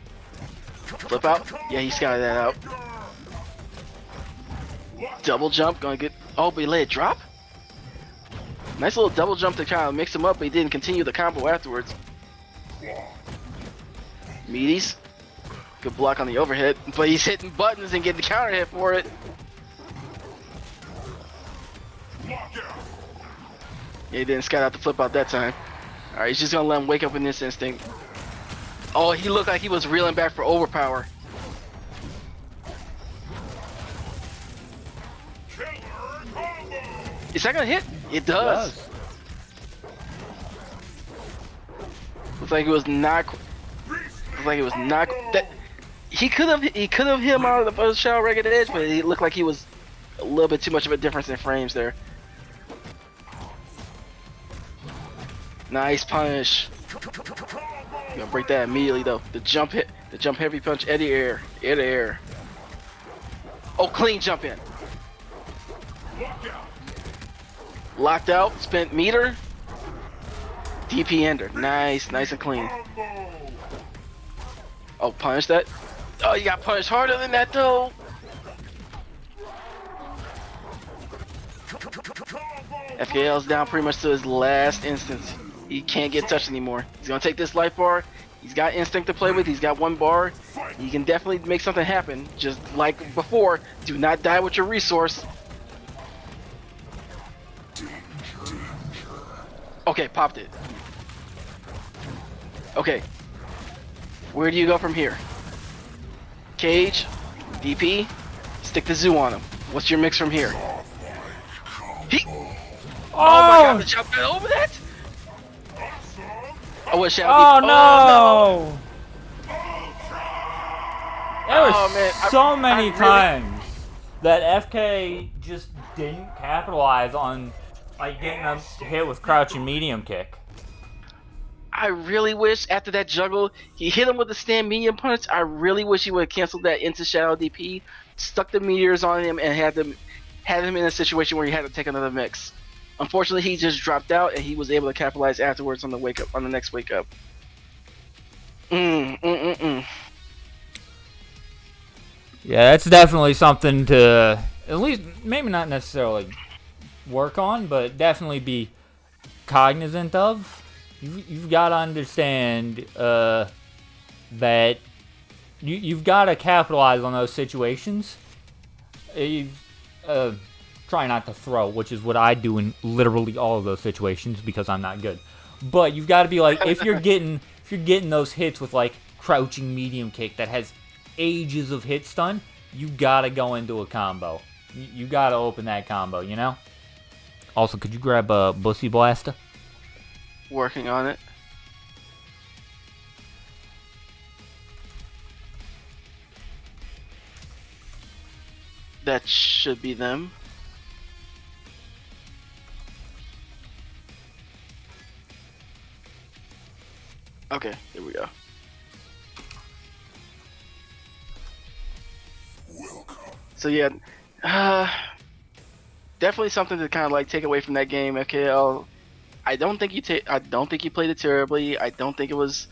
A: Flip out. Yeah, he scouted that out. Double jump, gonna get. Oh, but he let it drop. Nice little double jump to kind of mix him up, but he didn't continue the combo afterwards. Meaties. Good block on the overhead, but he's hitting buttons and getting the counter hit for it. Yeah, he didn't scout out the flip out that time. Alright, he's just gonna let him wake up in this instinct. Oh, he looked like he was reeling back for overpower. Is that gonna hit? It does. Looks like it was not. Looks like it was not. That he could have hit him out of the shadow ragged edge, but it looked like he was a little bit too much of a difference in frames there. Nice punish. Gonna break that immediately though. The jump heavy punch, air to air. Oh, clean jump in. Locked out, spent meter. DP ender. Nice and clean. Oh, punish that. Oh, you got punished harder than that though. FKL's down pretty much to his last instance. He can't get touched anymore. He's gonna take this life bar. He's got instinct to play with. He's got 1 bar. He can definitely make something happen. Just like before, do not die with your resource. Okay, popped it. Okay. Where do you go from here? Cage, DP, stick the zoo on him. What's your mix from here? Oh my god, the jump got over that? I wish I
B: Oh no! There was so many times that FK just didn't capitalize on like getting a hit with crouching medium kick.
A: I really wish after that juggle, he hit him with the stand medium punch. I really wish he would have canceled that into shadow DP, stuck the meteors on him, and had him in a situation where he had to take another mix. Unfortunately, he just dropped out, and he was able to capitalize afterwards on the next wake up.
B: Yeah, that's definitely something to at least maybe not necessarily work on, but definitely be cognizant of. You've got to understand that you've got to capitalize on those situations. Try not to throw, which is what I do in literally all of those situations because I'm not good. But you've got to be like, if you're getting those hits with like crouching medium kick that has ages of hit stun, you gotta go into a combo. You gotta open that combo, you know. Also, could you grab a Bussy Blaster?
A: Working on it. That should be them. Okay, here we go. So yeah, definitely something to kind of like take away from that game, FKL. I don't think you played it terribly. I don't think it was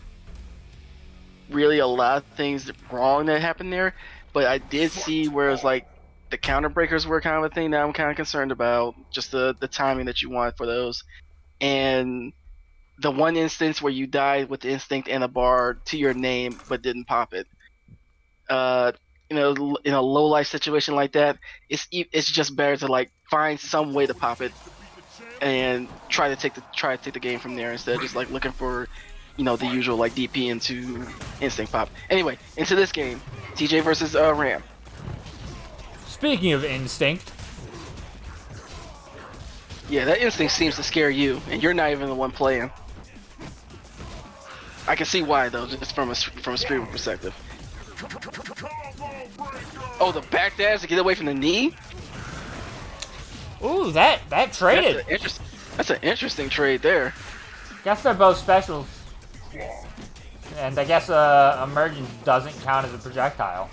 A: really a lot of things wrong that happened there, but I did see where it's like the counter breakers were kind of a thing that I'm kind of concerned about. Just the timing that you want for those, and the one instance where you died with the instinct and a bar to your name but didn't pop it. In a low life situation like that, it's just better to like find some way to pop it and try to take the game from there instead of just like looking for, the usual like DP into instinct pop. Anyway, into this game, TJ versus Ram.
B: Speaking of instinct.
A: Yeah, that instinct seems to scare you, and you're not even the one playing. I can see why though, just from a streamer perspective. Oh, the back dash to get away from the knee.
B: Ooh, that traded.
A: That's an interesting trade there.
B: Guess they're both specials, and I guess emergence doesn't count as a projectile.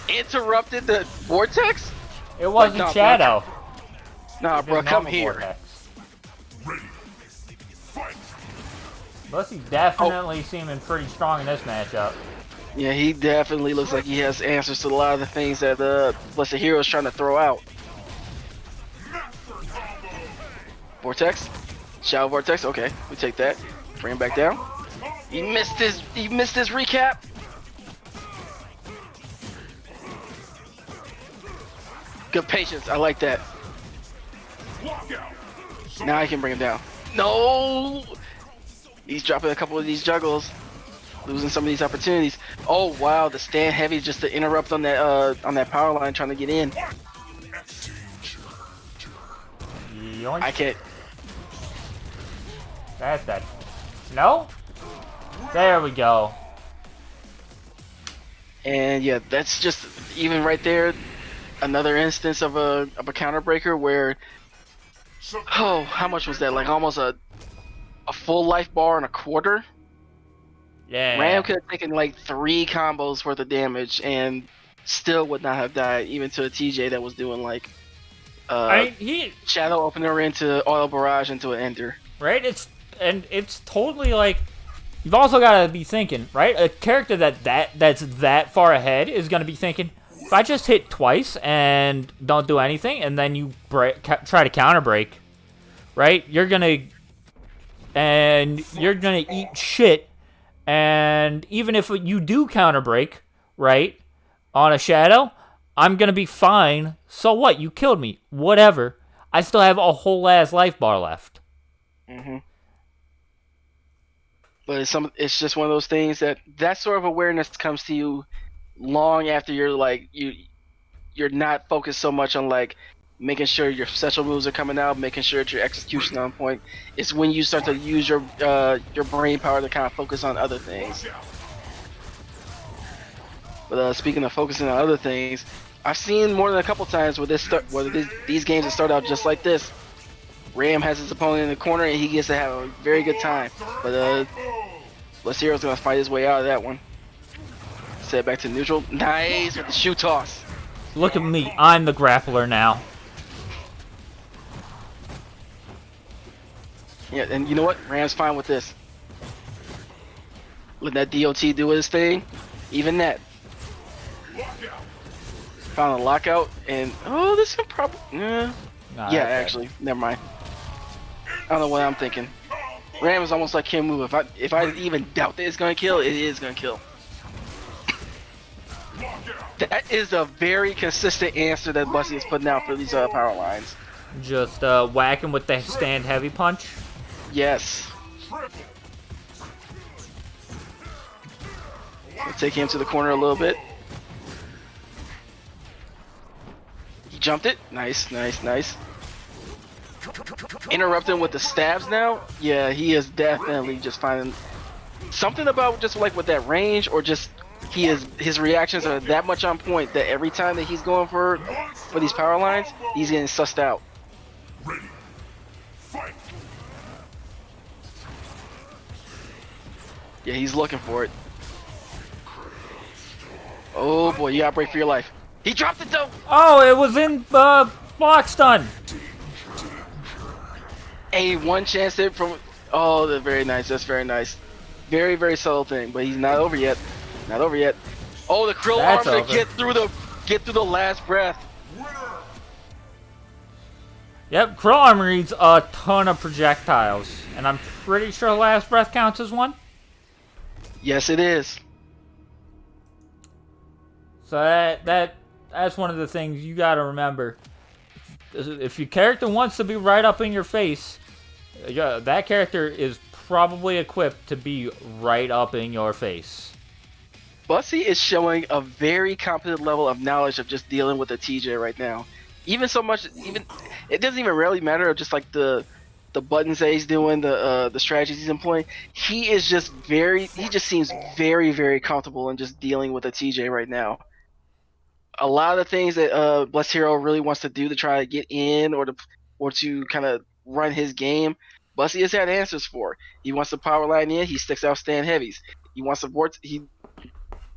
A: Interrupted the vortex.
B: It wasn't like, shadow.
A: Nah, bro, come here.
B: Bussy definitely seeming pretty strong in this matchup.
A: Yeah, he definitely looks like he has answers to a lot of the things that Blessed Hero is trying to throw out. Vortex, Shadow Vortex. Okay, we take that. Bring him back down. He missed his recap. Good patience. I like that. Now I can bring him down. No, he's dropping a couple of these juggles. Losing some of these opportunities. Oh wow, the stand heavy just to interrupt on that power line trying to get in.
B: Yoink.
A: I can't.
B: That's that. No? There we go.
A: And yeah, that's just even right there, another instance of a counter breaker where, oh, how much was that? Like almost a full life bar and a quarter.
B: Yeah.
A: Ram could have taken like 3 combos worth of damage and still would not have died, even to a TJ that was doing like shadow opener into oil barrage into an ender.
B: Right? It's totally like, you've also got to be thinking, right? A character that's that far ahead is going to be thinking, if I just hit twice and don't do anything, and then you try to counter break, right? You're gonna eat shit. And even if you do counter break, right, on a shadow, I'm gonna be fine. So what? You killed me. Whatever. I still have a whole ass life bar left.
A: Mm-hmm. But it's just one of those things that sort of awareness comes to you long after you're not focused so much on like making sure your special moves are coming out, making sure that your execution on point. It's when you start to use your brain power to kind of focus on other things. But speaking of focusing on other things, I've seen more than a couple times where these games that start out just like this. Ram has his opponent in the corner and he gets to have a very good time. But Glacius gonna fight his way out of that one. Set it back to neutral. Nice with the shoe toss.
B: Look at me. I'm the grappler now.
A: Yeah, and you know what? Ram's fine with this. Let that DOT do his thing. Even that. Found a lockout and oh, this could probably yeah, actually, never mind. I don't know what I'm thinking. Ram is almost like Kim move. If I even doubt that it's gonna kill, it is gonna kill. That is a very consistent answer that Bussy is putting out for these power lines.
B: Just whack him with the stand heavy punch.
A: Yes. Let's take him to the corner a little bit. He jumped it. Nice, nice, nice. Interrupting with the stabs now. Yeah, he is definitely just finding something about just like with that range, or just his reactions are that much on point that every time that he's going for these power lines, he's getting sussed out. Yeah, he's looking for it. Oh boy, you gotta break for your life. He dropped it though!
B: Oh, it was in block stun.
A: A one chance hit from. Oh, that's very nice. That's very nice. Very, very subtle thing, but he's not over yet. Not over yet. Oh, the krill arm to get through the last breath.
B: Yep, krill armor needs a ton of projectiles, and I'm pretty sure last breath counts as one.
A: Yes, it is.
B: So that's one of the things you got to remember. If your character wants to be right up in your face, yeah, that character is probably equipped to be right up in your face.
A: Bussy is showing a very competent level of knowledge of just dealing with a TJ right now. Even so much, it doesn't even really matter just like the buttons that he's doing, the strategies he's employing. He just seems very, very comfortable in just dealing with a TJ right now. A lot of the things that Blessed Hero really wants to do to try to get in or to kind of run his game, Bussy has had answers for. He wants to power line in, he sticks out stand heavies. He wants to he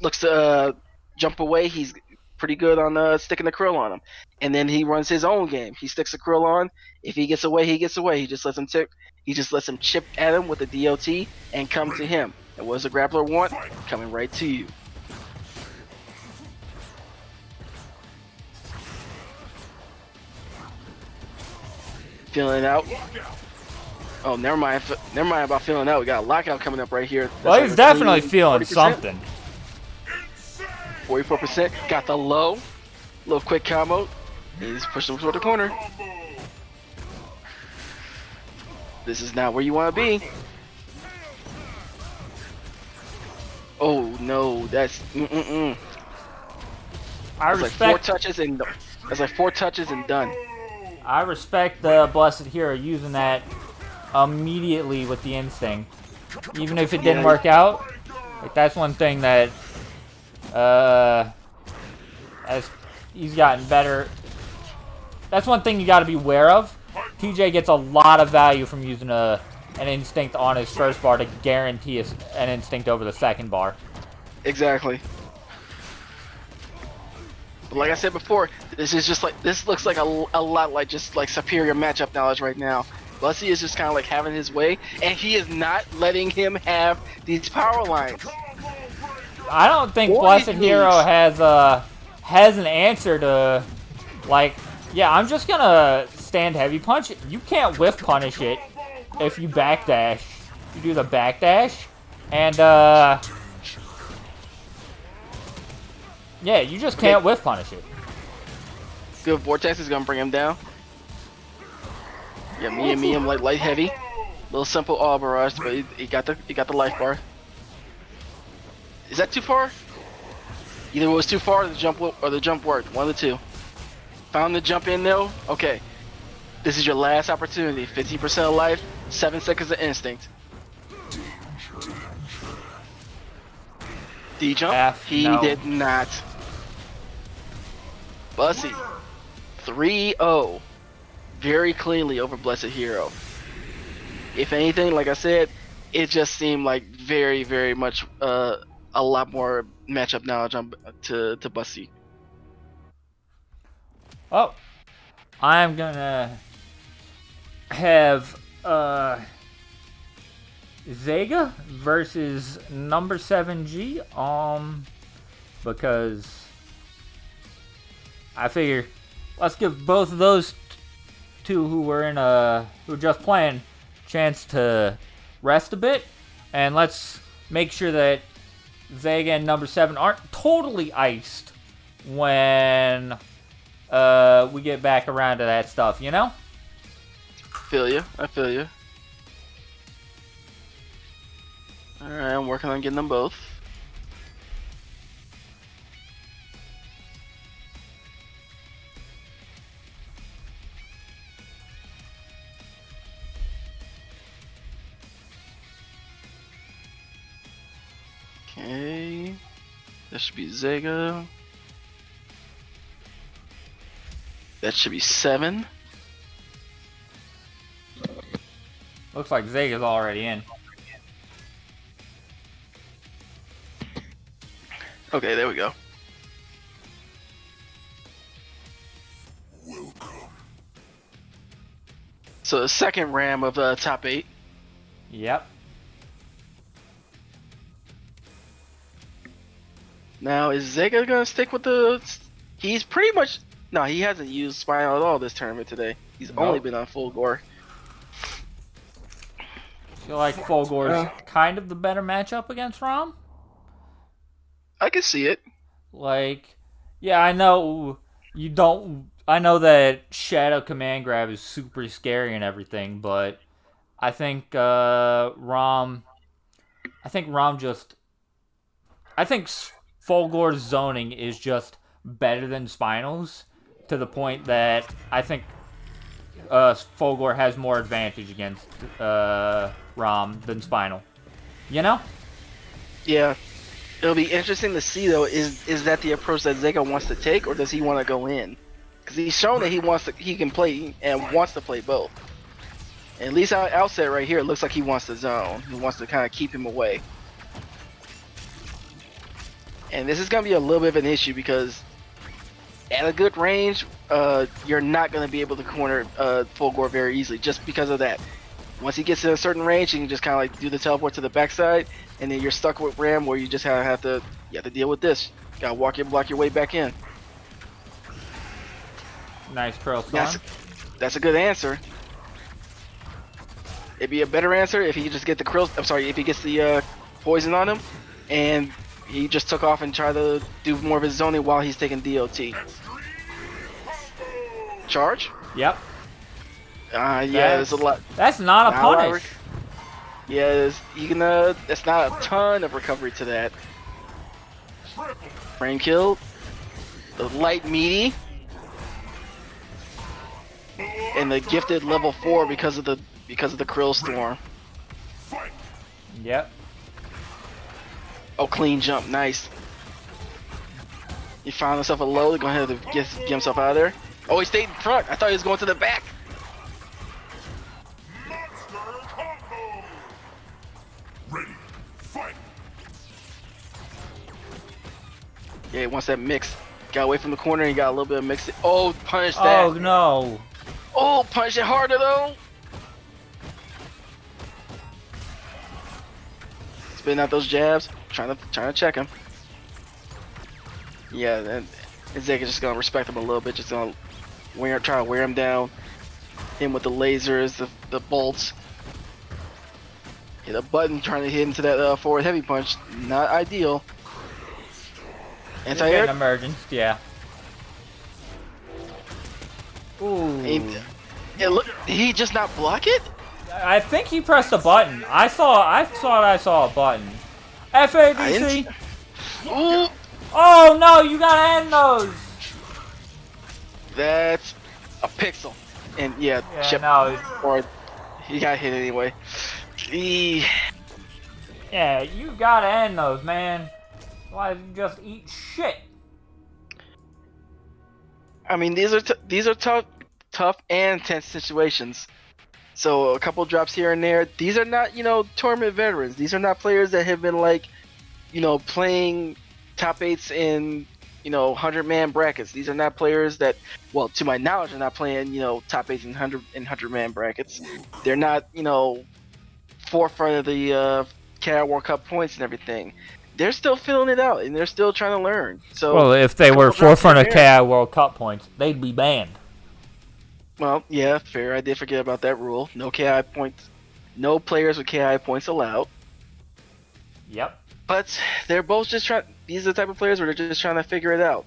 A: looks to jump away, he's pretty good on sticking the krill on him. And then he runs his own game. He sticks the krill on. If he gets away, he gets away. He just lets him chip at him with the DOT and come to him. And what does the grappler want? Coming right to you. Feeling out. Oh, never mind about feeling out. We got a lockout coming up right here. That's
B: well, he's definitely feeling 40%. Something.
A: 44%. Got the low. Little quick combo. He's pushing him toward the corner. This is not where you want to be. Oh no, that's
B: I
A: respect. Like 4 touches and that's like 4 touches and done.
B: I respect the Blessed Hero using that immediately with the instinct. Even if it didn't work out, like that's one thing that as he's gotten better. That's one thing you got to be aware of. TJ gets a lot of value from using an instinct on his first bar to guarantee an instinct over the second bar.
A: Exactly. But like I said before, this looks like a lot like just like superior matchup knowledge right now. Bussy is just kind of like having his way, and he is not letting him have these power lines.
B: I don't think Blessed Hero has an answer to, like, yeah, I'm just gonna stand heavy punch. You can't whiff punish it if you backdash. You do the backdash, and yeah, you just can't whiff punish it.
A: Good Vortex is gonna bring him down. Yeah, me and like light heavy. Little simple all barrage, but he got the life bar. Is that too far? Either it was too far or the jump worked. One of the two. Found the jump in though? Okay. This is your last opportunity. 50% of life, 7 seconds of instinct. Did he jump? He did not. Bussy. 3-0. Very cleanly over Blessed Hero. If anything, like I said, it just seemed like very, very much a lot more matchup knowledge to Bussy.
B: Oh, I'm gonna have Zega versus number 7G, because I figure let's give both of those two who were just playing chance to rest a bit, and let's make sure that Zega and number 7 aren't totally iced when we get back around to that stuff, you know?
A: I feel you. Alright, I'm working on getting them both. Okay. That should be Zega. That should be 7.
B: Looks like Zega's already in.
A: Okay, there we go.
D: Welcome.
A: So the second ram of the top 8.
B: Yep.
A: Now, is Zega gonna stick with the... He's pretty much... No, he hasn't used Spinal at all this tournament today. He's only been on Fulgore.
B: Feel like Fulgore's kind of the better matchup against Rom?
A: I can see it.
B: Like, yeah, I know you don't... I know that Shadow Command Grab is super scary and everything, but I think Rom just... I think Fulgore's zoning is just better than Spinal's, to the point that I think Fulgore has more advantage against Rom than Spinal. You know?
A: Yeah. It'll be interesting to see, though, is that the approach that Zega wants to take, or does he want to go in? Because he's shown that he can play and wants to play both. And at least outset right here, it looks like he wants to zone. He wants to kind of keep him away. And this is going to be a little bit of an issue because at a good range, you're not going to be able to corner Fulgore very easily just because of that. Once he gets to a certain range, you can just kind of like do the teleport to the backside, and then you're stuck with Ram where you just have to deal with this. Gotta block your way back in.
B: Nice curl stun.
A: That's a good answer. It'd be a better answer if he just get the krill. I'm sorry, if he gets the poison on him, and he just took off and tried to do more of his zoning while he's taking DOT. Charge?
B: Yep.
A: Yeah, there's a lot.
B: That's not a punish.
A: Yeah, that's not a ton of recovery to that. Frame kill. The light meaty. and the gifted level 4 because of the Krill Storm.
D: Fight.
B: Yep.
A: Oh, clean jump, nice. He found himself a low. Go ahead and get himself out of there. Oh, he stayed in front. I thought he was going to the back.
D: Monster combo. Ready. Fight.
A: Yeah, he wants that mix. Got away from the corner and got a little bit of mix. Oh, punish that.
B: Oh no.
A: Oh, punish it harder though. Spitting out those jabs. Trying to check him. Yeah, and Zega's just gonna respect him a little bit. Just gonna try to wear him down. Him with the lasers, the bolts. Hit a button trying to hit into that forward heavy punch. Not ideal. Anti-air.
B: Emergence, yeah. Ooh.
A: He just not block it?
B: I think he pressed a button. I thought I saw a button. FADC.
A: Ooh,
B: Oh no, you gotta end those.
A: that's a pixel. And yeah, chip,
B: no.
A: or he got hit anyway.
B: Yeah, you gotta end those, man. Why you just eat shit?
A: I mean, these are tough and tense situations. So a couple drops here and there. These are not, tournament veterans. These are not players that have been like, playing top 8s in, 100-man brackets. These are not players that, well, to my knowledge, are not playing, top 8s in 100-man brackets. They're not, forefront of the KI World Cup points and everything. They're still filling it out and they're still trying to learn. So,
B: well, if they were forefront of KI World Cup points, they'd be banned.
A: Well, yeah, fair. I did forget about that rule. No KI points. No players with KI points allowed.
B: Yep.
A: But they're both just trying. These are the type of players where they're just trying to figure it out.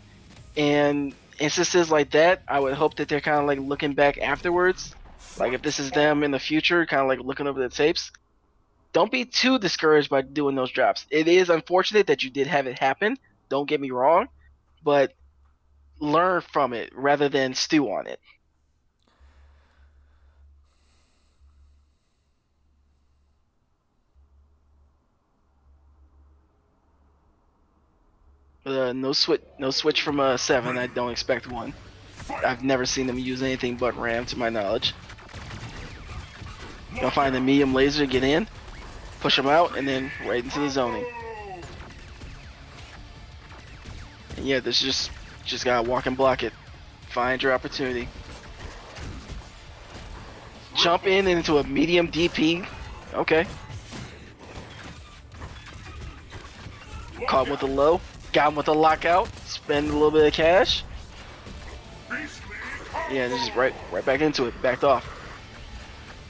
A: And instances like that, I would hope that they're kind of like looking back afterwards. Like if this is them in the future, kind of like looking over the tapes. Don't be too discouraged by doing those drops. It is unfortunate that you did have it happen. Don't get me wrong. But learn from it rather than stew on it. No switch from 7. I don't expect one. I've never seen them use anything but RAM, to my knowledge. Gonna find the medium laser, get in, push them out, and then right into the zoning. And yeah, this just gotta walk and block it. Find your opportunity. Jump in into a medium DP. Okay. Caught him with the low. Got him with the lockout. Spend a little bit of cash. Yeah, just right back into it. Backed off.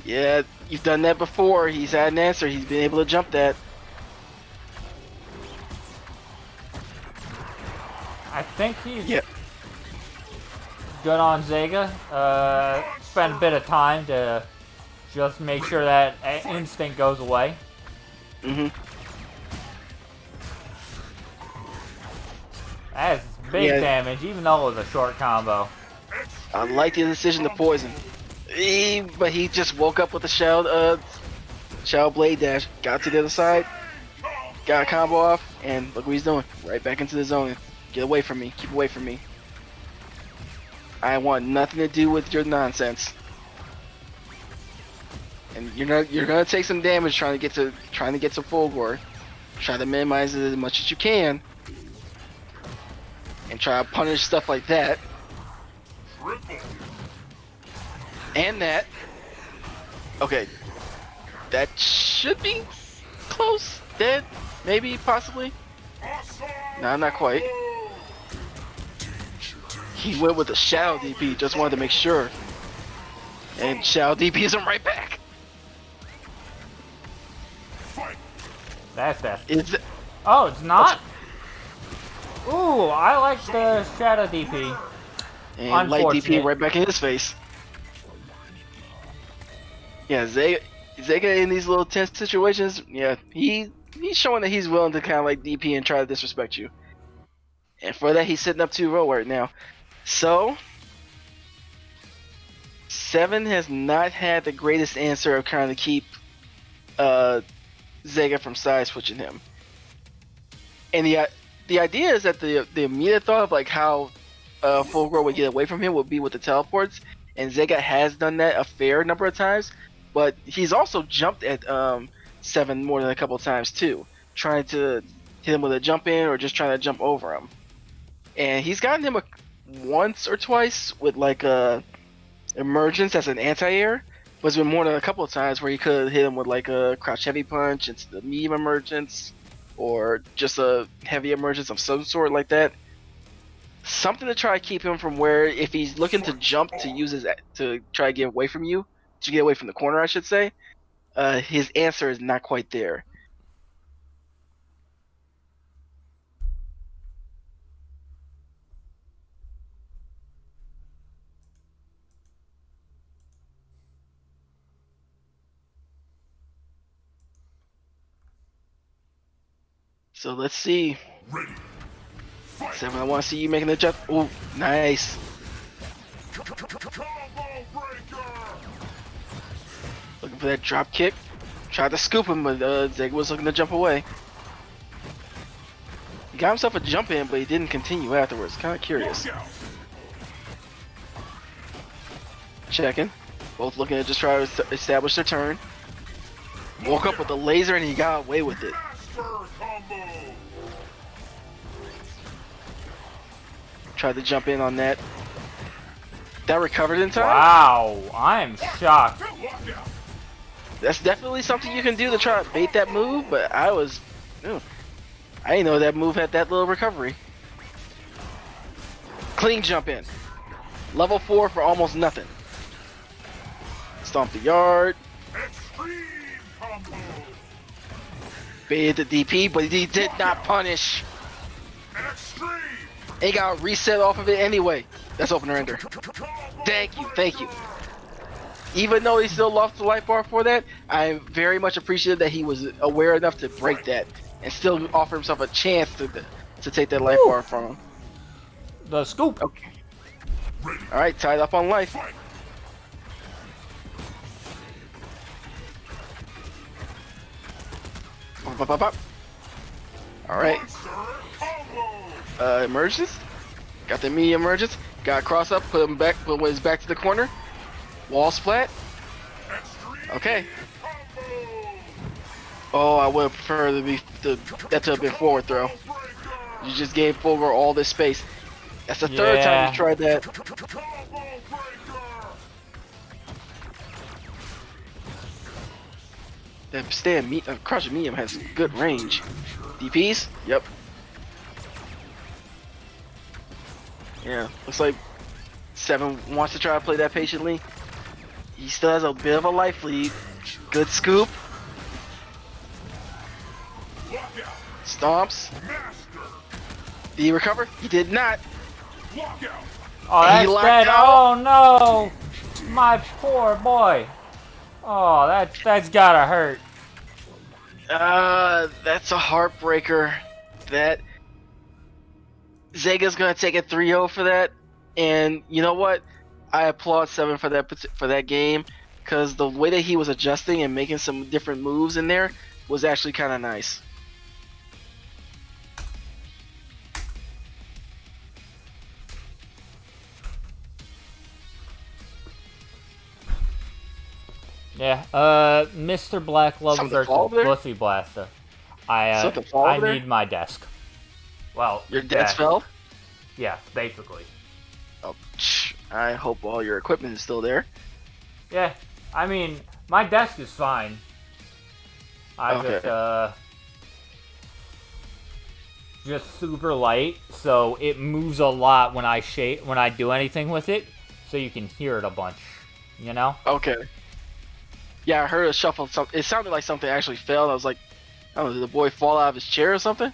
A: Yeah, you've done that before. He's had an answer. He's been able to jump that.
B: I think he's good on Zega. Spend a bit of time to just make sure that instinct goes away. That's big damage, even though it was a short combo.
A: I like the decision to poison. But he just woke up with a shell blade dash. Got to the other side. Got a combo off. And look what he's doing. Right back into the zone. Get away from me. Keep away from me. I want nothing to do with your nonsense. And you're gonna take some damage trying to get to Fulgore. Try to minimize it as much as you can. And try to punish stuff like that. And that. Okay. That should be close. Dead. Maybe. Possibly. No, not quite. He went with a shadow DP. Just wanted to make sure. And shadow DPs him right back.
B: That's that.
A: Is it?
B: Oh, it's not? Ooh, I like the shadow DP.
A: And light DP right back in his face. Yeah, Zega in these little tense situations, yeah, he's showing that he's willing to kind of like DP and try to disrespect you. And for that, he's sitting up 2-0 right now. So, Seven has not had the greatest answer of trying to keep Zega from side switching him. And the idea is that the immediate thought of like how Fulgore would get away from him would be with the teleports, and Zega has done that a fair number of times, but he's also jumped at Seven more than a couple of times too, trying to hit him with a jump in or just trying to jump over him. And he's gotten him once or twice with like a emergence as an anti-air, but it's been more than a couple of times where he could hit him with like a crouch heavy punch into the medium emergence, or just a heavy emergence of some sort like that. Something to try to keep him from where, if he's looking to jump to use his to try to get away from you, to get away from the corner, I should say, his answer is not quite there. So let's see.
D: Ready. Fight.
A: Seven, I want to see you making the jump. Ooh, nice.
D: Combo breaker.
A: Looking for that drop kick. Tried to scoop him, but Zega was looking to jump away. He got himself a jump in, but he didn't continue afterwards. Kind of curious.
D: Look out.
A: Checking. Both looking to just try to establish their turn. Woke up with the laser and he got away with it.
D: Master combo.
A: Tried to jump in on that. That recovered in time.
B: Wow, I'm shocked.
D: Look out.
A: That's definitely something you can do to try to bait that move, but I didn't know that move had that little recovery. Clean jump in. Level 4 for almost nothing. Stomp the yard.
D: Extreme combo.
A: Baited the DP, but he did not punish.
D: Extreme.
A: He got reset off of it anyway. That's opener ender. Thank you, thank you. Even though he still lost the life bar for that, I very much appreciated that he was aware enough to break that and still offer himself a chance to take that life bar from him.
B: The scoop.
A: Okay. Alright, tied up on life.
D: Fight.
A: Alright.
D: Monster combo.
A: Emerges. Got the medium emergence. Got cross up, put him his back to the corner. Wall splat.
D: Extreme
A: Okay.
D: combo.
A: Oh, I would prefer that to have been forward throw.
D: Breaker.
A: You just gave Fulgore all this space. That's the third time
B: Yeah.
A: you tried that.
D: Combo breaker.
A: That crush medium has good range. DPs? Yep. Yeah, looks like Seven wants to try to play that patiently. He still has a bit of a life lead. Good scoop.
D: Look out.
A: Stomps.
D: Master.
A: Did he recover? He did not.
D: Look out.
B: Oh,
A: And he
B: that's
A: locked
B: dead.
A: out.
B: Oh no, my poor boy. Oh, that's gotta hurt.
A: That's a heartbreaker. That Zega's gonna take a 3-0 for that, and you know what? I applaud Seven for that game, because the way that he was adjusting and making some different moves in there was actually kind of nice.
B: Yeah. Mr. Black Love
A: Something
B: versus
A: fall there?
B: Pussy Blaster.
A: Something fall
B: I
A: there?
B: need my desk. Well,
A: Your desk
B: yeah.
A: fell?
B: Yeah, basically.
A: Oh, I hope all your equipment is still there.
B: Yeah, I mean, my desk is fine.
A: Okay.
B: Just super light, so it moves a lot when I do anything with it, so you can hear it a bunch, you know?
A: Okay. Yeah, I heard a shuffle. It sounded like something actually fell. I was like, I don't know, did the boy fall out of his chair or something?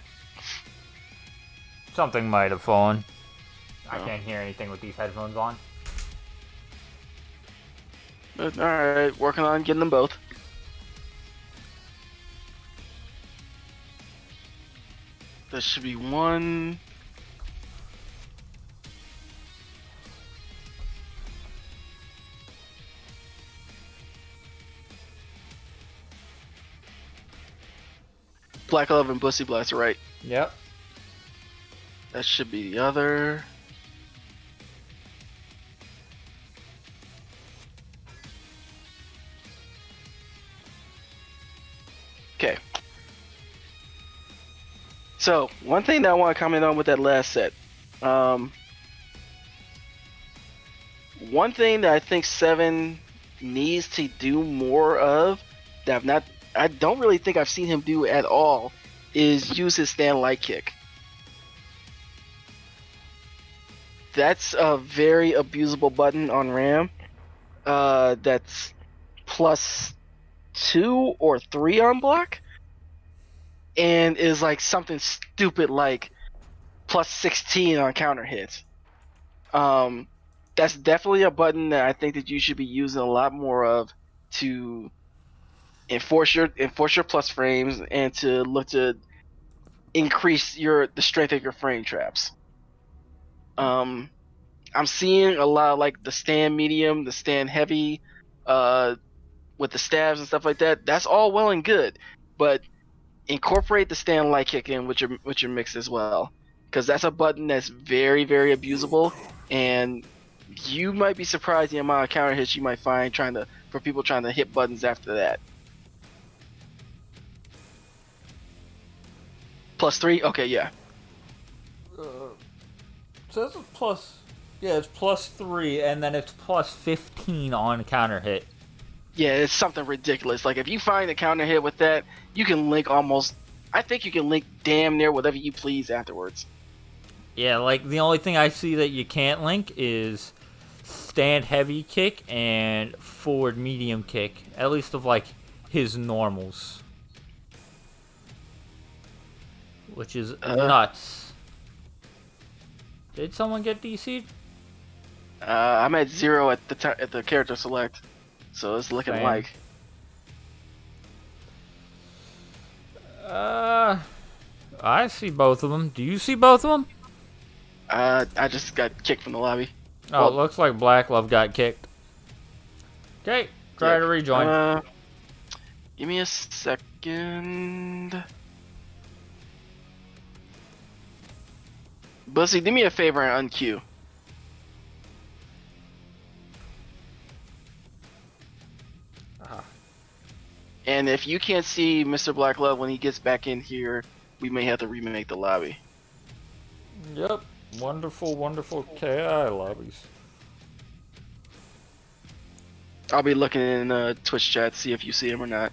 B: Something might have fallen. I
A: Oh.
B: can't hear anything with these headphones on.
A: But, alright, working on getting them both. There should be one. Black Glove and Bussy Blast, right?
B: Yep.
A: That should be the other. Okay. So, one thing that I want to comment on with that last set. One thing that I think 7 needs to do more of that I don't really think I've seen him do at all is use his stand light kick. That's a very abusable button on Ram. That's +2 or 3 on block, and is like something stupid like +16 on counter hits. That's definitely a button that I think that you should be using a lot more of to enforce your plus frames and to look to increase the strength of your frame traps. I'm seeing a lot of like the stand medium, the stand heavy, with the stabs and stuff like that. That's all well and good, but incorporate the stand light kick in with your mix as well, because that's a button that's very, very abusable, and you might be surprised the amount of counter hits you might find for people trying to hit buttons after that. +3? Okay, yeah.
B: So this is plus. Yeah, it's +3, and then it's +15 on counter hit.
A: Yeah, it's something ridiculous. Like, if you find a counter hit with that, you can link I think you can link damn near whatever you please afterwards.
B: Yeah, like, the only thing I see that you can't link is stand heavy kick and forward medium kick. At least of, like, his normals. Which is nuts. Did someone get DC'd?
A: I'm at 0 at the character select, so it's looking
B: Damn.
A: like.
B: I see both of them. Do you see both of them?
A: I just got kicked from the lobby.
B: Oh, well, it looks like Black Love got kicked. Okay, try to rejoin.
A: Give me a second. Bussy, do me a favor and unqueue. And if you can't see Mr. Black Love when he gets back in here, we may have to remake the lobby.
B: Yep. Wonderful, wonderful KI lobbies.
A: I'll be looking in Twitch chat to see if you see him or not.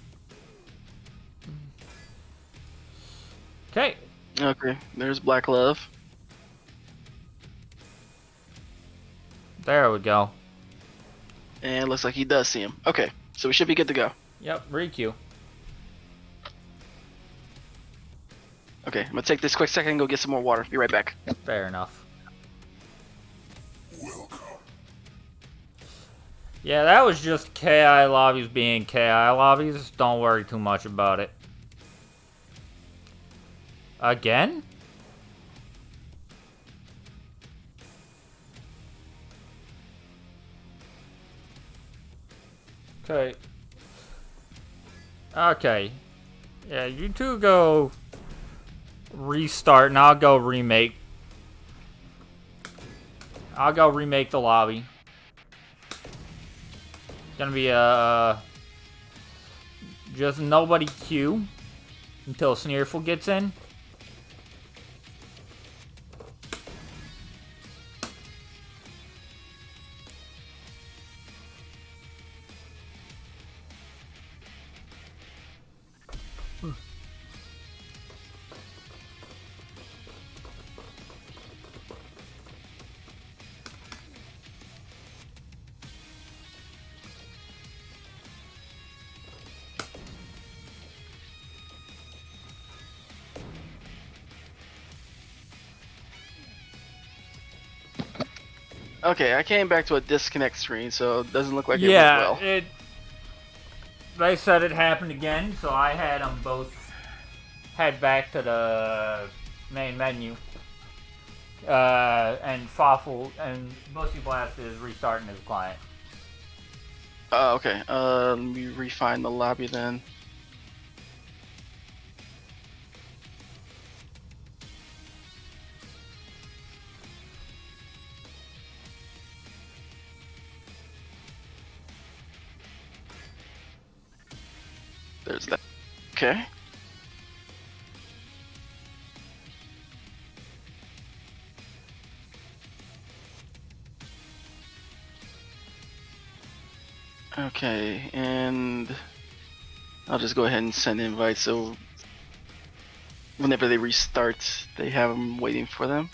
B: Okay.
A: Okay, there's Black Love.
B: There we go.
A: And it looks like he does see him. Okay, so we should be good to go.
B: Yep, requeue.
A: Okay, I'm gonna take this quick second and go get some more water. Be right back.
B: Fair enough. Yeah, that was just KI lobbies being KI lobbies. Don't worry too much about it. Again? Okay. Okay. Yeah, you two go restart and I'll go remake. I'll go remake the lobby. It's gonna be just nobody queue until Sneerful gets in.
A: Okay, I came back to a disconnect screen, so it doesn't look like it went well.
B: Yeah, they said it happened again, so I had them both head back to the main menu. And Fawful and Bussy Blast is restarting his client.
A: Okay, let me refine the lobby then. There's that. Okay. Okay, and I'll just go ahead and send invites so whenever they restart, they have them waiting for them.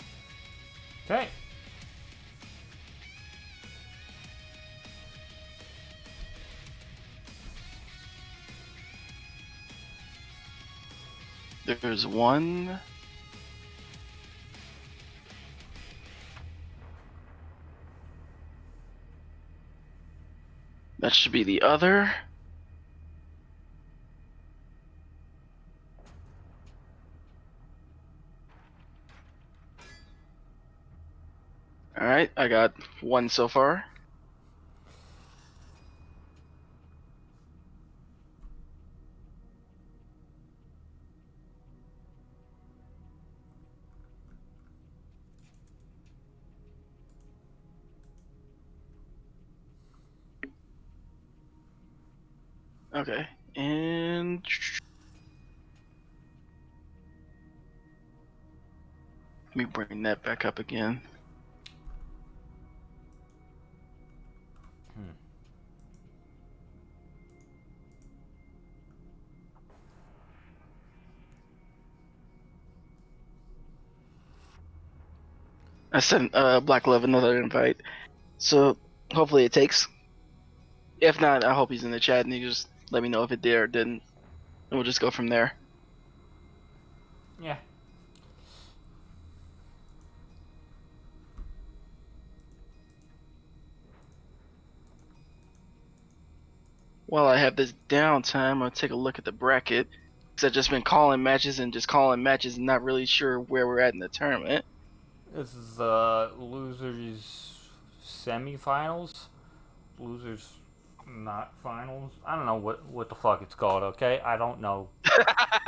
B: Okay.
A: There's one. That should be the other. Alright, I got one so far. Okay, and let me bring that back up again. I sent Black Love another invite, so hopefully it takes. If not, I hope he's in the chat and he just let me know if it did or didn't, and we'll just go from there.
B: Yeah.
A: While I have this downtime, I'll take a look at the bracket. Because I've just been calling matches and not really sure where we're at in the tournament.
B: This is losers semifinals. Losers not finals. I don't know what the fuck it's called, okay? I don't know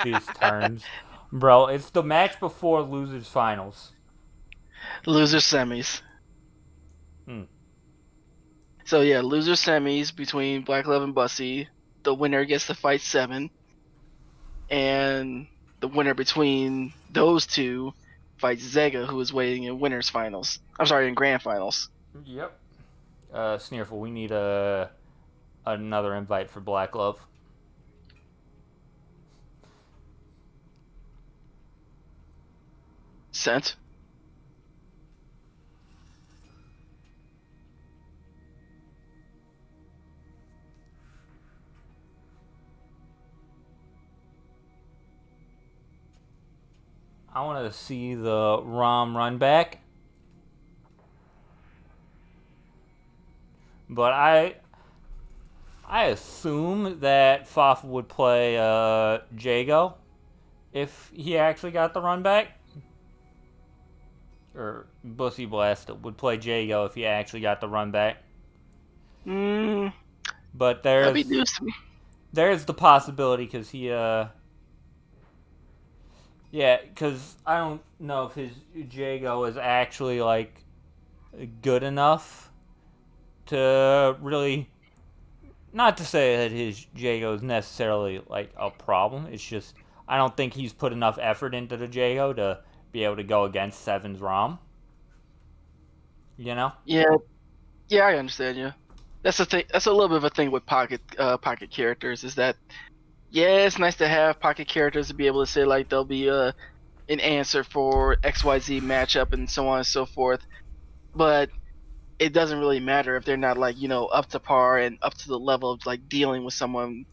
B: these terms. Bro, it's the match before losers finals.
A: Loser semis. So yeah, loser semis between Black Love and Bussy. The winner gets to fight 7. And the winner between those two fights Zega, who is waiting in winners finals. I'm sorry, in grand finals.
B: Yep. Sneerful, we need another invite for Black Love.
A: Sent.
B: I want to see the ROM run back. But I assume that Fafa would play Jago if he actually got the run back. Or Bussy Blast would play Jago if he actually got the run back. But
A: That'd be news to me.
B: There's the possibility because he yeah, because I don't know if his Jago is actually like good enough to really, not to say that his Jago is necessarily like a problem. It's just I don't think he's put enough effort into the Jago to be able to go against Seven's ROM. You know?
A: Yeah, I understand you. That's the thing. That's a little bit of a thing with pocket characters. Is that it's nice to have pocket characters to be able to say like they'll be an answer for XYZ matchup and so on and so forth, but it doesn't really matter if they're not like up to par and up to the level of like dealing with someone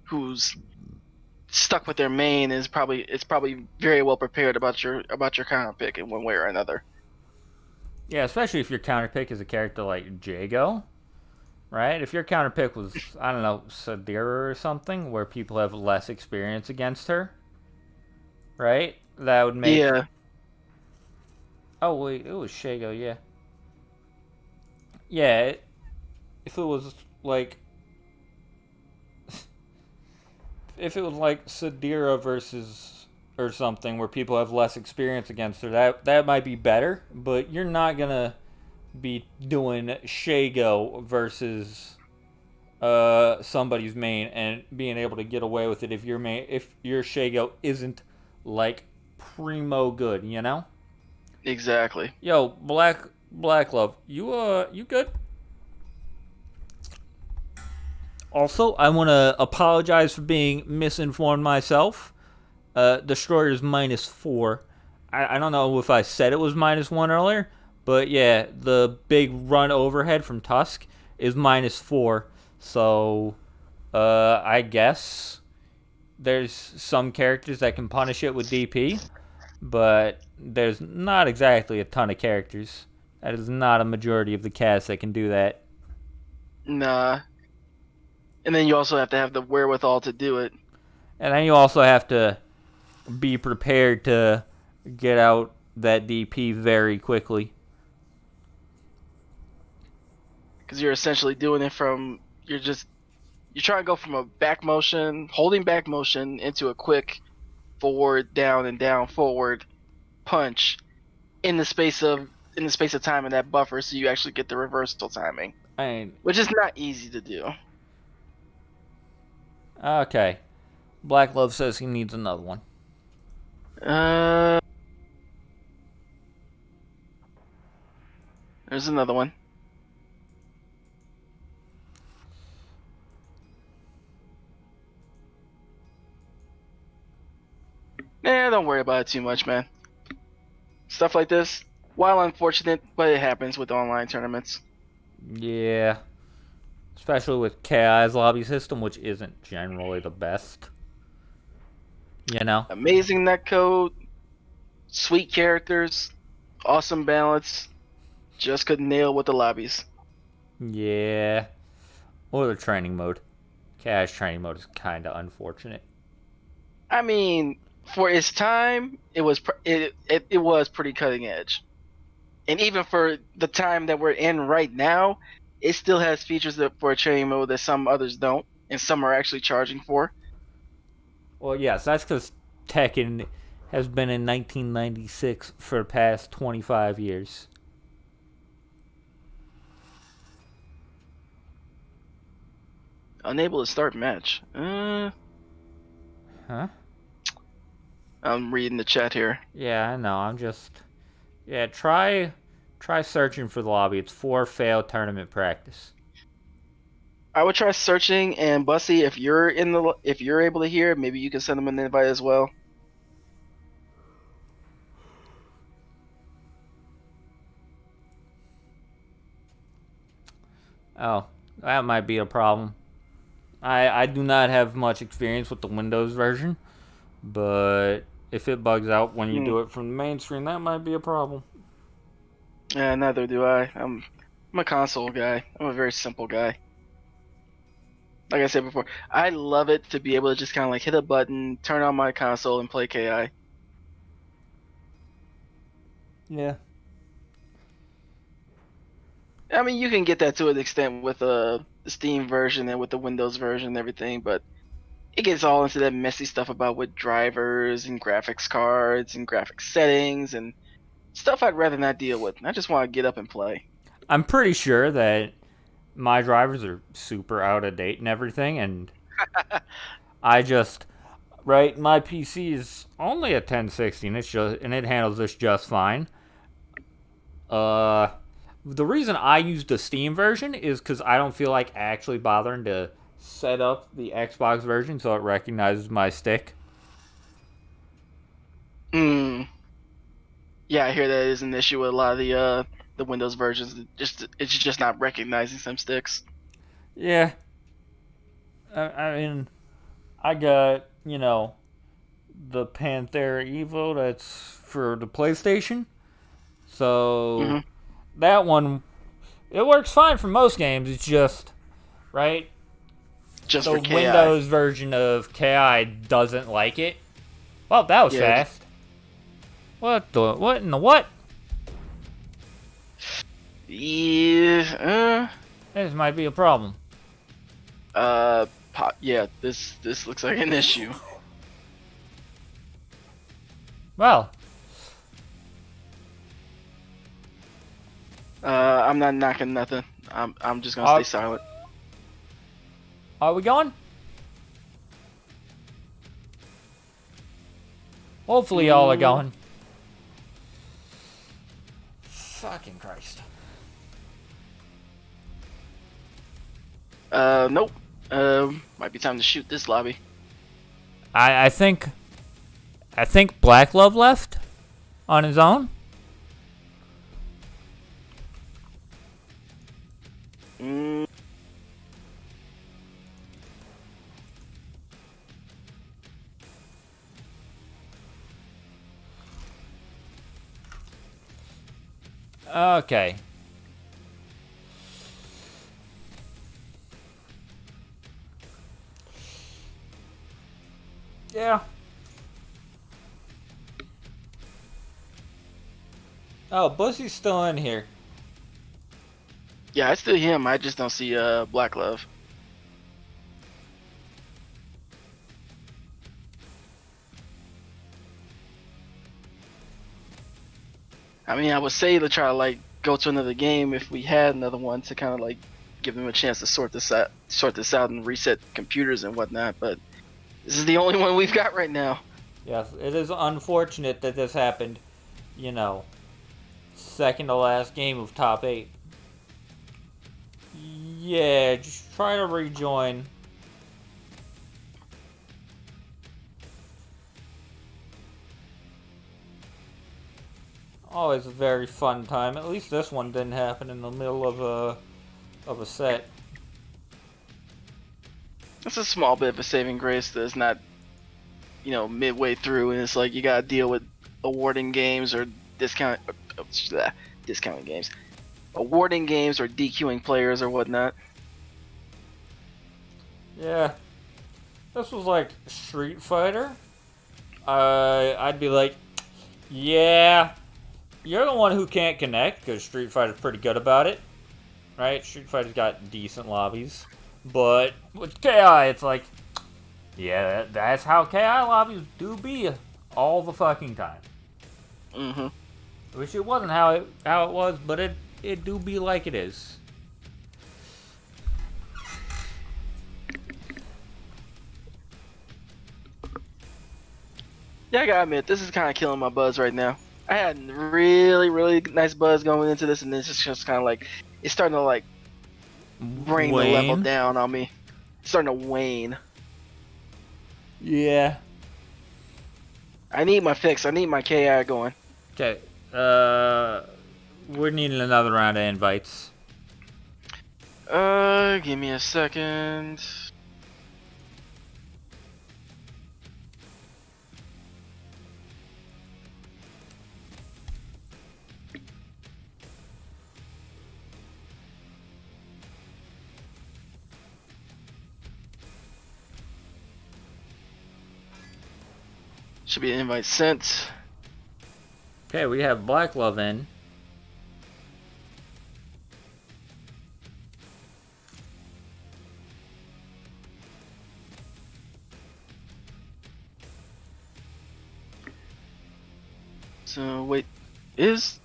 A: who's stuck with their main. It's probably very well prepared about your counter pick in one way or another.
B: Yeah, especially if your counter pick is a character like Jago, right? If your counter pick was, I don't know, Sadira or something, where people have less experience against her, right? That would make...
A: Yeah.
B: Oh, wait, it was Shago, yeah. Yeah, if it was like... if it was like Sadira versus... or something, where people have less experience against her, that might be better, but you're not gonna be doing Shago versus somebody's main and being able to get away with it if your Shago isn't like primo good, you know?
A: Exactly.
B: Yo, Black Love, you good? Also, I want to apologize for being misinformed myself. Destroyer's -4. I don't know if I said it was -1 earlier, but yeah, the big run overhead from Tusk is -4. So, I guess there's some characters that can punish it with DP, but there's not exactly a ton of characters. That is not a majority of the cast that can do that.
A: Nah. And then you also have to have the wherewithal to do it.
B: And then you also have to be prepared to get out that DP very quickly.
A: Because you're essentially doing it from, you're trying to go from a back motion, holding back motion, into a quick forward, down, and down, forward punch in the space of time in that buffer, so you actually get the reversal timing. Which is not easy to do.
B: Okay. Black Love says he needs another one.
A: There's another one. Don't worry about it too much, man. Stuff like this, while unfortunate, but it happens with online tournaments.
B: Yeah. Especially with KI's lobby system, which isn't generally the best. You know?
A: Amazing netcode, sweet characters, awesome balance. Just couldn't nail with the lobbies.
B: Yeah. Or the training mode. KI's training mode is kind of unfortunate.
A: I mean, for its time, it was pretty cutting edge. And even for the time that we're in right now, it still has features for a training mode that some others don't, and some are actually charging for.
B: Well, yes, that's because Tekken has been in 1996 for the past 25 years.
A: Unable to start match.
B: Huh?
A: I'm reading the chat here.
B: Yeah, I know. I'm just... Yeah, try searching for the lobby. It's for failed tournament practice.
A: I would try searching, and Bussy, if you're able to hear, maybe you can send them an invite as well.
B: Oh, that might be a problem. I do not have much experience with the Windows version, but if it bugs out when you do it from the main screen, that might be a problem.
A: Yeah, neither do I. I'm a console guy. I'm a very simple guy. Like I said before, I love it to be able to just kind of like hit a button, turn on my console, and play KI.
B: Yeah.
A: I mean, you can get that to an extent with the Steam version and with the Windows version and everything, but it gets all into that messy stuff about with drivers and graphics cards and graphics settings and stuff I'd rather not deal with. I just want to get up and play.
B: I'm pretty sure that my drivers are super out of date and everything, and I just... Right, my PC is only a 1060, and it handles this just fine. The reason I use the Steam version is because I don't feel like actually bothering to set up the Xbox version so it recognizes my stick.
A: Yeah, I hear that is an issue with a lot of the Windows versions. It's just not recognizing some sticks.
B: Yeah. I mean, I got, the Panthera Evo that's for the PlayStation. So, that one, it works fine for most games. It's just, right?
A: Just
B: the
A: for KI.
B: Windows version of KI doesn't like it. Well, that was fast. What in the what?
A: Yeah.
B: This might be a problem.
A: Yeah. This looks like an issue.
B: Well.
A: I'm not knocking nothing. I'm just gonna stay silent.
B: Are we going? Hopefully y'all are going. Fucking Christ.
A: Nope. Might be time to shoot this lobby.
B: I think Black Love left on his own. Okay. Yeah. Oh, Bussy's still in here.
A: Yeah, I still him. I just don't see Black Love. I mean, I would say to try to like go to another game if we had another one to kind of like give them a chance to sort this out and reset computers and whatnot. But this is the only one we've got right now.
B: Yes, it is unfortunate that this happened. You know, second to last game of top 8. Yeah, just try to rejoin. Always a very fun time. At least this one didn't happen in the middle of a set.
A: It's a small bit of a saving grace that it's not, midway through and it's like you gotta deal with awarding games or discounting games, awarding games or DQing players or whatnot.
B: Yeah, this was like Street Fighter. I'd be like, yeah, you're the one who can't connect because Street Fighter's pretty good about it, right? Street Fighter's got decent lobbies, but with KI, it's like, yeah, that's how KI lobbies do be all the fucking time. Wish it wasn't how it was, but it do be like it is.
A: Yeah, I gotta admit, this is kind of killing my buzz right now. I had really, really nice buzz going into this, and then it's just kind of like, it's starting to like bring the level down on me. It's starting to wane.
B: Yeah.
A: I need my fix. I need my KI going.
B: Okay. We're needing another round of invites.
A: Give me a second. Should be an invite sent.
B: Okay, we have Black Love in.
A: So wait, is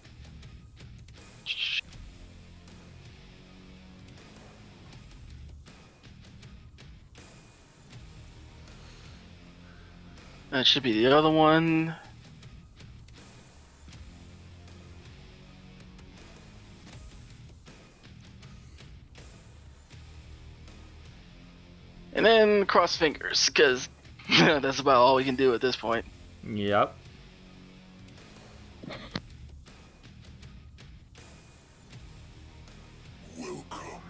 A: that should be the other one. And then cross fingers, because that's about all we can do at this point.
B: Yep.
D: Welcome.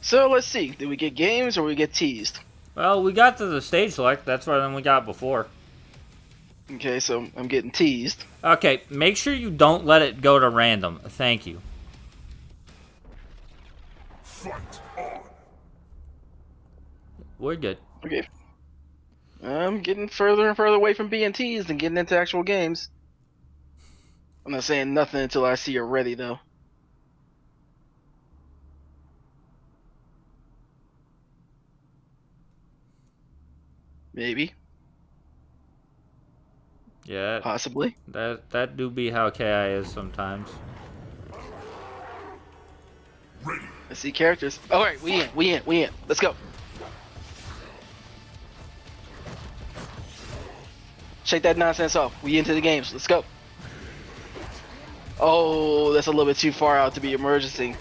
A: So let's see, did we get games or we get teased?
B: Well, we got to the stage select. That's what we got before.
A: Okay, so I'm getting teased.
B: Okay, make sure you don't let it go to random. Thank you.
D: Fight on.
B: We're good.
A: Okay. I'm getting further and further away from being teased and getting into actual games. I'm not saying nothing until I see you're ready, though. Maybe.
B: Yeah.
A: Possibly.
B: That do be how KI is sometimes.
A: Let's see characters. All right, we in. Let's go. Shake that nonsense off. We into the games. Let's go. Oh, that's a little bit too far out to be emergency.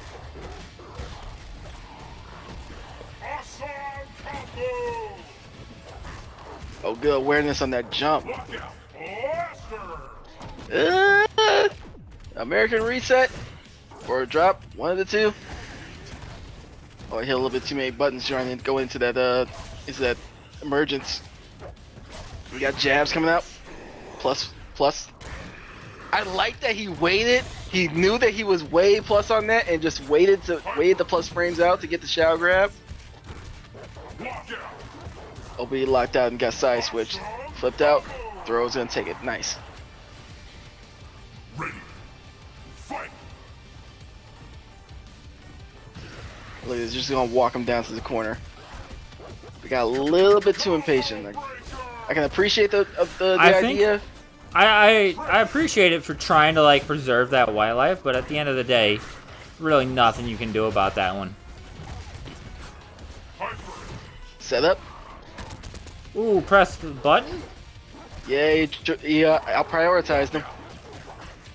A: Oh, good awareness on that jump. American reset or a drop, one of the two. Oh, I hit a little bit too many buttons trying to go into that is that emergence. We got jabs coming out. Plus. I like that he waited. He knew that he was way plus on that and just waited the plus frames out to get the shadow grab. Oh, but he locked out and got side switched. Flipped out. Throw's gonna take it. Nice.
D: Ready. Fight.
A: Look, he's just gonna walk him down to the corner. We got a little bit too impatient. Like, I can appreciate the idea.
B: I appreciate it for trying to like preserve that wildlife, but at the end of the day, really nothing you can do about that one.
A: Set up.
B: Ooh, press the button.
A: Yeah, I'll prioritize him.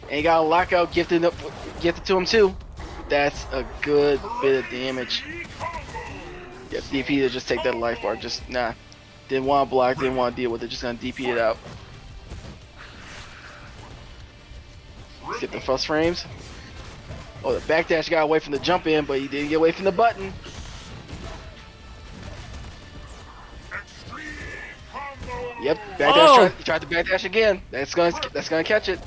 A: And he got a lockout gifted to him too. That's a good bit of damage. Yeah, DP to just take that life bar. Just nah. Didn't want to block. Didn't want to deal with it. Just gonna DP it out. Let's get the first frames. Oh, the backdash got away from the jump in, but he didn't get away from the button. Yep, backdash. He tried to backdash again. That's gonna catch it.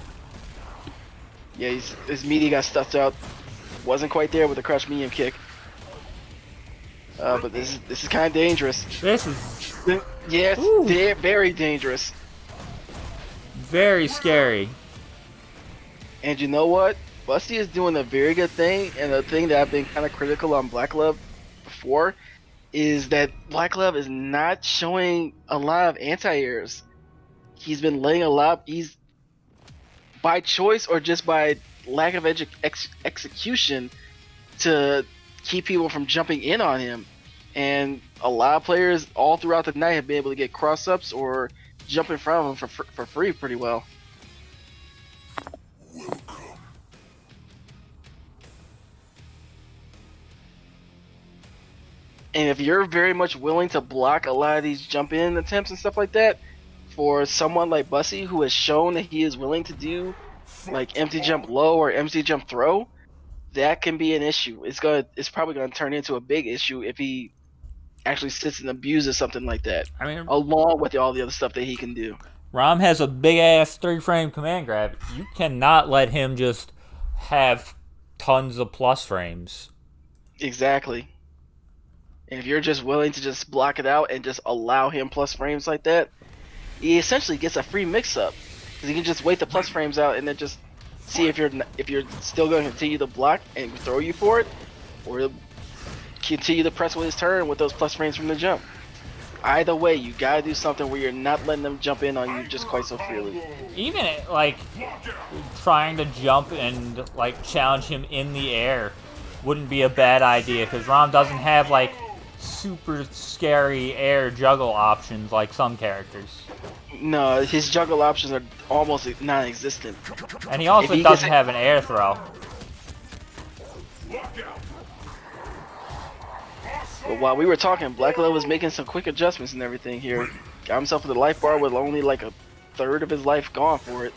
A: Yeah, his meaty got stuffed out. Wasn't quite there with the crush medium kick. But this is kind of dangerous.
B: This is
A: yes, very dangerous.
B: Very scary.
A: And you know what? Busty is doing a very good thing, and the thing that I've been kind of critical on Black Glove before is that Black Glove is not showing a lot of anti-airs. He's been letting a lot. He's by choice or just by lack of execution to keep people from jumping in on him. And a lot of players all throughout the night have been able to get cross-ups or jump in front of him for free pretty well. And if you're very much willing to block a lot of these jump in attempts and stuff like that, for someone like Bussy who has shown that he is willing to do like empty jump low or empty jump throw, that can be an issue. It's probably gonna turn into a big issue if he actually sits and abuses something like that.
B: I mean,
A: along with all the other stuff that he can do.
B: Rom has a big ass 3-frame command grab. You cannot let him just have tons of plus frames.
A: Exactly. And if you're just willing to just block it out and just allow him plus frames like that, he essentially gets a free mix-up. Because he can just wait the plus frames out and then just see if you're still going to continue to block and throw you for it, or continue to press with his turn with those plus frames from the jump. Either way, you gotta do something where you're not letting them jump in on you just quite so freely.
B: Even like trying to jump and like challenge him in the air wouldn't be a bad idea, because Rom doesn't have like super scary air juggle options like some characters.
A: No, his juggle options are almost non-existent.
B: And he also doesn't have an air throw.
A: But while we were talking, Black Glove was making some quick adjustments and everything here. Got himself with the life bar with only like a third of his life gone for it.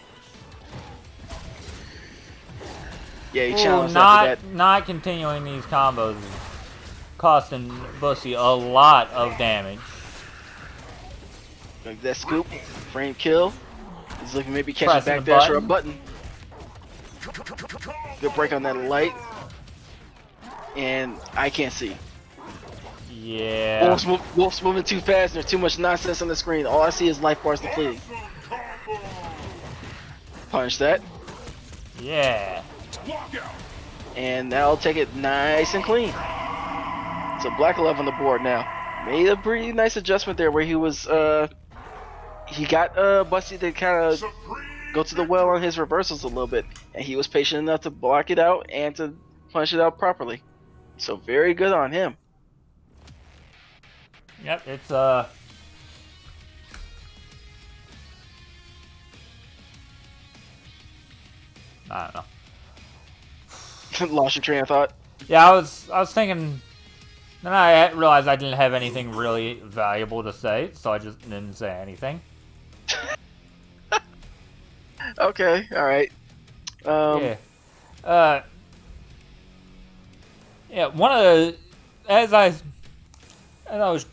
A: Yeah, he challenged after that.
B: Not continuing these combos is costing Bussy a lot of damage.
A: Like that scoop, frame kill. He's looking maybe catch a backdash or a button. Good break on that light. And I can't see.
B: Yeah.
A: Wolf's moving too fast. There's too much nonsense on the screen. All I see is life bars depleting. Punch that.
B: Yeah.
A: And that'll take it nice and clean. So Black Glove on the board now. Made a pretty nice adjustment there where he was he got Busty to kind of go to the well on his reversals a little bit, and he was patient enough to block it out and to punch it out properly. So very good on him.
B: Yep, it's I don't know.
A: Lost your train of thought.
B: Yeah, I was thinking. Then I realized I didn't have anything really valuable to say, so I just didn't say anything.
A: Okay, all right.
B: Yeah. Yeah. One of the as I was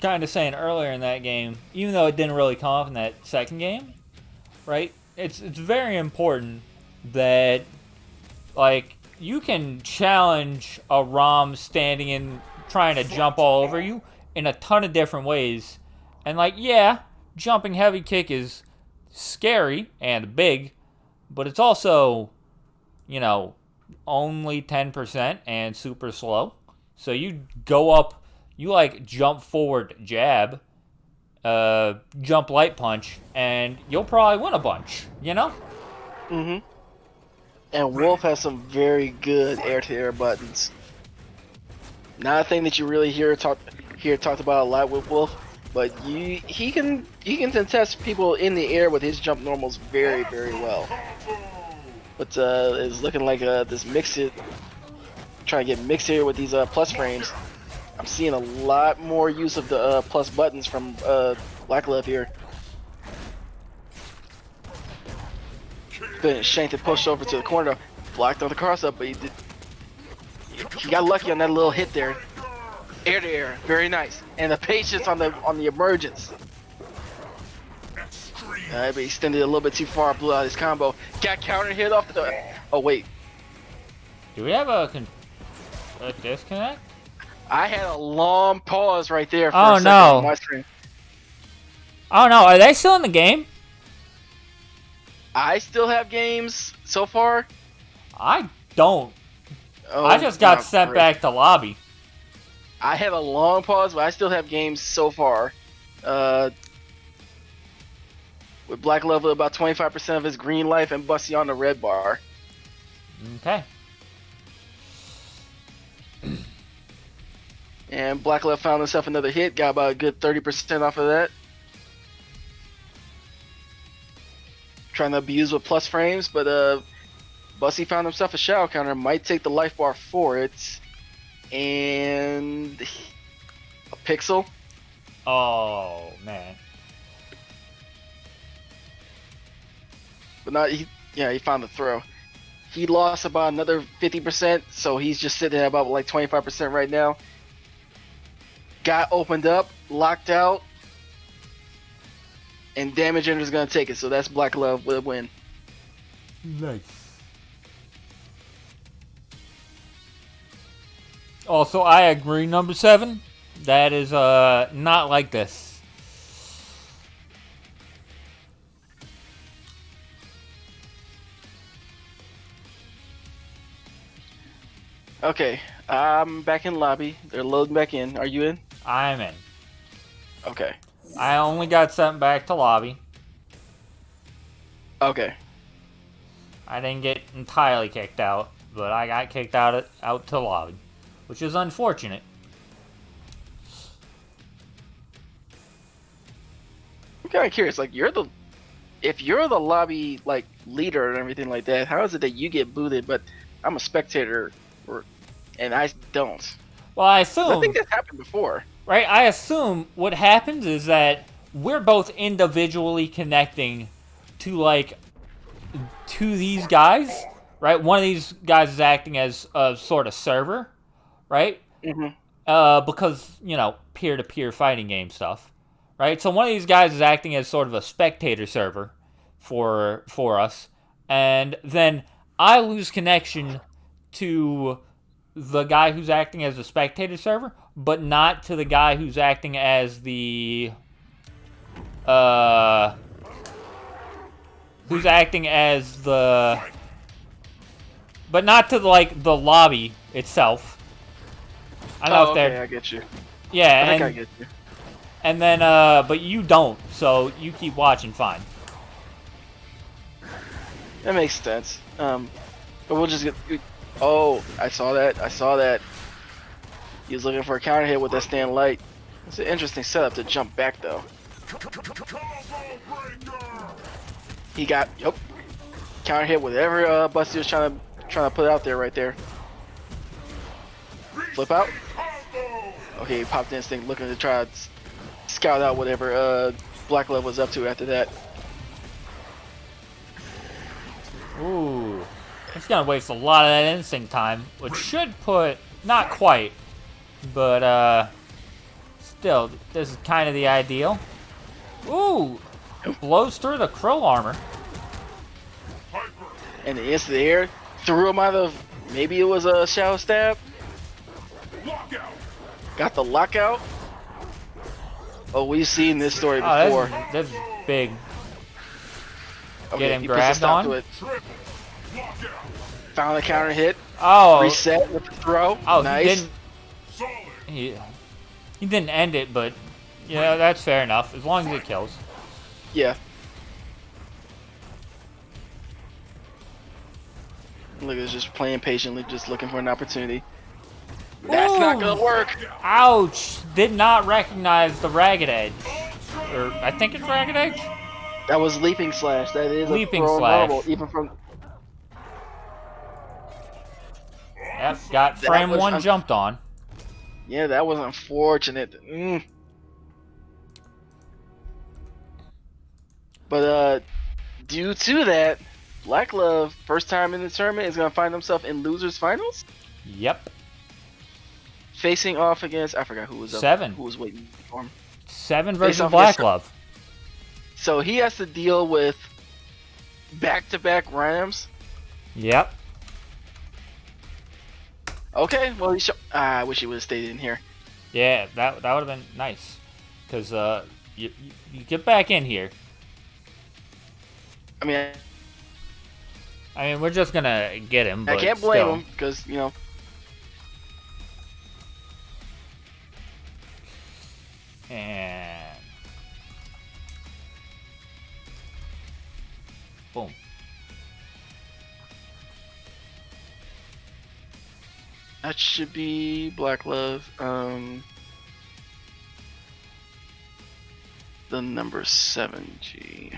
B: kind of saying earlier in that game, even though it didn't really come up in that second game, right? It's very important that like you can challenge a ROM standing in trying to jump all over you in a ton of different ways. And like, yeah, jumping heavy kick is scary and big, but it's also, you know, only 10% and super slow. So you go up, you like jump forward jab, jump light punch, and you'll probably win a bunch, you know?
A: Mm-hmm. And Wolf has some very good air-to-air buttons. Not a thing that you really hear talked about a lot with Wolf, but he can contest people in the air with his jump normals very, very well. But it's looking like this mix-it, trying to get mixed here with these plus frames. I'm seeing a lot more use of the plus buttons from Black Love here. Then Shanked and pushed over to the corner, blocked on the cross up, but he got lucky on that little hit there. Air to air, very nice, and the patience on the emergence. But he extended a little bit too far, blew out his combo. Got counter hit off the. Oh wait,
B: Do we have a disconnect?
A: I had a long pause right there for
B: Oh,
A: a second
B: no.
A: on my screen.
B: Oh no, are they still in the game?
A: I still have games so far.
B: I don't.
A: Oh,
B: I just got
A: not
B: sent
A: great.
B: back to lobby.
A: I had a long pause, but I still have games so far. With Black Level about 25% of his green life and Bussy on the red bar.
B: Okay.
A: And Black Love found himself another hit, got about a good 30% off of that. Trying to abuse with plus frames, but Bussy found himself a shadow counter, might take the life bar for it. And a pixel.
B: Oh man.
A: But not he found the throw. He lost about another 50%, so he's just sitting at about like 25% right now. Got opened up, locked out, and Damage Enter's gonna take it, so that's Black Love with a win.
B: Nice. Also, I agree, number 7. That is not like this.
A: Okay, I'm back in lobby. They're loading back in. Are you in?
B: I'm in.
A: Okay.
B: I only got sent back to lobby.
A: Okay.
B: I didn't get entirely kicked out, but I got kicked out to lobby, which is unfortunate.
A: I'm kind of curious. Like, if you're the lobby like leader and everything like that, how is it that you get booted, but I'm a spectator, and I don't?
B: Well, I assume.
A: I think that's happened before.
B: Right, I assume what happens is that we're both individually connecting to these guys, right? One of these guys is acting as a sort of server, right?
A: Mm-hmm.
B: Because, peer-to-peer fighting game stuff, right? So one of these guys is acting as sort of a spectator server for us, and then I lose connection to the guy who's acting as a spectator server, but not to the guy who's acting as the but not to the lobby itself. I don't know if they're.
A: I get you.
B: Yeah,
A: I think I get you.
B: And then but you don't, so you keep watching fine.
A: That makes sense. But we'll just get. Oh, I saw that. He was looking for a counter hit with that stand light. It's an interesting setup to jump back though. He got counter hit whatever Busty was trying to put out there right there. Flip out. Okay, he popped instinct looking to try to scout out whatever Black Glove was up to after that.
B: Ooh. It's gonna waste a lot of that instinct time, which should put, not quite, but still, this is kind of the ideal. Ooh, blows through the Krill armor.
A: And the instant air threw him out of, maybe it was a shadow stab. Got the lockout. Oh, we've seen this story before.
B: This is big.
A: Okay,
B: Get him
A: he
B: grabbed on.
A: Found a counter hit.
B: Oh.
A: Reset with the throw.
B: Oh,
A: nice.
B: He didn't end it, but yeah, that's fair enough. As long as it kills.
A: Yeah. Look, it's just playing patiently, just looking for an opportunity. That's not gonna work.
B: Ouch! Did not recognize the Ragged Edge. Or I think it's Ragged Edge.
A: That was leaping slash. That is
B: leaping
A: a throw
B: slash.
A: normal, even from.
B: Yep, got frame one jumped on.
A: Yeah, that was unfortunate. But due to that, Black Glove, first time in the tournament, is gonna find himself in losers finals.
B: Yep.
A: Facing off against, I forgot who was up,
B: 7.
A: who was waiting for him.
B: 7 versus Black Glove.
A: So he has to deal with back-to-back Rams.
B: Yep.
A: Okay, well I wish he would have stayed in here.
B: Yeah, that would have been nice, cause you get back in here.
A: I mean,
B: we're just gonna get him. But
A: I can't blame him because
B: And boom.
A: That should be Black Glove. The number 7G.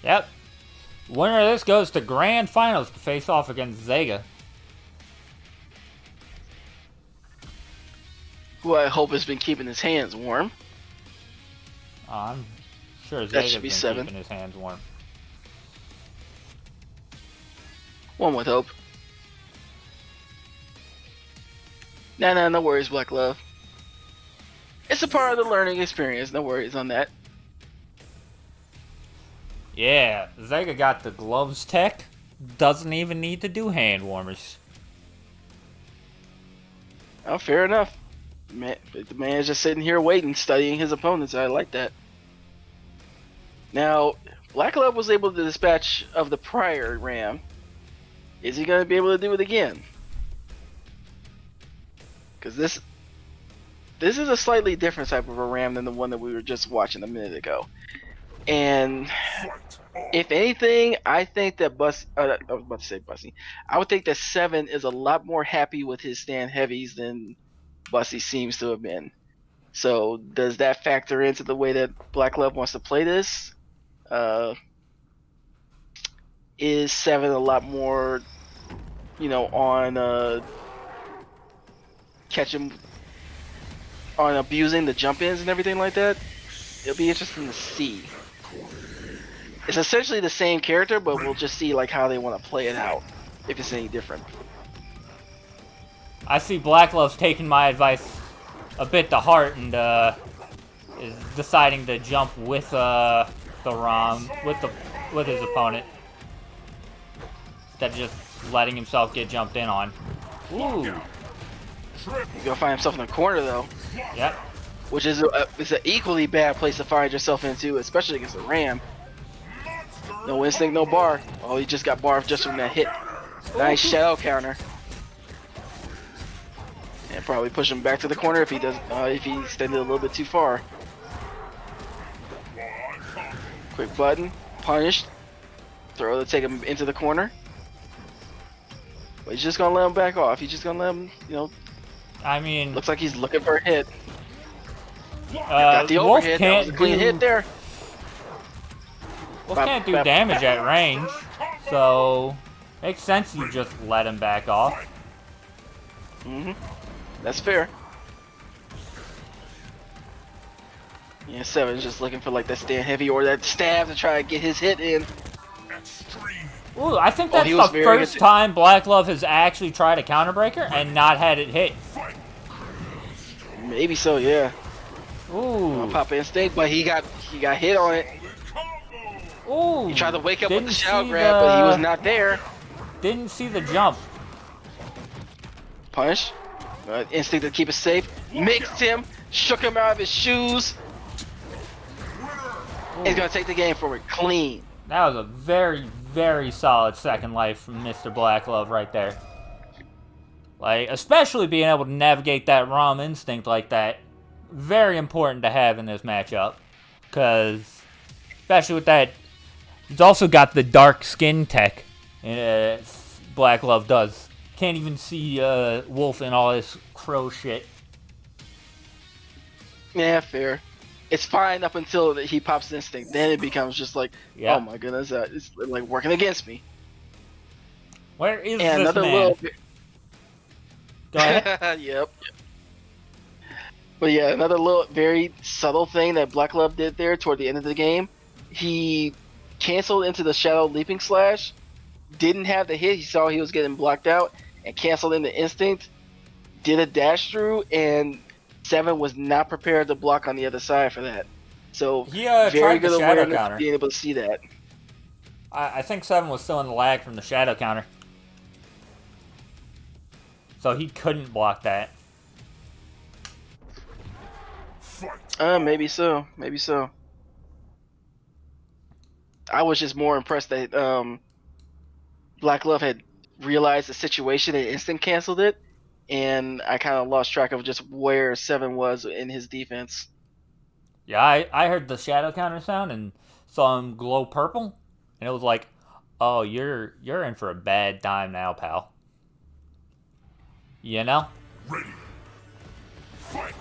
B: Yep. Winner of this goes to Grand Finals to face off against Zega.
A: Who I hope has been keeping his hands warm.
B: I'm sure
A: That
B: Zega's
A: should be
B: been
A: 7.
B: keeping his hands warm.
A: One with hope. Nah, no worries, Black Glove. It's a part of the learning experience. No worries on that.
B: Yeah, Zega got the gloves tech. Doesn't even need to do hand warmers.
A: Oh, fair enough. Man, the man is just sitting here waiting, studying his opponents. I like that. Now, Black Glove was able to dispatch of the prior Ram. Is he going to be able to do it again? Because this is a slightly different type of a Ram than the one that we were just watching a minute ago. And if anything, I think that I was about to say Bussy. I would think that 7 is a lot more happy with his stand heavies than Bussy seems to have been. So does that factor into the way that Black Glove wants to play this? Is 7 a lot more, on catching, on abusing the jump ins and everything like that? It'll be interesting to see. It's essentially the same character, but we'll just see how they want to play it out, if it's any different.
B: I see Black Glove's taking my advice a bit to heart and is deciding to jump with the Ram with his opponent instead of just letting himself get jumped in on. Ooh.
A: He's gonna find himself in the corner though.
B: Yep.
A: Which is an equally bad place to find yourself into, especially against a Ram. No instinct, no bar. Oh, he just got barred just from that hit. Nice shadow counter. And probably push him back to the corner if he does. If he extended a little bit too far. Quick button, punished. Throw to take him into the corner. But he's just gonna let him back off. He's just gonna let him,
B: I mean,
A: looks like he's looking for a hit. Got the
B: Wolf
A: overhead. That was a clean hit there.
B: Wolf can't do damage at range, so makes sense you just let him back off.
A: That's fair. Yeah, Seven's just looking for like that stand heavy or that stab to try to get his hit in.
B: Ooh, I think that's the first time Black Glove has actually tried a counterbreaker and not had it hit.
A: Maybe so, yeah.
B: Ooh.
A: Pop instinct, but he got hit on it.
B: Ooh.
A: He tried to wake up with the shadow grab, but he was not there.
B: Didn't see the jump.
A: Punish. Instinct to keep it safe. Mixed him, shook him out of his shoes. He's gonna take the game forward clean.
B: That was a very, very solid second life from Mr. Black Glove right there. Like, especially being able to navigate that ROM instinct like that. Very important to have in this matchup. Because, especially with that, he's also got the dark skin tech. Black Glove does. Can't even see Wolf in all this crow shit.
A: Yeah, fair. It's fine up until he pops instinct. Then it becomes just like, oh my goodness, it's like working against me.
B: Where is
A: and
B: this
A: another
B: man?
A: Little...
B: Go ahead.
A: Yep. But yeah, another little very subtle thing that Black Glove did there toward the end of the game. He canceled into the Shadow Leaping Slash. Didn't have the hit. He saw he was getting blocked out and canceled into Instinct. Did a dash through, and Seven was not prepared to block on the other side for that. So very good awareness being able to see that.
B: I think Seven was still in the lag from the shadow counter. So he couldn't block that.
A: Maybe so. Maybe so. I was just more impressed that Black Glove had realized the situation and instant canceled it. And I kind of lost track of just where Seven was in his defense.
B: Yeah, I heard the shadow counter sound and saw him glow purple. And it was like, oh, you're in for a bad time now, pal. You know?
D: Ready. Fight.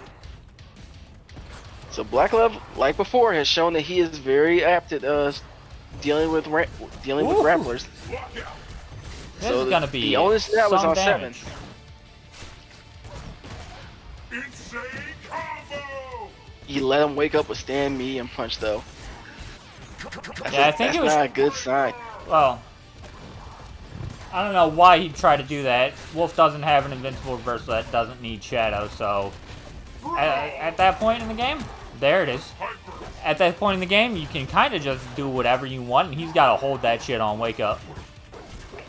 A: So Black Glove, like before, has shown that he is very apt at dealing with grapplers.
B: This is gonna be
A: the only snap was on
B: damage.
A: Seven.
D: Insane combo.
A: He let him wake up with stand medium punch though.
B: I think it was
A: not a good sign.
B: Well, I don't know why he'd try to do that. Wolf doesn't have an invincible reversal that doesn't need shadow, so at that point in the game, there it is. At that point in the game, you can kind of just do whatever you want, and he's got to hold that shit on wake up.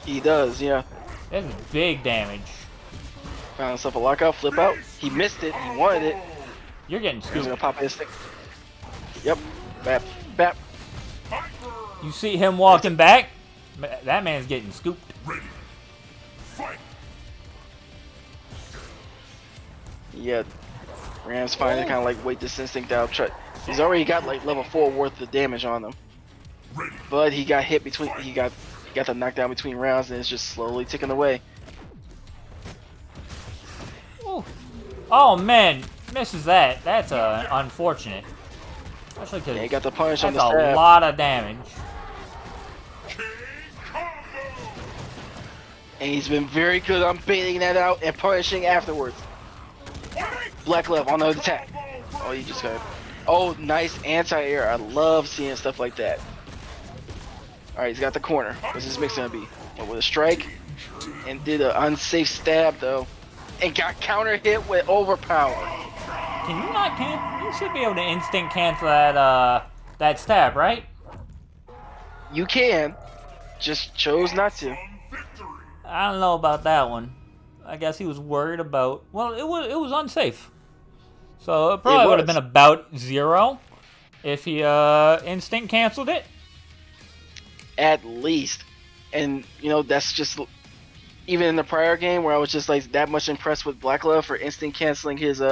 A: He does, yeah.
B: That's big damage.
A: Found himself a lockout, flip out. He missed it. He wanted it.
B: You're getting
A: He's
B: scooped.
A: gonna pop his stick. Yep. Bap. Bap.
B: You see him walking back? That man's getting scooped.
D: Ready. Fight.
A: Yeah. Rams finally kind of like wait this instinct out. He's already got like level 4 worth of damage on him. But he got hit between. He got the knockdown between rounds, and it's just slowly ticking away.
B: Ooh. Oh man, misses that. That's unfortunate. Especially because
A: he got the punish on the
B: that's
A: stab.
B: a lot of damage.
A: And he's been very good on baiting that out and punishing afterwards. Black Glove on the attack. Oh, he just got. Oh, nice anti-air. I love seeing stuff like that. All right, he's got the corner. What's his mix gonna be? Oh, with a strike, and did an unsafe stab though, and got counter hit with overpower.
B: Can you not cancel? You should be able to instant cancel that stab, right?
A: You can, just chose not to.
B: I don't know about that one. I guess he was worried about. Well, it was unsafe. So it probably would have been about 0 if he instant canceled it.
A: At least, and you know that's just even in the prior game where I was just like that much impressed with Black Glove for instant canceling his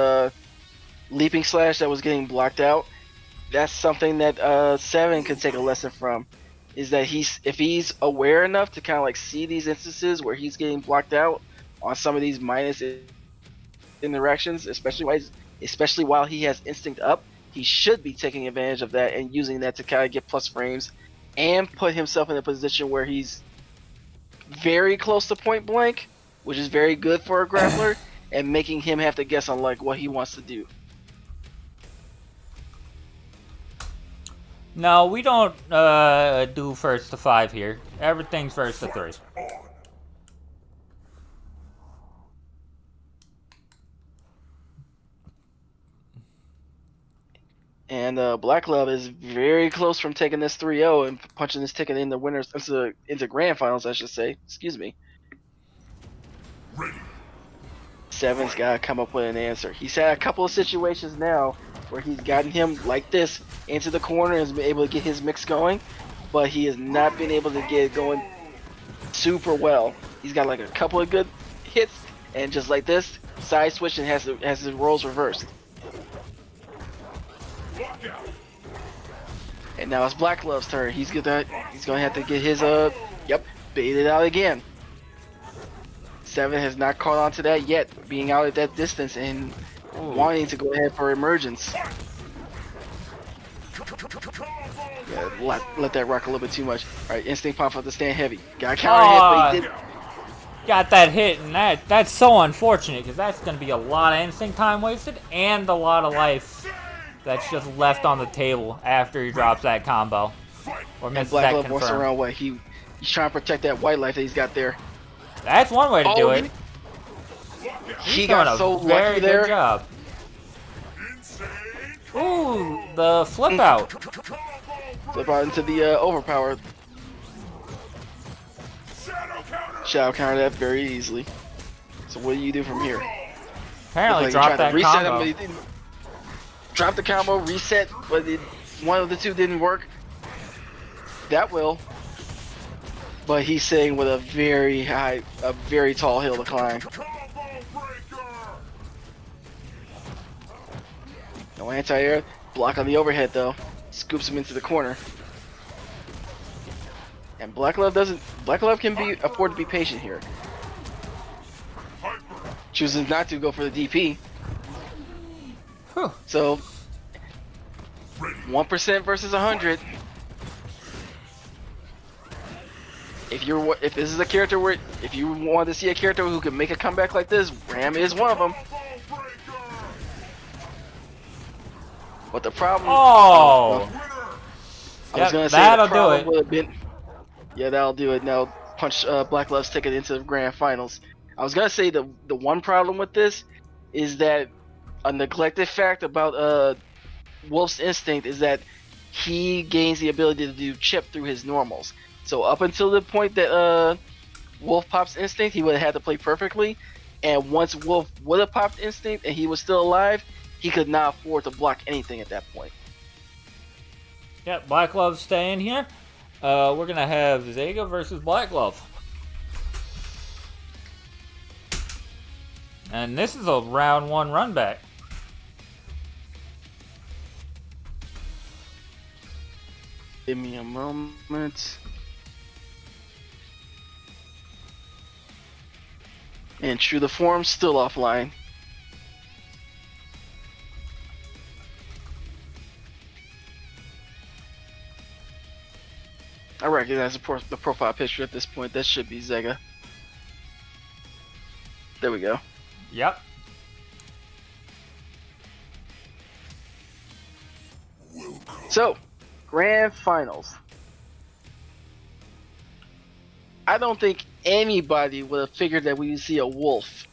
A: leaping slash that was getting blocked out. that's something that Seven could take a lesson from. Is that if he's aware enough to kind of like see these instances where he's getting blocked out on some of these minus interactions, especially while he has instinct up, he should be taking advantage of that and using that to kind of get plus frames and put himself in a position where he's very close to point blank, which is very good for a grappler, and making him have to guess on like what he wants to do.
B: No, we don't do first to 5 here. Everything's first to 3.
A: And Black Glove is very close from taking this 3-0 and punching this ticket in the winners into grand finals, I should say. Excuse me. Seven's got to come up with an answer. He's had a couple of situations now where he's gotten him like this into the corner and has been able to get his mix going, but he has not been able to get it going super well. He's got like a couple of good hits, and just like this, side switch and has his roles reversed. And now it's Black Glove's turn. He's gonna have to get his bait it out again. Seven has not caught on to that yet, being out at that distance and wanting to go ahead for emergence. Yeah, let that rock a little bit too much. Alright, instinct pop up to stand heavy. Got a counter hit, but he did.
B: Got that hit, and that's so unfortunate because that's going to be a lot of instinct time wasted and a lot of life that's just left on the table after he drops that combo. Or misses
A: Black
B: that
A: Glove wants to
B: confirm.
A: run away. He's trying to protect that white life that he's got there.
B: That's one way to do it.
A: He got so lucky there.
B: Good job. Ooh, the flip out.
A: Flip out into the overpower. Shadow counter that very easily. So what do you do from here?
B: Apparently drop that combo.
A: But he didn't. Drop the combo, reset, but one of the two didn't work. That will. But he's saying with a very tall hill to climb. No anti-air. Block on the overhead though. Scoops him into the corner. And Black Glove can afford to be patient here. Chooses not to go for the DP. So 1% versus 100. If this is a character where if you want to see a character who can make a comeback like this, Ram is one of them. But the problem.
B: Oh.
A: I was gonna say
B: that'll
A: the problem
B: do it.
A: would have been. Yeah, that'll do it. Now punch Black Glove's ticket into the grand finals. I was gonna say the one problem with this is that a neglected fact about Wolf's instinct is that he gains the ability to do chip through his normals. So up until the point that Wolf pops instinct, he would have had to play perfectly. And once Wolf would have popped instinct and he was still alive, he could not afford to block anything at that point.
B: Yep, Black Glove staying here. We're gonna have Zega versus Black Glove. And this is a round 1 run back.
A: Give me a moment. And True the Form still offline. I recognize the profile picture at this point. That should be Zega. There we go.
B: Yep.
A: So, grand finals. I don't think anybody would have figured that we would see a Wolf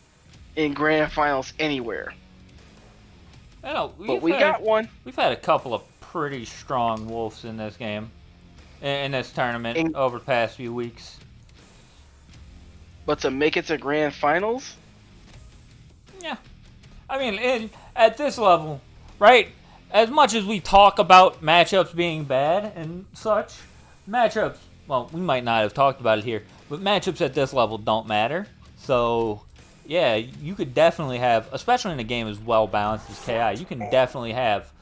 A: in grand finals anywhere.
B: But
A: we got one.
B: We've had a couple of pretty strong Wolves in this game. In this tournament over the past few weeks.
A: But to make it to grand finals?
B: Yeah. I mean, at this level, right? As much as we talk about matchups being bad and such, matchups, well, we might not have talked about it here, but matchups at this level don't matter. So, yeah, you could definitely have, especially in a game as well balanced as KI, you can definitely have,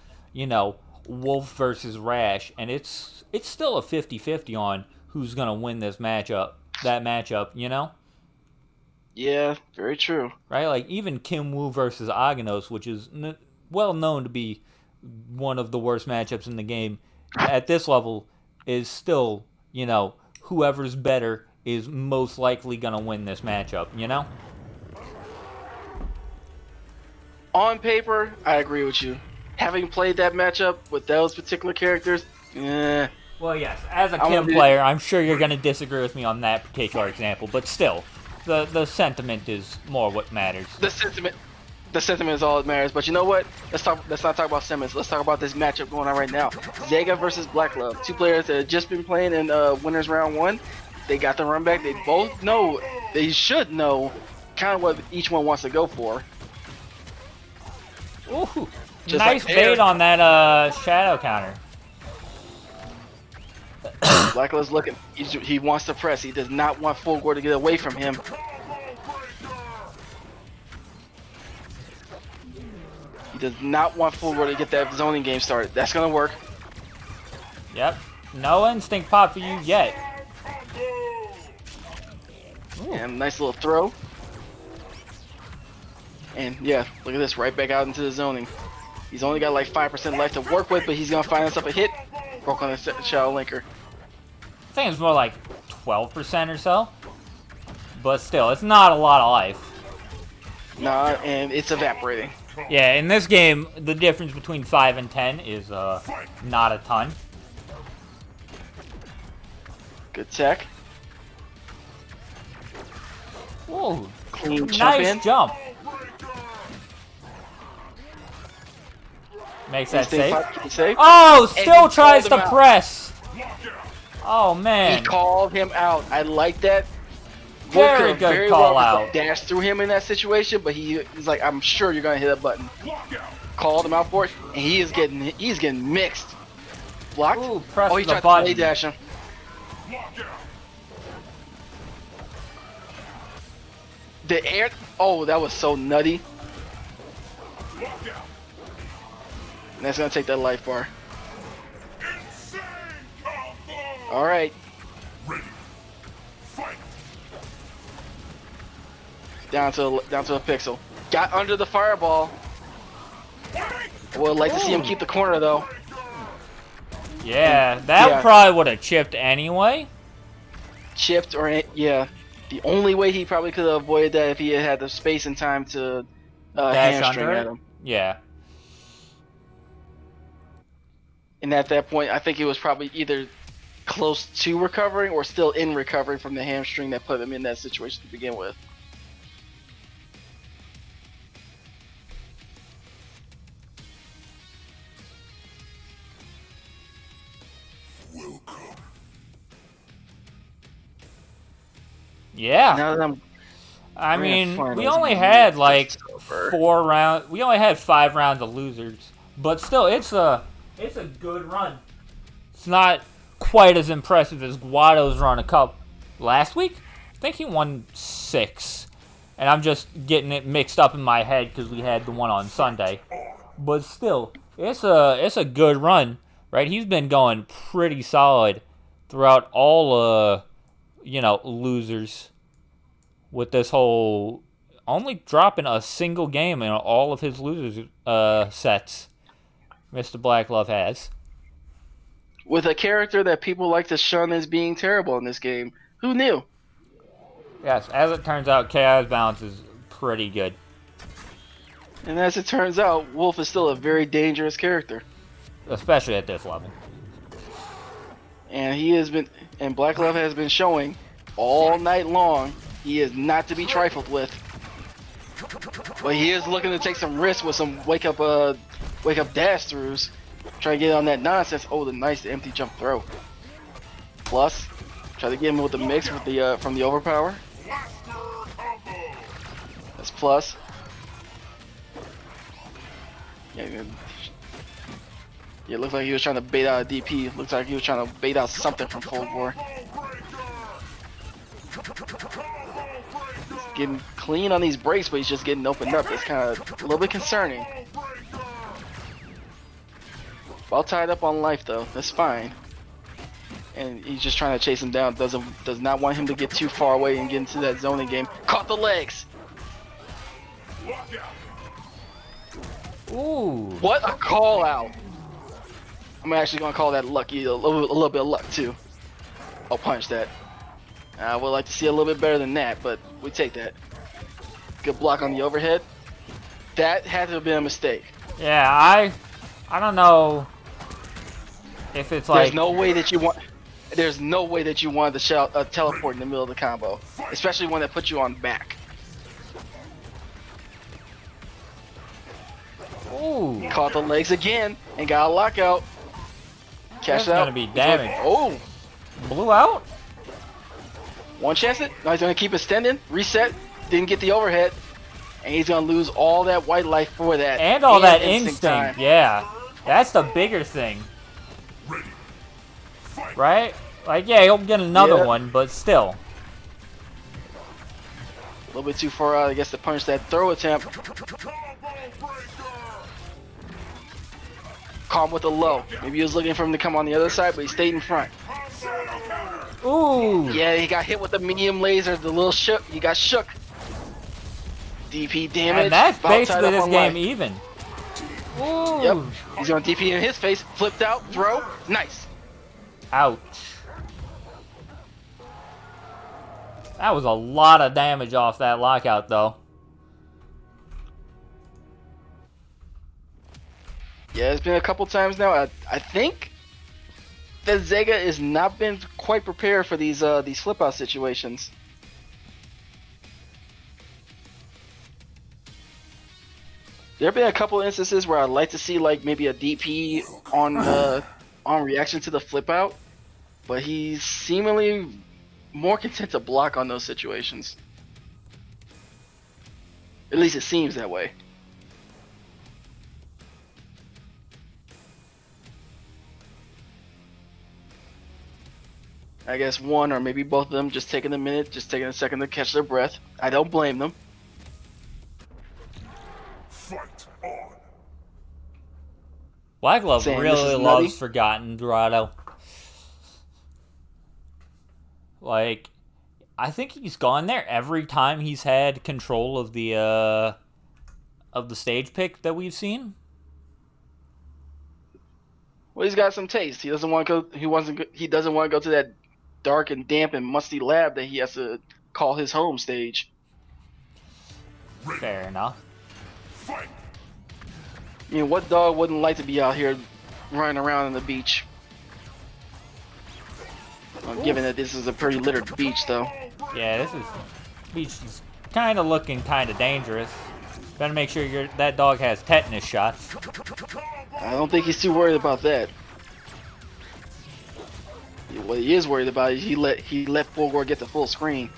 B: Wolf versus Rash, and it's still a 50-50 on who's gonna win this matchup. That matchup, you know?
A: Yeah, very true.
B: Right? Like even Kim Woo versus Aghanos, which is well known to be one of the worst matchups in the game, at this level is still, you know, whoever's better is most likely gonna win this matchup, you know?
A: On paper, I agree with you. Having played that matchup with those particular characters,
B: Well, yes, as a Kim player, I'm sure you're going to disagree with me on that particular example, but still, the sentiment is more what matters.
A: The sentiment is all that matters. But you know what? Let's not talk about sentiments. Let's talk about this matchup going on right now. Zega versus Black Love. Two players that have just been playing in winners round 1. They got the run back. They both know. They should know kind of what each one wants to go for.
B: Ooh,
A: Just
B: nice
A: like
B: bait on that shadow counter.
A: Black Love's looking. He wants to press. He does not want Fulgore to get away from him. He does not want Fulgore to get that zoning game started. That's gonna work.
B: Yep. No instinct pop for you yet. Ooh.
A: And nice little throw. And yeah, look at this, right back out into the zoning. He's only got like 5% life to work with, but he's gonna find himself a hit. Broke on the shadow linker.
B: I think it's more like 12% or so. But still, it's not a lot of life.
A: Nah, and it's evaporating.
B: Yeah, in this game, the difference between 5 and 10 is not a ton.
A: Good tech.
B: Ooh,
A: Clean jump
B: nice
A: in.
B: jump. Makes that safe.
A: Safe.
B: Oh, still
A: he
B: tries
A: called him
B: to
A: out.
B: press. Oh,
A: He
B: man.
A: called him out. I like that.
B: Very
A: Wood could've
B: good call
A: well
B: out.
A: dashed through him in that situation, but he's like, I'm sure you're gonna hit a button. Called him out for it, and he's getting mixed. Blocked.
B: Ooh, press
A: Oh, he
B: the
A: tried
B: button.
A: to play dash him. The air. Oh, that was so nutty. And that's gonna take that life bar. All right. Down to a pixel. Got under the fireball. Would like to see him keep the corner though.
B: Yeah, that probably would have chipped anyway.
A: Chipped or yeah. The only way he probably could have avoided that if he had the space and time to
B: Dash
A: hamstring
B: under
A: at
B: it?
A: him.
B: Yeah.
A: And at that point, I think he was probably either close to recovering or still in recovery from the hamstring that put him in that situation to begin with.
B: Yeah.
A: Now that I'm
B: I
A: Grand
B: mean, we
A: finals,
B: only
A: man.
B: had like
A: It's over.
B: 4 rounds. We only had 5 rounds of losers, but still, it's a good run. It's not quite as impressive as Guado's run a cup last week. I think he won 6, and I'm just getting it mixed up in my head because we had the one on Sunday. But still, it's a good run, right? He's been going pretty solid throughout all losers. With this whole only dropping a single game in all of his losers sets, Mr. Black Love has.
A: with a character that people like to shun as being terrible in this game. Who knew?
B: Yes, as it turns out, Chaos Balance is pretty good.
A: And as it turns out, Wolf is still a very dangerous character.
B: Especially at this level.
A: And Black Love has been showing all night long he is not to be trifled with. But he is looking to take some risks with some wake up dash throughs. Try to get on that nonsense. Oh, the nice empty jump throw. Plus, try to get him with the mix with the from the overpower. That's plus. Yeah, it looks like he was trying to bait out a DP. Looks like he was trying to bait out something from Fulgore. He's getting clean on these breaks, but he's just getting opened up. It's kind of a little bit concerning. Well tied up on life though. That's fine. And he's just trying to chase him down. Does not want him to get too far away and get into that zoning game. Caught the legs.
B: Ooh.
A: What a call out. I'm actually gonna call that lucky. A little bit of luck too. I'll punch that. I would like to see a little bit better than that, but we take that. Good block on the overhead. That had to have been a mistake.
B: Yeah, I don't know if it's like.
A: There's no way that you want. There's no way that you wanted to teleport in the middle of the combo, especially one that puts you on back.
B: Ooh.
A: Caught the legs again and got a lockout. Cash
B: That's
A: out.
B: gonna be damage.
A: Oh,
B: Blew out?
A: one chance it. No, he's gonna keep extending. Reset. Didn't get the overhead, and he's gonna lose all that white life for that.
B: And all that
A: instinct time.
B: instinct. Yeah. That's the bigger thing. Right? Like, yeah, he'll get another one, but still.
A: A little bit too far out, I guess, to punish that throw attempt. Caught him with a low. Maybe he was looking for him to come on the other side, but he stayed in front.
B: Ooh.
A: Yeah, he got hit with the medium laser, the little shook. He got shook. DP damage.
B: And that's
A: about tied
B: basically
A: up
B: this
A: on
B: game
A: life.
B: even. Ooh.
A: Yep. He's going to DP in his face. Flipped out. Throw. Nice.
B: Ouch. That was a lot of damage off that lockout, though.
A: Yeah, it's been a couple times now. I think that Zega has not been quite prepared for these flip out situations. There have been a couple instances where I'd like to see like maybe a DP on reaction to the flip out, but he's seemingly more content to block on those situations. At least it seems that way. I guess one or maybe both of them just taking a minute, just taking a second to catch their breath. I don't blame them.
D: Fight on.
B: Black Glove
A: Saying this
B: really
A: is
B: loves
A: nutty.
B: Forgotten Dorado. Like, I think he's gone there every time he's had control of the stage pick that we've seen.
A: Well, he's got some taste. He doesn't want to go. He doesn't want to go to that dark and damp and musty lab that he has to call his home stage.
B: Fair enough.
D: Fight.
A: I mean, what dog wouldn't like to be out here running around on the beach? Well, given that this is a pretty littered beach, though.
B: Yeah, beach is kind of looking kind of dangerous. Better make sure that dog has tetanus shots.
A: I don't think he's too worried about that. What he is worried about is he let Fulgore get the full screen.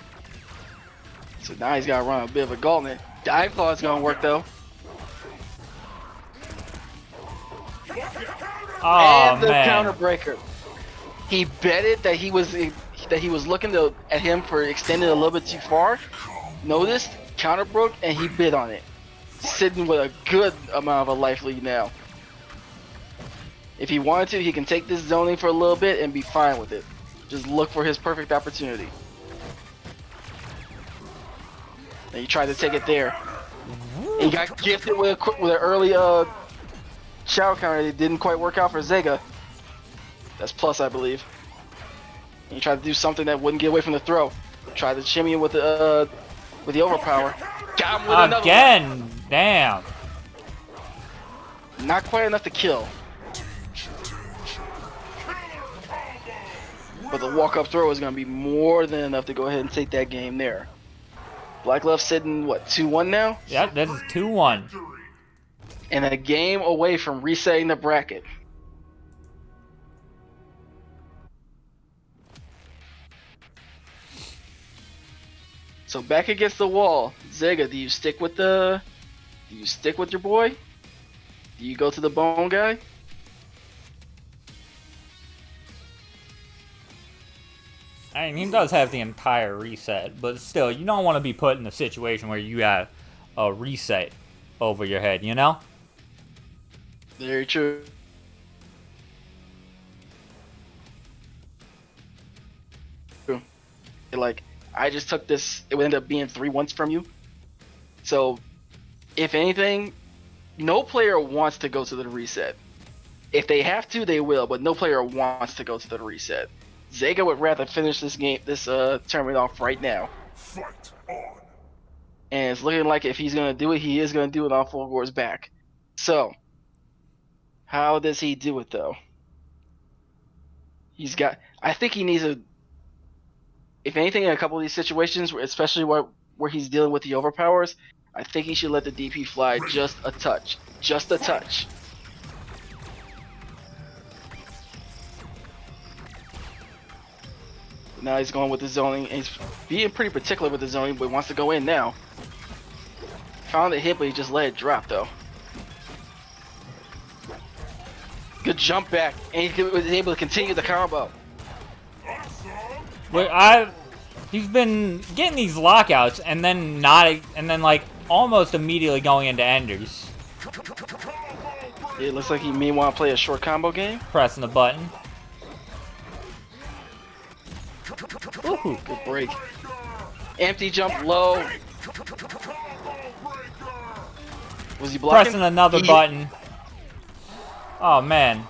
A: So now he's got to run a bit of a gauntlet. Dive Claw is going to work though.
B: Oh
A: And the
B: man.
A: counter breaker. He betted that he was looking at him for extending a little bit too far. Noticed, counter broke, and he bid on it. Sitting with a good amount of a life lead now. If he wanted to, he can take this zoning for a little bit and be fine with it. Just look for his perfect opportunity. And he tried to take it there. He got gifted with an early shower counter that didn't quite work out for Zega. That's plus, I believe. And he tried to do something that wouldn't get away from the throw. Tried to shimmy him with the overpower. Got him with another
B: Again, damn.
A: one. Not quite enough to kill. But the walk-up throw is going to be more than enough to go ahead and take that game there. Black Glove sitting, what, 2-1 now?
B: Yep, this is 2-1.
A: And a game away from resetting the bracket. So back against the wall, Zega, do you stick with your boy? Do you go to the bone guy?
B: I mean, he does have the entire reset, but still, you don't want to be put in a situation where you have a reset over your head, you know?
A: Very true. like, I just took this, it would end up being 3-1s from you. So, if anything, no player wants to go to the reset. If they have to, they will, but no player wants to go to the reset. Zega would rather finish this tournament off right now.
D: Fight on.
A: And it's looking like if he's gonna do it, he is gonna do it on Fulgore's back. So, how does he do it though? I think he needs if anything, in a couple of these situations, especially where he's dealing with the overpowers, I think he should let the DP fly just a touch. Just a touch. Now he's going with the zoning, and he's being pretty particular with the zoning, but wants to go in now. Found a hit, but he just let it drop though. Good jump back, and he was able to continue the combo.
B: Wait, he's been getting these lockouts and then like almost immediately going into enders.
A: It looks like he may want to play a short combo game.
B: Pressing the button.
A: Ooh, good break. Empty jump low. Was he blocking?
B: Pressing another button. Oh man.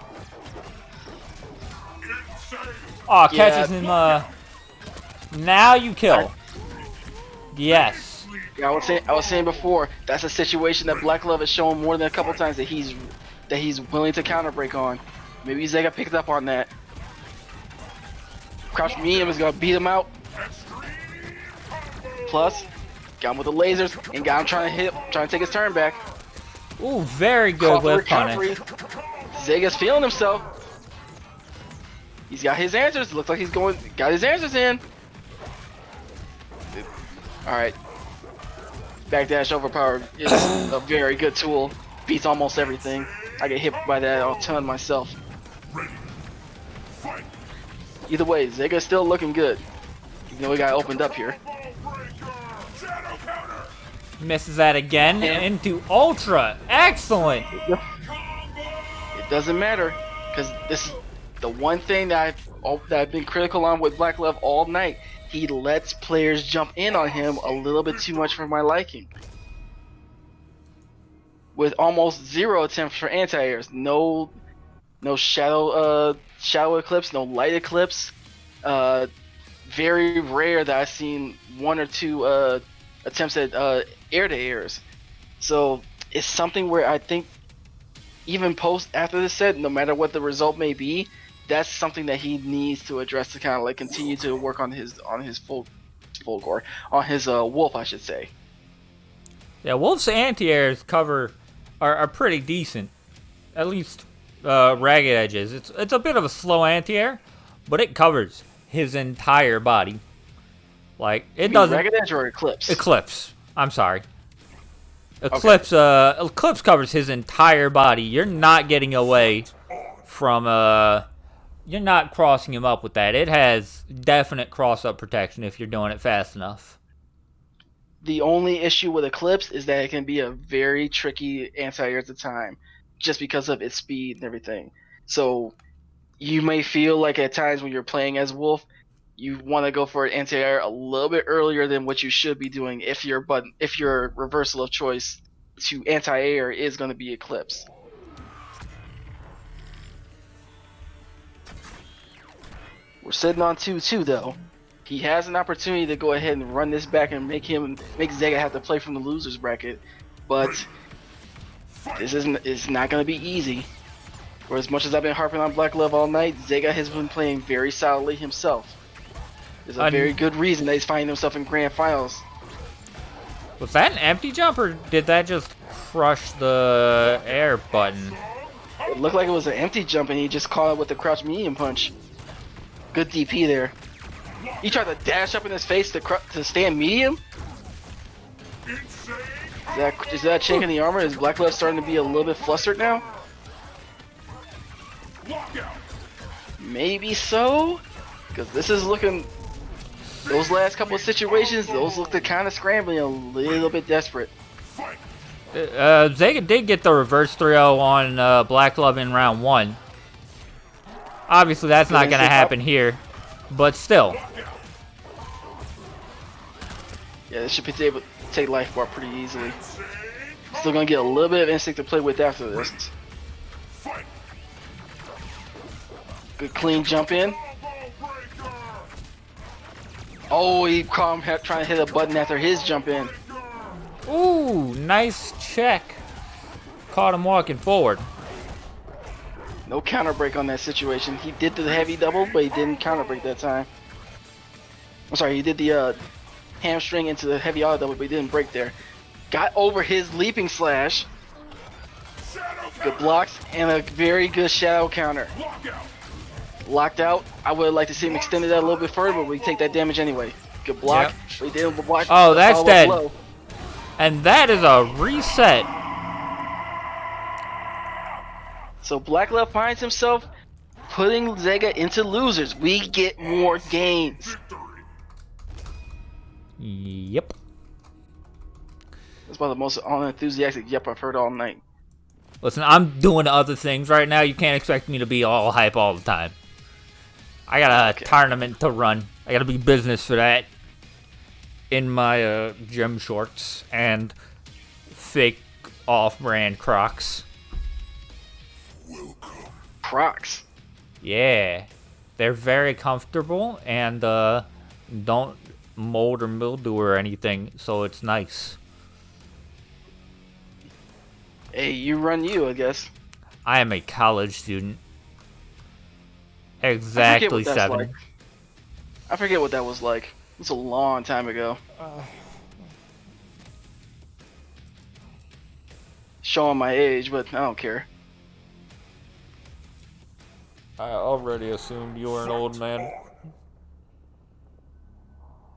B: Oh, catches him. Now you kill. Yes.
A: Yeah, I was saying before, that's a situation that Black Love has shown more than a couple times that he's willing to counter break on. Maybe Zega picked up on that. Crouch medium is gonna beat him out. Plus, got him with the lasers and got him trying to take his turn back.
B: Ooh, very good whip punish.
A: Zega's feeling himself. He's got his answers. Looks like he's got his answers in. Alright. Backdash overpower is a very good tool. Beats almost everything. I get hit by that a ton myself. Either way, Zega's still looking good. Even though we got opened up here.
B: Misses that again into Ultra. Excellent.
A: It doesn't matter, because this is the one thing that I've been critical on with Black Love all night. He lets players jump in on him a little bit too much for my liking. With almost 0 attempts for anti-airs, no shadow eclipse, no light eclipse. Very rare that I've seen 1 or 2 attempts at air-to-airs. So it's something where I think even after the set, no matter what the result may be, that's something that he needs to address to kind of like continue to work on his Fulgore, on his Wolf, I should say.
B: Yeah, Wolf's anti-airs are pretty decent, at least ragged edges. It's a bit of a slow anti-air, but it covers his entire body. Like it doesn't.
A: Ragged edge or eclipse?
B: Eclipse. I'm sorry. Eclipse. Okay. Eclipse covers his entire body. You're not getting away from You're not crossing him up with that. It has definite cross-up protection if you're doing it fast enough.
A: The only issue with Eclipse is that it can be a very tricky anti-air at the time, just because of its speed and everything. So you may feel like at times when you're playing as Wolf, you want to go for an anti-air a little bit earlier than what you should be doing if your reversal of choice to anti-air is going to be Eclipse. We're sitting on 2-2 though. He has an opportunity to go ahead and run this back and make Zega have to play from the losers bracket, but it's not going to be easy. For as much as I've been harping on Black Love all night, Zega has been playing very solidly himself. There's a very good reason that he's finding himself in grand finals.
B: Was that an empty jump, or did that just crush the air button?
A: It looked like it was an empty jump, and he just caught it with the crouch medium punch. Good DP there. He tried to dash up in his face to stand medium. Is that chink in the armor? Is Black Love starting to be a little bit flustered now? Maybe so, because this is looking. Those last couple of situations, those looked kind of scrambling, a little bit desperate.
B: Zega did get the reverse 3-0 on Black Love in round 1. Obviously, that's not going to happen here, but still.
A: Yeah, this should be able to take life bar pretty easily. Still gonna get a little bit of instinct to play with after this. Good clean jump in. Oh, he caught him trying to hit a button after his jump in.
B: Ooh, nice check. Caught him walking forward.
A: No counter break on that situation. He did the heavy double, but he didn't counter break that time. I'm sorry, he did the hamstring into the heavy auto double, but he didn't break there. Got over his leaping slash. Good blocks and a very good shadow counter. Locked out. I would have liked to see him extended that a little bit further, but we take that damage anyway. Good block.
B: Yep.
A: We did block.
B: Oh, that's dead.
A: Low.
B: And that is a reset.
A: So Black Love finds himself putting Zega into losers. We get more gains.
B: Yep.
A: That's about the most unenthusiastic yep I've heard all night.
B: Listen, I'm doing other things right now. You can't expect me to be all hype all the time. I got a tournament to run. I got to be business for that. In my gym shorts and fake off-brand Crocs.
A: Crocs.
B: Yeah. They're very comfortable and don't mold or mildew or anything, so it's nice.
A: Hey, you run you, I guess.
B: I am a college student. Exactly 7.
A: Like. I forget what that was like. It was a long time ago. Showing my age, but I don't care.
B: I already assumed you were an old man.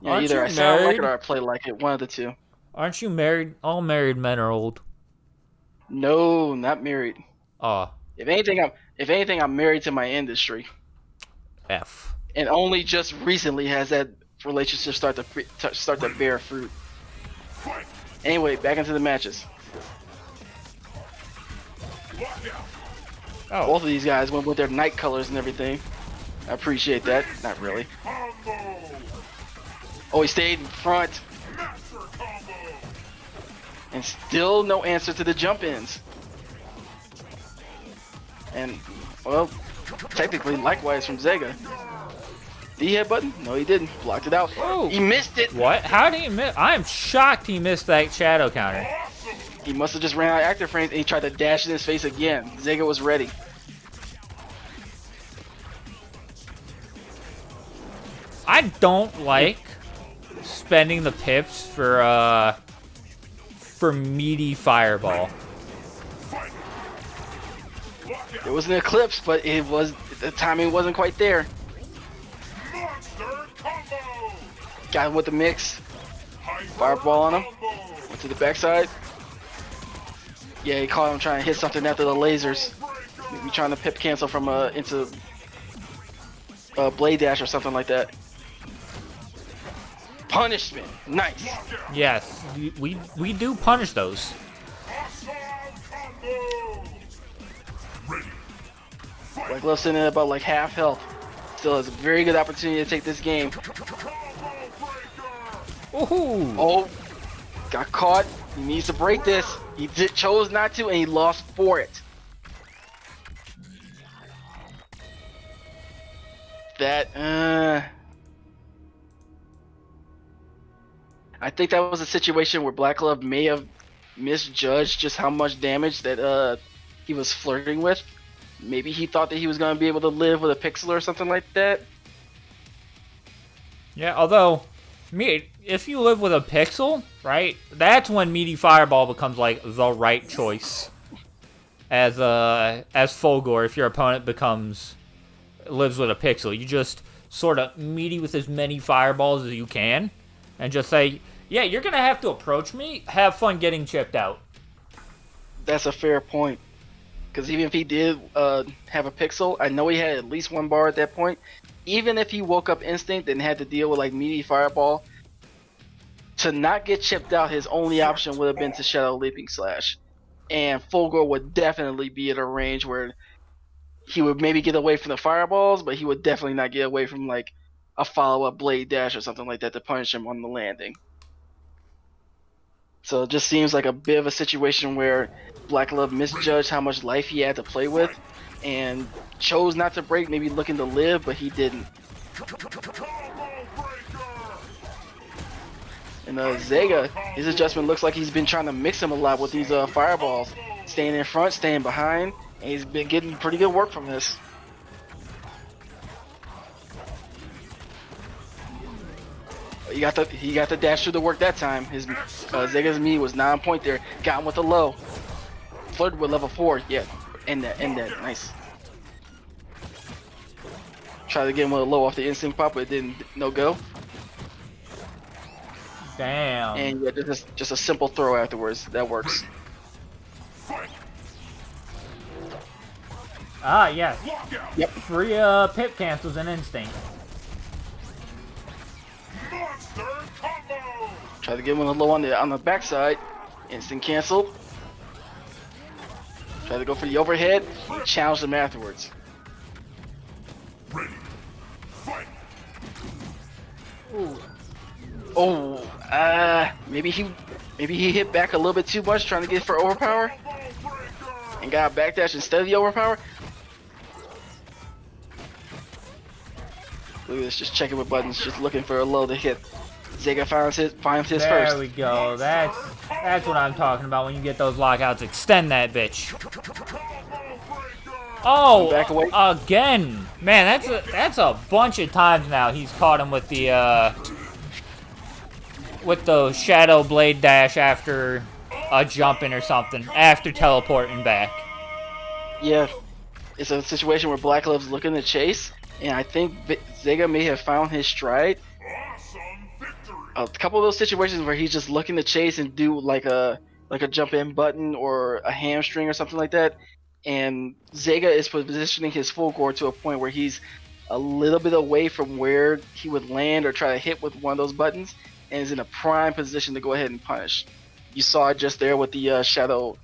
A: Yeah,
B: Aren't
A: either
B: you
A: I sound like
B: married?
A: it or I play like it. One of the two.
B: Aren't you married? All married men are old.
A: No, not married.
B: Aw.
A: If anything, I'm married to my industry.
B: F.
A: And only just recently has that relationship start to bear fruit. Anyway, back into the matches.
B: Oh.
A: Both of these guys went with their night colors and everything. I appreciate that. Not really. Oh, he stayed in front. And still no answer to the jump ins. And, well, technically likewise from Zega. Did he hit button? No, he didn't. Blocked it out.
B: Oh.
A: He missed it.
B: What? How did he miss? I am shocked he missed that shadow counter.
A: He must have just ran out of active frames and he tried to dash in his face again. Zega was ready.
B: I don't like spending the pips for meaty fireball.
A: It was an eclipse, but the timing wasn't quite there. Got him with the mix. Fireball on him. Went to the backside. Yeah, he caught him trying to hit something after the lasers. Maybe trying to pip cancel from into blade dash or something like that. Punishment. Nice.
B: Yes, we do punish those.
A: Black Glove sitting at about like half health. Still has a very good opportunity to take this game.
B: Ooh.
A: Oh, got caught. He needs to break this. He chose not to, and he lost for it. That, I think that was a situation where Black Glove may have misjudged just how much damage that he was flirting with. Maybe he thought that he was going to be able to live with a pixel or something like that.
B: Yeah, although, if you live with a pixel, right, that's when Meaty Fireball becomes, like, the right choice. As Fulgore, if your opponent lives with a pixel. You just sort of meaty with as many fireballs as you can. And just say, yeah, you're going to have to approach me. Have fun getting chipped out.
A: That's a fair point. Because even if he did have a pixel, I know he had at least one bar at that point. Even if he woke up instinct and had to deal with like meaty fireball, to not get chipped out, his only option would have been to Shadow Leaping Slash. And Fulgore would definitely be at a range where he would maybe get away from the fireballs, but he would definitely not get away from like a follow-up blade dash or something like that to punish him on the landing. So it just seems like a bit of a situation where Black Glove misjudged how much life he had to play with and chose not to break, maybe looking to live, but he didn't. And Zega, his adjustment looks like he's been trying to mix him a lot with these fireballs. Staying in front, staying behind, and he's been getting pretty good work from this. He got the dash through the work that time. His Zega's me was 9 point there. Got him with a low. Flirted with level 4. Yeah, end that. Nice. Tried to get him with a low off the instinct pop, but it didn't. No go.
B: Damn.
A: And yeah, just a simple throw afterwards. That works.
B: Ah, yes.
A: Yep.
B: Free pip cancels and instinct.
A: Try to get him with a low on the backside. Instant cancel. Try to go for the overhead. He challenged him afterwards.
D: Ready. Fight.
A: Ooh. Oh, maybe he hit back a little bit too much trying to get for overpower and got a backdash instead of the overpower. Look at this, just checking with buttons, just looking for a low to hit. Zega finds his first.
B: There we go. That's what I'm talking about when you get those lockouts. Extend that bitch. Oh,
A: Back away.
B: Again. Man, that's a bunch of times now he's caught him with the shadow blade dash after a jumping or something, after teleporting back.
A: Yeah, it's a situation where Black Glove's looking to chase, and I think Zega may have found his stride. A couple of those situations where he's just looking to chase and do like a jump in button or a hamstring or something like that, and Zega is positioning his Fulgore to a point where he's a little bit away from where he would land or try to hit with one of those buttons, and is in a prime position to go ahead and punish. You saw it just there with the shadow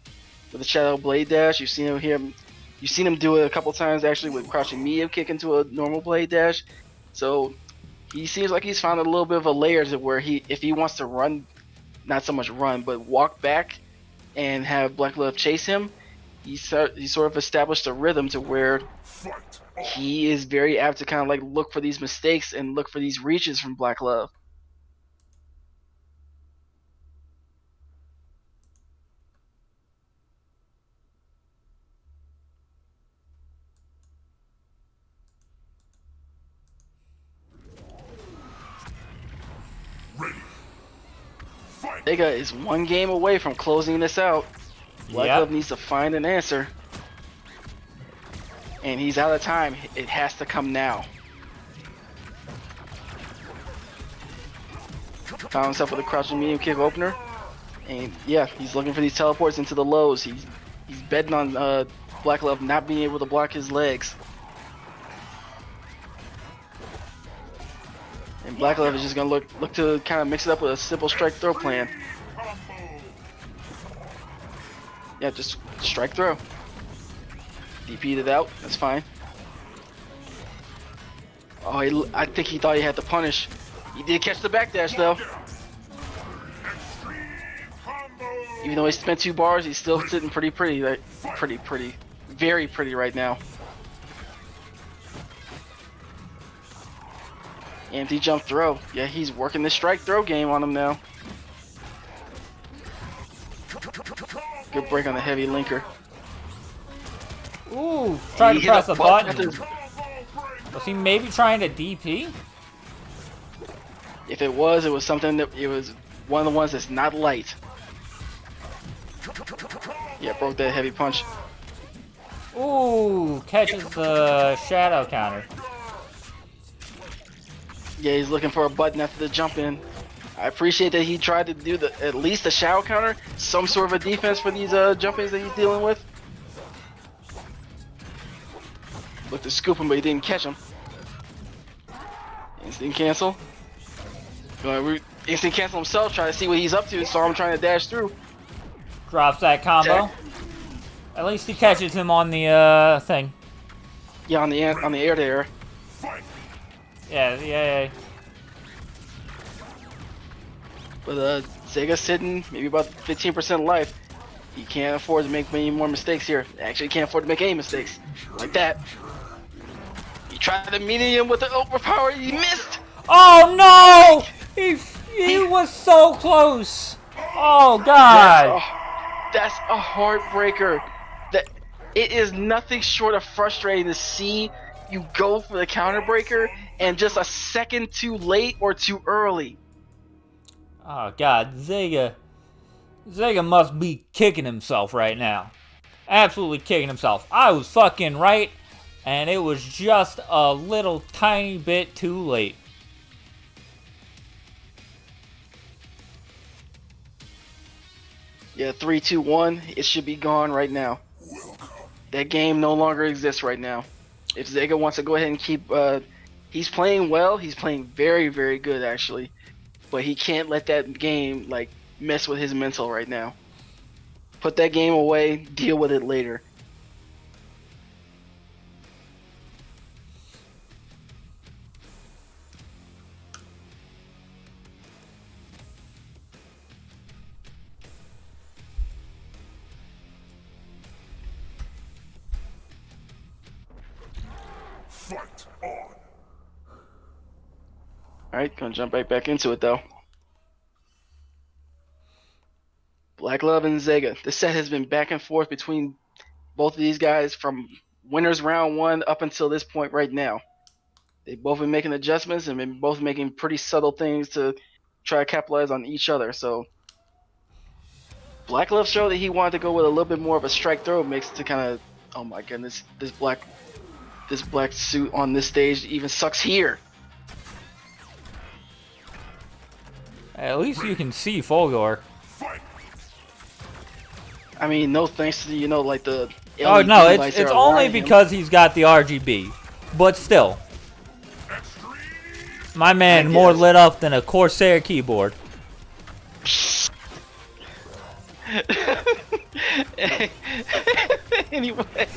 A: blade dash. You've seen him do it a couple times actually with crouching medium kick into a normal blade dash. So he seems like he's found a little bit of a layer to where if he wants to run, not so much run, but walk back and have Black Glove chase him, he sort of established a rhythm to where he is very apt to kind of like look for these mistakes and look for these reaches from Black Glove. Zega is one game away from closing this out. Black Glove needs to find an answer. And he's out of time. It has to come now. Found himself with a crouching medium kick opener. And yeah, he's looking for these teleports into the lows. He's betting on Black Glove not being able to block his legs. And Black Glove is just gonna look to kind of mix it up with a simple strike throw plan. Yeah, just strike throw. DP'd it out. That's fine. Oh, I think he thought he had to punish. He did catch the backdash though. Even though he spent 2 bars, he's still sitting pretty, like, very pretty right now. Empty jump throw. Yeah, he's working the strike throw game on him now. Good break on the heavy linker.
B: Ooh, trying to press a button. Was he maybe trying to DP?
A: If it was something that it was one of the ones that's not light. Yeah, broke that heavy punch.
B: Ooh, catches the shadow counter.
A: Yeah, he's looking for a button after the jump in. I appreciate that he tried to do at least a shadow counter, some sort of a defense for these jump ins that he's dealing with. Looked to scoop him, but he didn't catch him. Instant cancel. Instant cancel himself, trying to see what he's up to. Saw him trying to dash through.
B: Drops that combo. At least he catches him on the thing.
A: Yeah, on the air there.
B: Yeah.
A: But Zega's sitting maybe about 15% life. He can't afford to make many more mistakes here. Actually, can't afford to make any mistakes. Like that. He tried to meet him with the overpower. He missed.
B: Oh no! He was so close. Oh god.
A: That's a heartbreaker. That it is nothing short of frustrating to see you go for the counter breaker and just a second too late or too early.
B: Oh god, Zega must be kicking himself right now. Absolutely kicking himself. I was fucking right, and it was just a little tiny bit too late.
A: Yeah, 3, 2, 1. It should be gone right now. That game no longer exists right now. If Zega wants to go ahead and keep, he's playing well. He's playing very, very good actually, but he can't let that game like mess with his mental right now. Put that game away. Deal with it later.
D: Fight on.
A: Alright, gonna jump right back into it though. Black Love and Zega. The set has been back and forth between both of these guys from winners round 1 up until this point right now. They've both been making adjustments and been both making pretty subtle things to try to capitalize on each other. So Black Love showed that he wanted to go with a little bit more of a strike throw mix to kind of, oh my goodness, this black suit on this stage even sucks here.
B: At least you can see Fulgore.
A: I mean, no thanks to, you know, like the
B: Oh
A: LED
B: no,
A: lights
B: it's
A: that are
B: only
A: aligning him.
B: because he's got the RGB. But still. My man more lit up than a Corsair keyboard.
A: Anyway,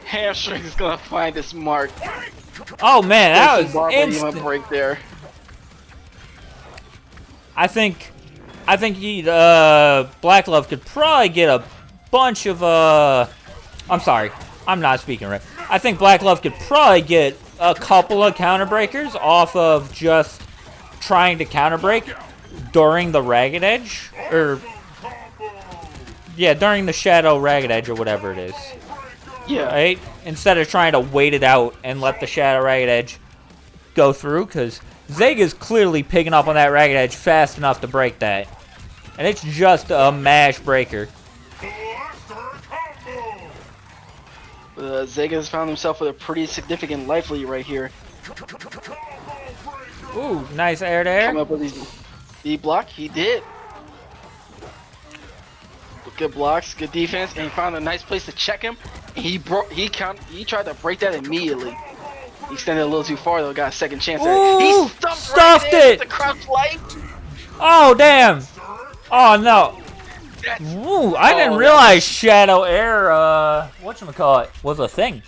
A: Hamstring's gonna find his mark.
B: Oh man, that was
A: Even
B: instant.
A: break there.
B: I think he Black Love could probably get a bunch of I'm sorry, I'm not speaking right. I think Black Love could probably get a couple of counter breakers off of just trying to counter break during the Ragged Edge, or yeah, during the Shadow Ragged Edge or whatever it is.
A: Yeah.
B: Right? Instead of trying to wait it out and let the Shadow Ragged Edge go through, because Zega's clearly picking up on that Ragged Edge fast enough to break that. And it's just a mash breaker.
A: Zega has found himself with a pretty significant life lead right here.
B: Ooh, nice air to air.
A: Coming up with these D block, he did. Good blocks, good defense, and he found a nice place to check him. He tried to break that immediately. He extended a little too far though, got a second chance at it. He
B: stuffed it!
A: The crouch light.
B: Oh damn! Oh no! Ooh, I didn't realize Shadow Air, whatchamacallit, was a thing.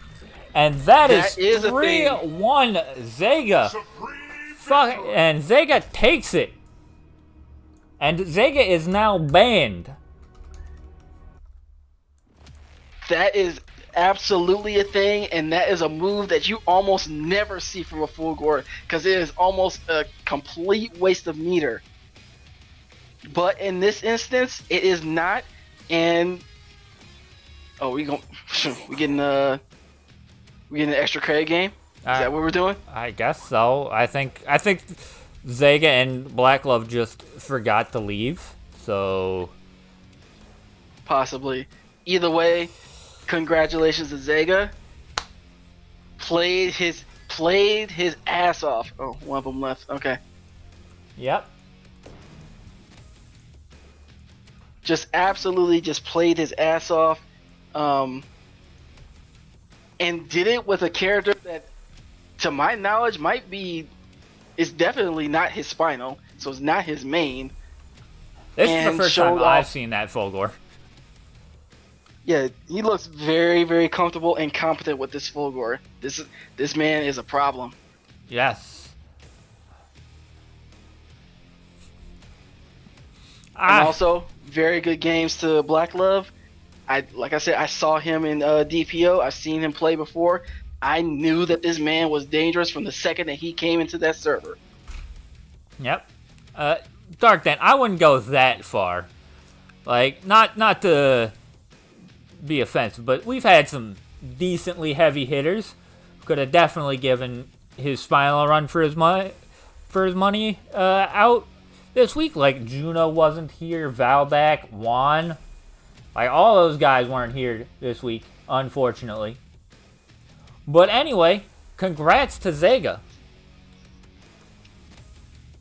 B: And that is 3-1 Zega. Fuck, and Zega takes it. And Zega is now banned.
A: That is absolutely a thing, and that is a move that you almost never see from a Fulgore, because it is almost a complete waste of meter. But in this instance, it is not, and oh, we getting an extra credit game. Is that what we're doing?
B: I guess so. I think Zega and Black Love just forgot to leave, so
A: possibly. Either way, congratulations to Zega. Played his ass off. Oh, one of them left. Okay.
B: Yep.
A: Just absolutely just played his ass off, and did it with a character that, to my knowledge, is definitely not his spinal, so it's not his main.
B: This is the first time I've seen that Fulgore.
A: Yeah, he looks very, very comfortable and competent with this Fulgore. This man is a problem.
B: Yes.
A: And also, very good games to Black Love. Like I said, I saw him in DPO. I've seen him play before. I knew that this man was dangerous from the second that he came into that server.
B: Yep. Dark Dan, I wouldn't go that far. Like, not to be offensive, but we've had some decently heavy hitters. Could have definitely given his spinal a run for his money out this week. Like, Juno wasn't here, Valdak, Juan. Like, all those guys weren't here this week, unfortunately. But anyway, congrats to Zega,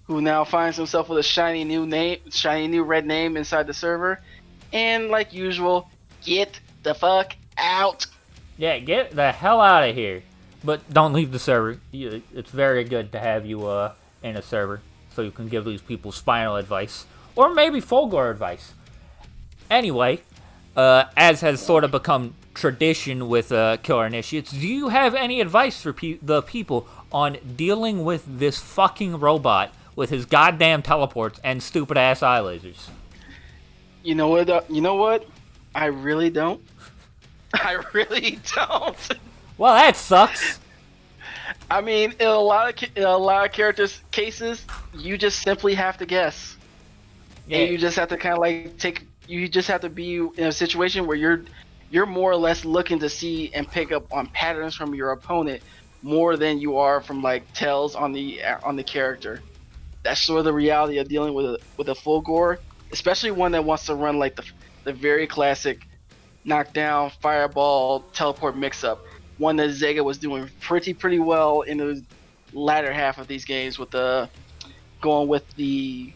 A: who now finds himself with a shiny new red name inside the server. And like usual, get the fuck out.
B: Yeah, get the hell out of here. But don't leave the server. It's very good to have you in a server, so you can give these people spinal advice. Or maybe Fulgore advice. Anyway, as has sort of become tradition with Killer Initiates, do you have any advice for the people on dealing with this fucking robot with his goddamn teleports and stupid-ass eye lasers?
A: You know what? I really don't. I really don't.
B: Well, that sucks.
A: I mean, in a lot of characters' cases, you just simply have to guess. Yeah. And you just have to kind of like you just have to be in a situation where you're more or less looking to see and pick up on patterns from your opponent more than you are from like tells on the character. That's sort of the reality of dealing with a Fulgore, especially one that wants to run like the very classic knockdown, fireball, teleport mix-up. One that Zega was doing pretty well in the latter half of these games with going with the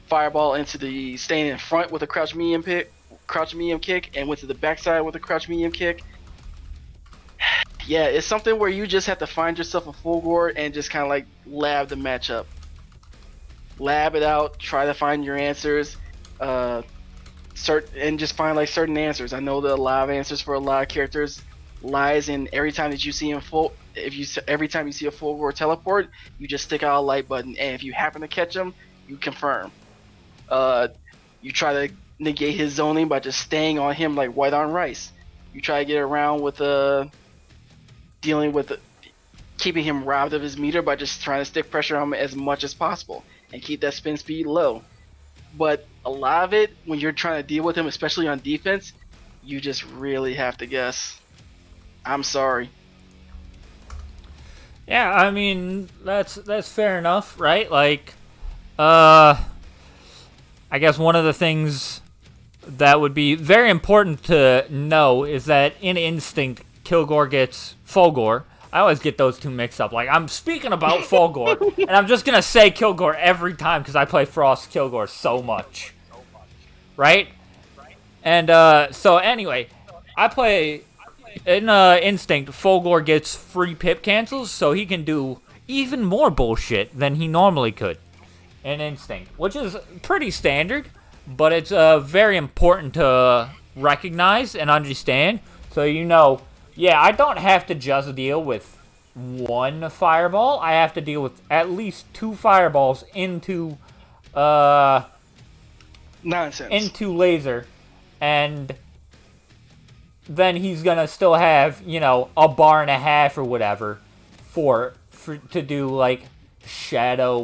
A: fireball into the staying in front with a crouch medium kick, and went to the backside with a crouch medium kick. Yeah, it's something where you just have to find yourself a Fulgore and just kind of like lab the matchup. Lab it out, try to find your answers, and just find like certain answers. I know that a lot of answers for a lot of characters lies in every time that you see every time you see a Fulgore teleport, you just stick out a light button, and if you happen to catch him, you confirm. You try to negate his zoning by just staying on him like white on rice. You try to get around with keeping him robbed of his meter by just trying to stick pressure on him as much as possible and keep that spin speed low. But a lot of it, when you're trying to deal with him, especially on defense, you just really have to guess. I'm sorry.
B: Yeah, I mean, that's fair enough, right? Like, I guess one of the things that would be very important to know is that in Instinct, Kilgore gets Fulgore. I always get those two mixed up. Like, I'm speaking about Fulgore, and I'm just going to say Kilgore every time because I play Frost Kilgore so much. Right? And, so anyway, I play in Instinct, Fulgore gets free pip cancels, so he can do even more bullshit than he normally could in Instinct, which is pretty standard, but it's very important to recognize and understand, so you know, yeah, I don't have to just deal with one fireball. I have to deal with at least two fireballs into
A: nonsense.
B: Into laser, and then he's gonna still have, you know, a bar and a half or whatever for to do like shadow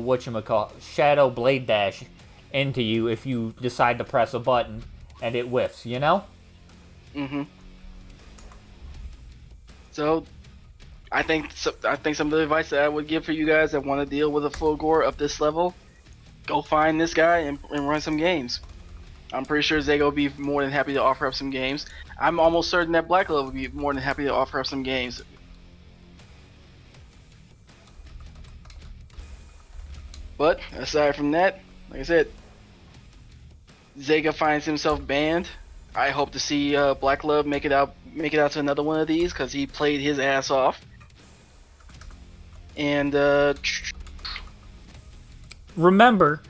B: blade dash into you if you decide to press a button and it whiffs, you know?
A: Mhm. So, I think some of the advice that I would give for you guys that want to deal with a Fulgore of this level, go find this guy and run some games. I'm pretty sure Zego will be more than happy to offer up some games. I'm almost certain that Black Love will be more than happy to offer up some games. But aside from that, like I said, Zega finds himself banned. I hope to see Black Love make it out to another one of these because he played his ass off. And
B: remember,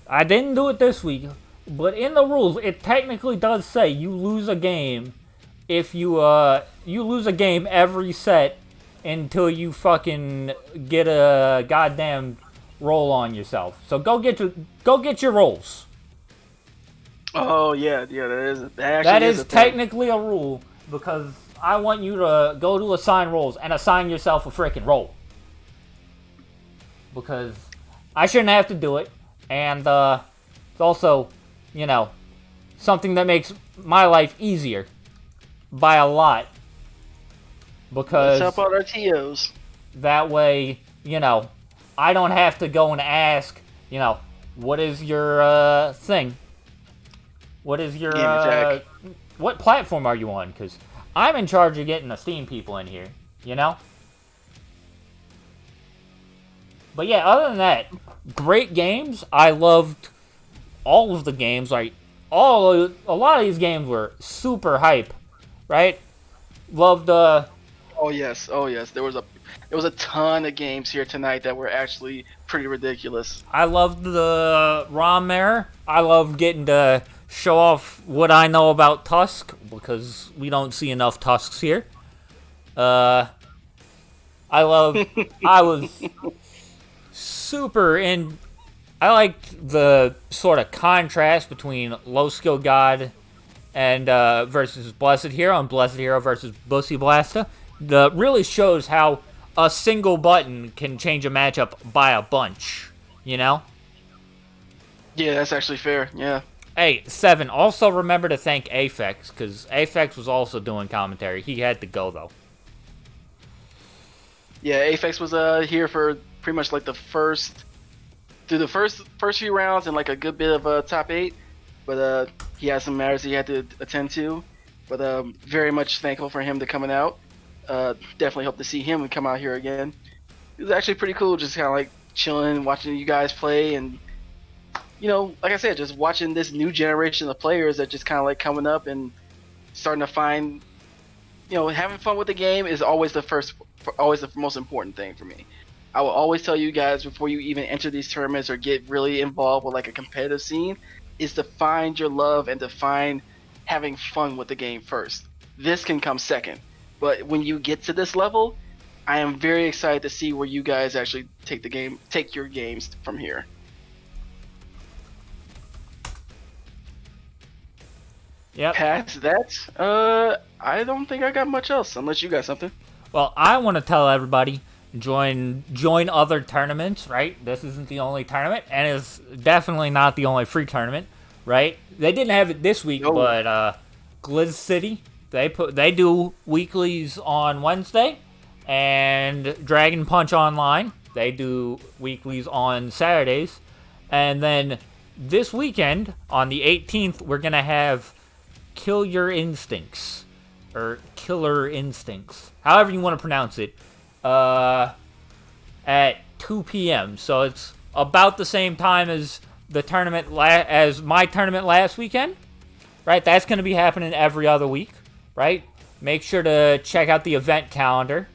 B: I didn't do it this week, but in the rules it technically does say you lose a game if you lose a game every set until you fucking get a goddamn roll on yourself. So go get your rolls.
A: Oh yeah,
B: That is technically a rule because I want you to go to assign roles and assign yourself a freaking role. Because I shouldn't have to do it, and it's also, you know, something that makes my life easier by a lot. Because
A: let's help out our TOs.
B: That way, you know, I don't have to go and ask, you know, what is your thing? What is your what platform are you on? Because I'm in charge of getting the Steam people in here, you know. But yeah, other than that, great games. I loved all of the games. Like a lot of these games were super hype, right? Loved
A: Oh yes. There was a ton of games here tonight that were actually pretty ridiculous.
B: I loved the ROM there. I loved getting to show off what I know about Tusk because we don't see enough Tusks here. I was super in. I liked the sort of contrast between Low Skill God and versus Blessed Hero and Blessed Hero versus Bussy Blasta. That really shows how a single button can change a matchup by a bunch, you know?
A: Yeah, that's actually fair, yeah.
B: Hey, Seven, also remember to thank Aphex, because Aphex was also doing commentary. He had to go, though.
A: Yeah, Aphex was here for pretty much like the first few rounds and like a good bit of top 8, but he had some matters he had to attend to, but very much thankful for him to coming out. Definitely hope to see him come out here again. It was actually pretty cool, just kind of like chilling, watching you guys play, and you know, like I said, just watching this new generation of players that just kind of like coming up and starting to find, you know, having fun with the game is always the most important thing for me. I will always tell you guys before you even enter these tournaments or get really involved with like a competitive scene, is to find your love and to find having fun with the game first. This can come second. But when you get to this level, I am very excited to see where you guys actually take your games from here.
B: Yep.
A: Past that, I don't think I got much else, unless you got something.
B: Well, I want to tell everybody, join other tournaments, right? This isn't the only tournament, and it's definitely not the only free tournament, right? They didn't have it this week, but Gliz City, they do weeklies on Wednesday, and Dragon Punch Online, they do weeklies on Saturdays, and then this weekend on the 18th, we're gonna have Kill Your Instincts, or Killer Instincts, however you want to pronounce it, at 2 p.m. So it's about the same time as the tournament as my tournament last weekend, right? That's going to be happening every other week, right? Make sure to check out the event calendar,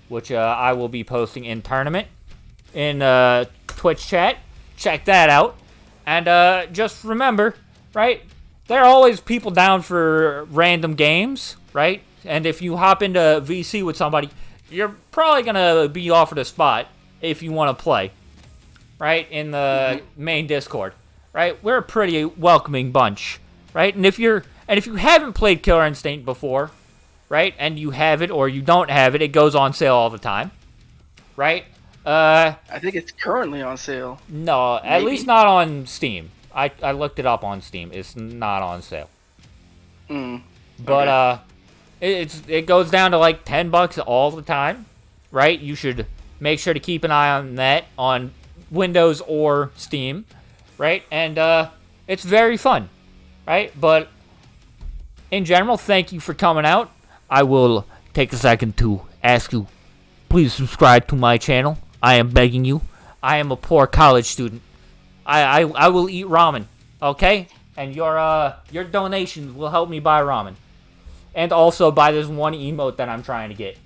B: which I will be posting in tournament in Twitch chat. Check that out, and just remember, right? There are always people down for random games, right? And if you hop into VC with somebody, you're probably going to be offered a spot if you want to play, right? In the main Discord, right? We're a pretty welcoming bunch, right? And if you haven't played Killer Instinct before, right? And you have it or you don't have it, it goes on sale all the time, right?
A: I think it's currently on sale.
B: No, at least not on Steam. I looked it up on Steam. It's not on sale. But it goes down to like $10 all the time, right? You should make sure to keep an eye on that on Windows or Steam, right? And it's very fun, right? But in general, thank you for coming out. I will take a second to ask you, please subscribe to my channel. I am begging you. I am a poor college student. I will eat ramen, okay? And your donations will help me buy ramen. And also buy this one emote that I'm trying to get.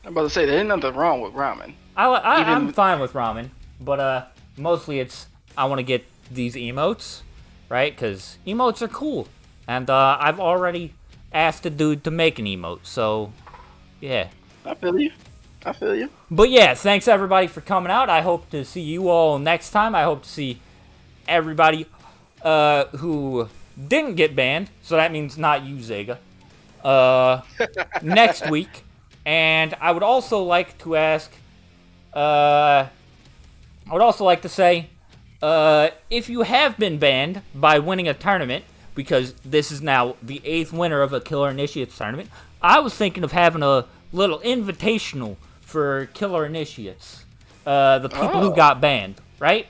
A: I'm about to say, there ain't nothing wrong with ramen.
B: I'm fine with ramen, but mostly it's, I want to get these emotes, right? Because emotes are cool. And I've already asked a dude to make an emote, so yeah.
A: I feel you.
B: But yeah, thanks everybody for coming out. I hope to see you all next time. I hope to see everybody who didn't get banned, so that means not you, Zega, next week. And I would also like to ask, I would also like to say, if you have been banned by winning a tournament, because this is now the 8th winner of a Killer Initiates tournament, I was thinking of having a little invitational for Killer Initiates. The people who got banned, right?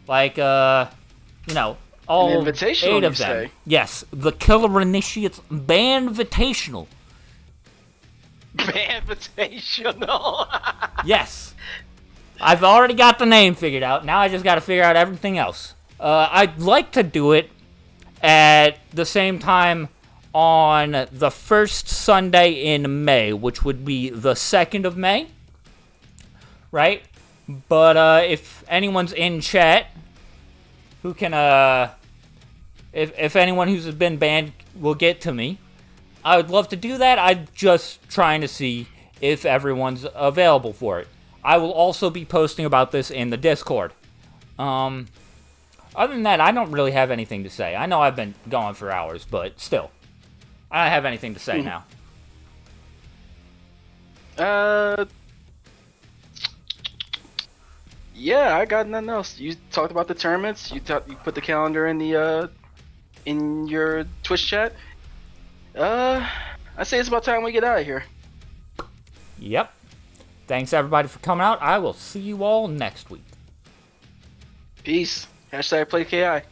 B: Like, you know, all 8 of them. Say? Yes, the Killer Initiates Ban-vitational.
A: Ban-vitational.
B: Yes. I've already got the name figured out. Now I just got to figure out everything else. I'd like to do it at the same time on the first Sunday in May, which would be the 2nd of May. Right? But if anyone's in chat who can, if anyone who's been banned will get to me, I would love to do that. I'm just trying to see if everyone's available for it. I will also be posting about this in the Discord. Other than that, I don't really have anything to say. I know I've been going for hours, but still. I don't have anything to say now.
A: Yeah, I got nothing else. You talked about the tournaments. You put the calendar in the in your Twitch chat. I say it's about time we get out of here.
B: Yep. Thanks everybody for coming out. I will see you all next week.
A: Peace. #PlayKI.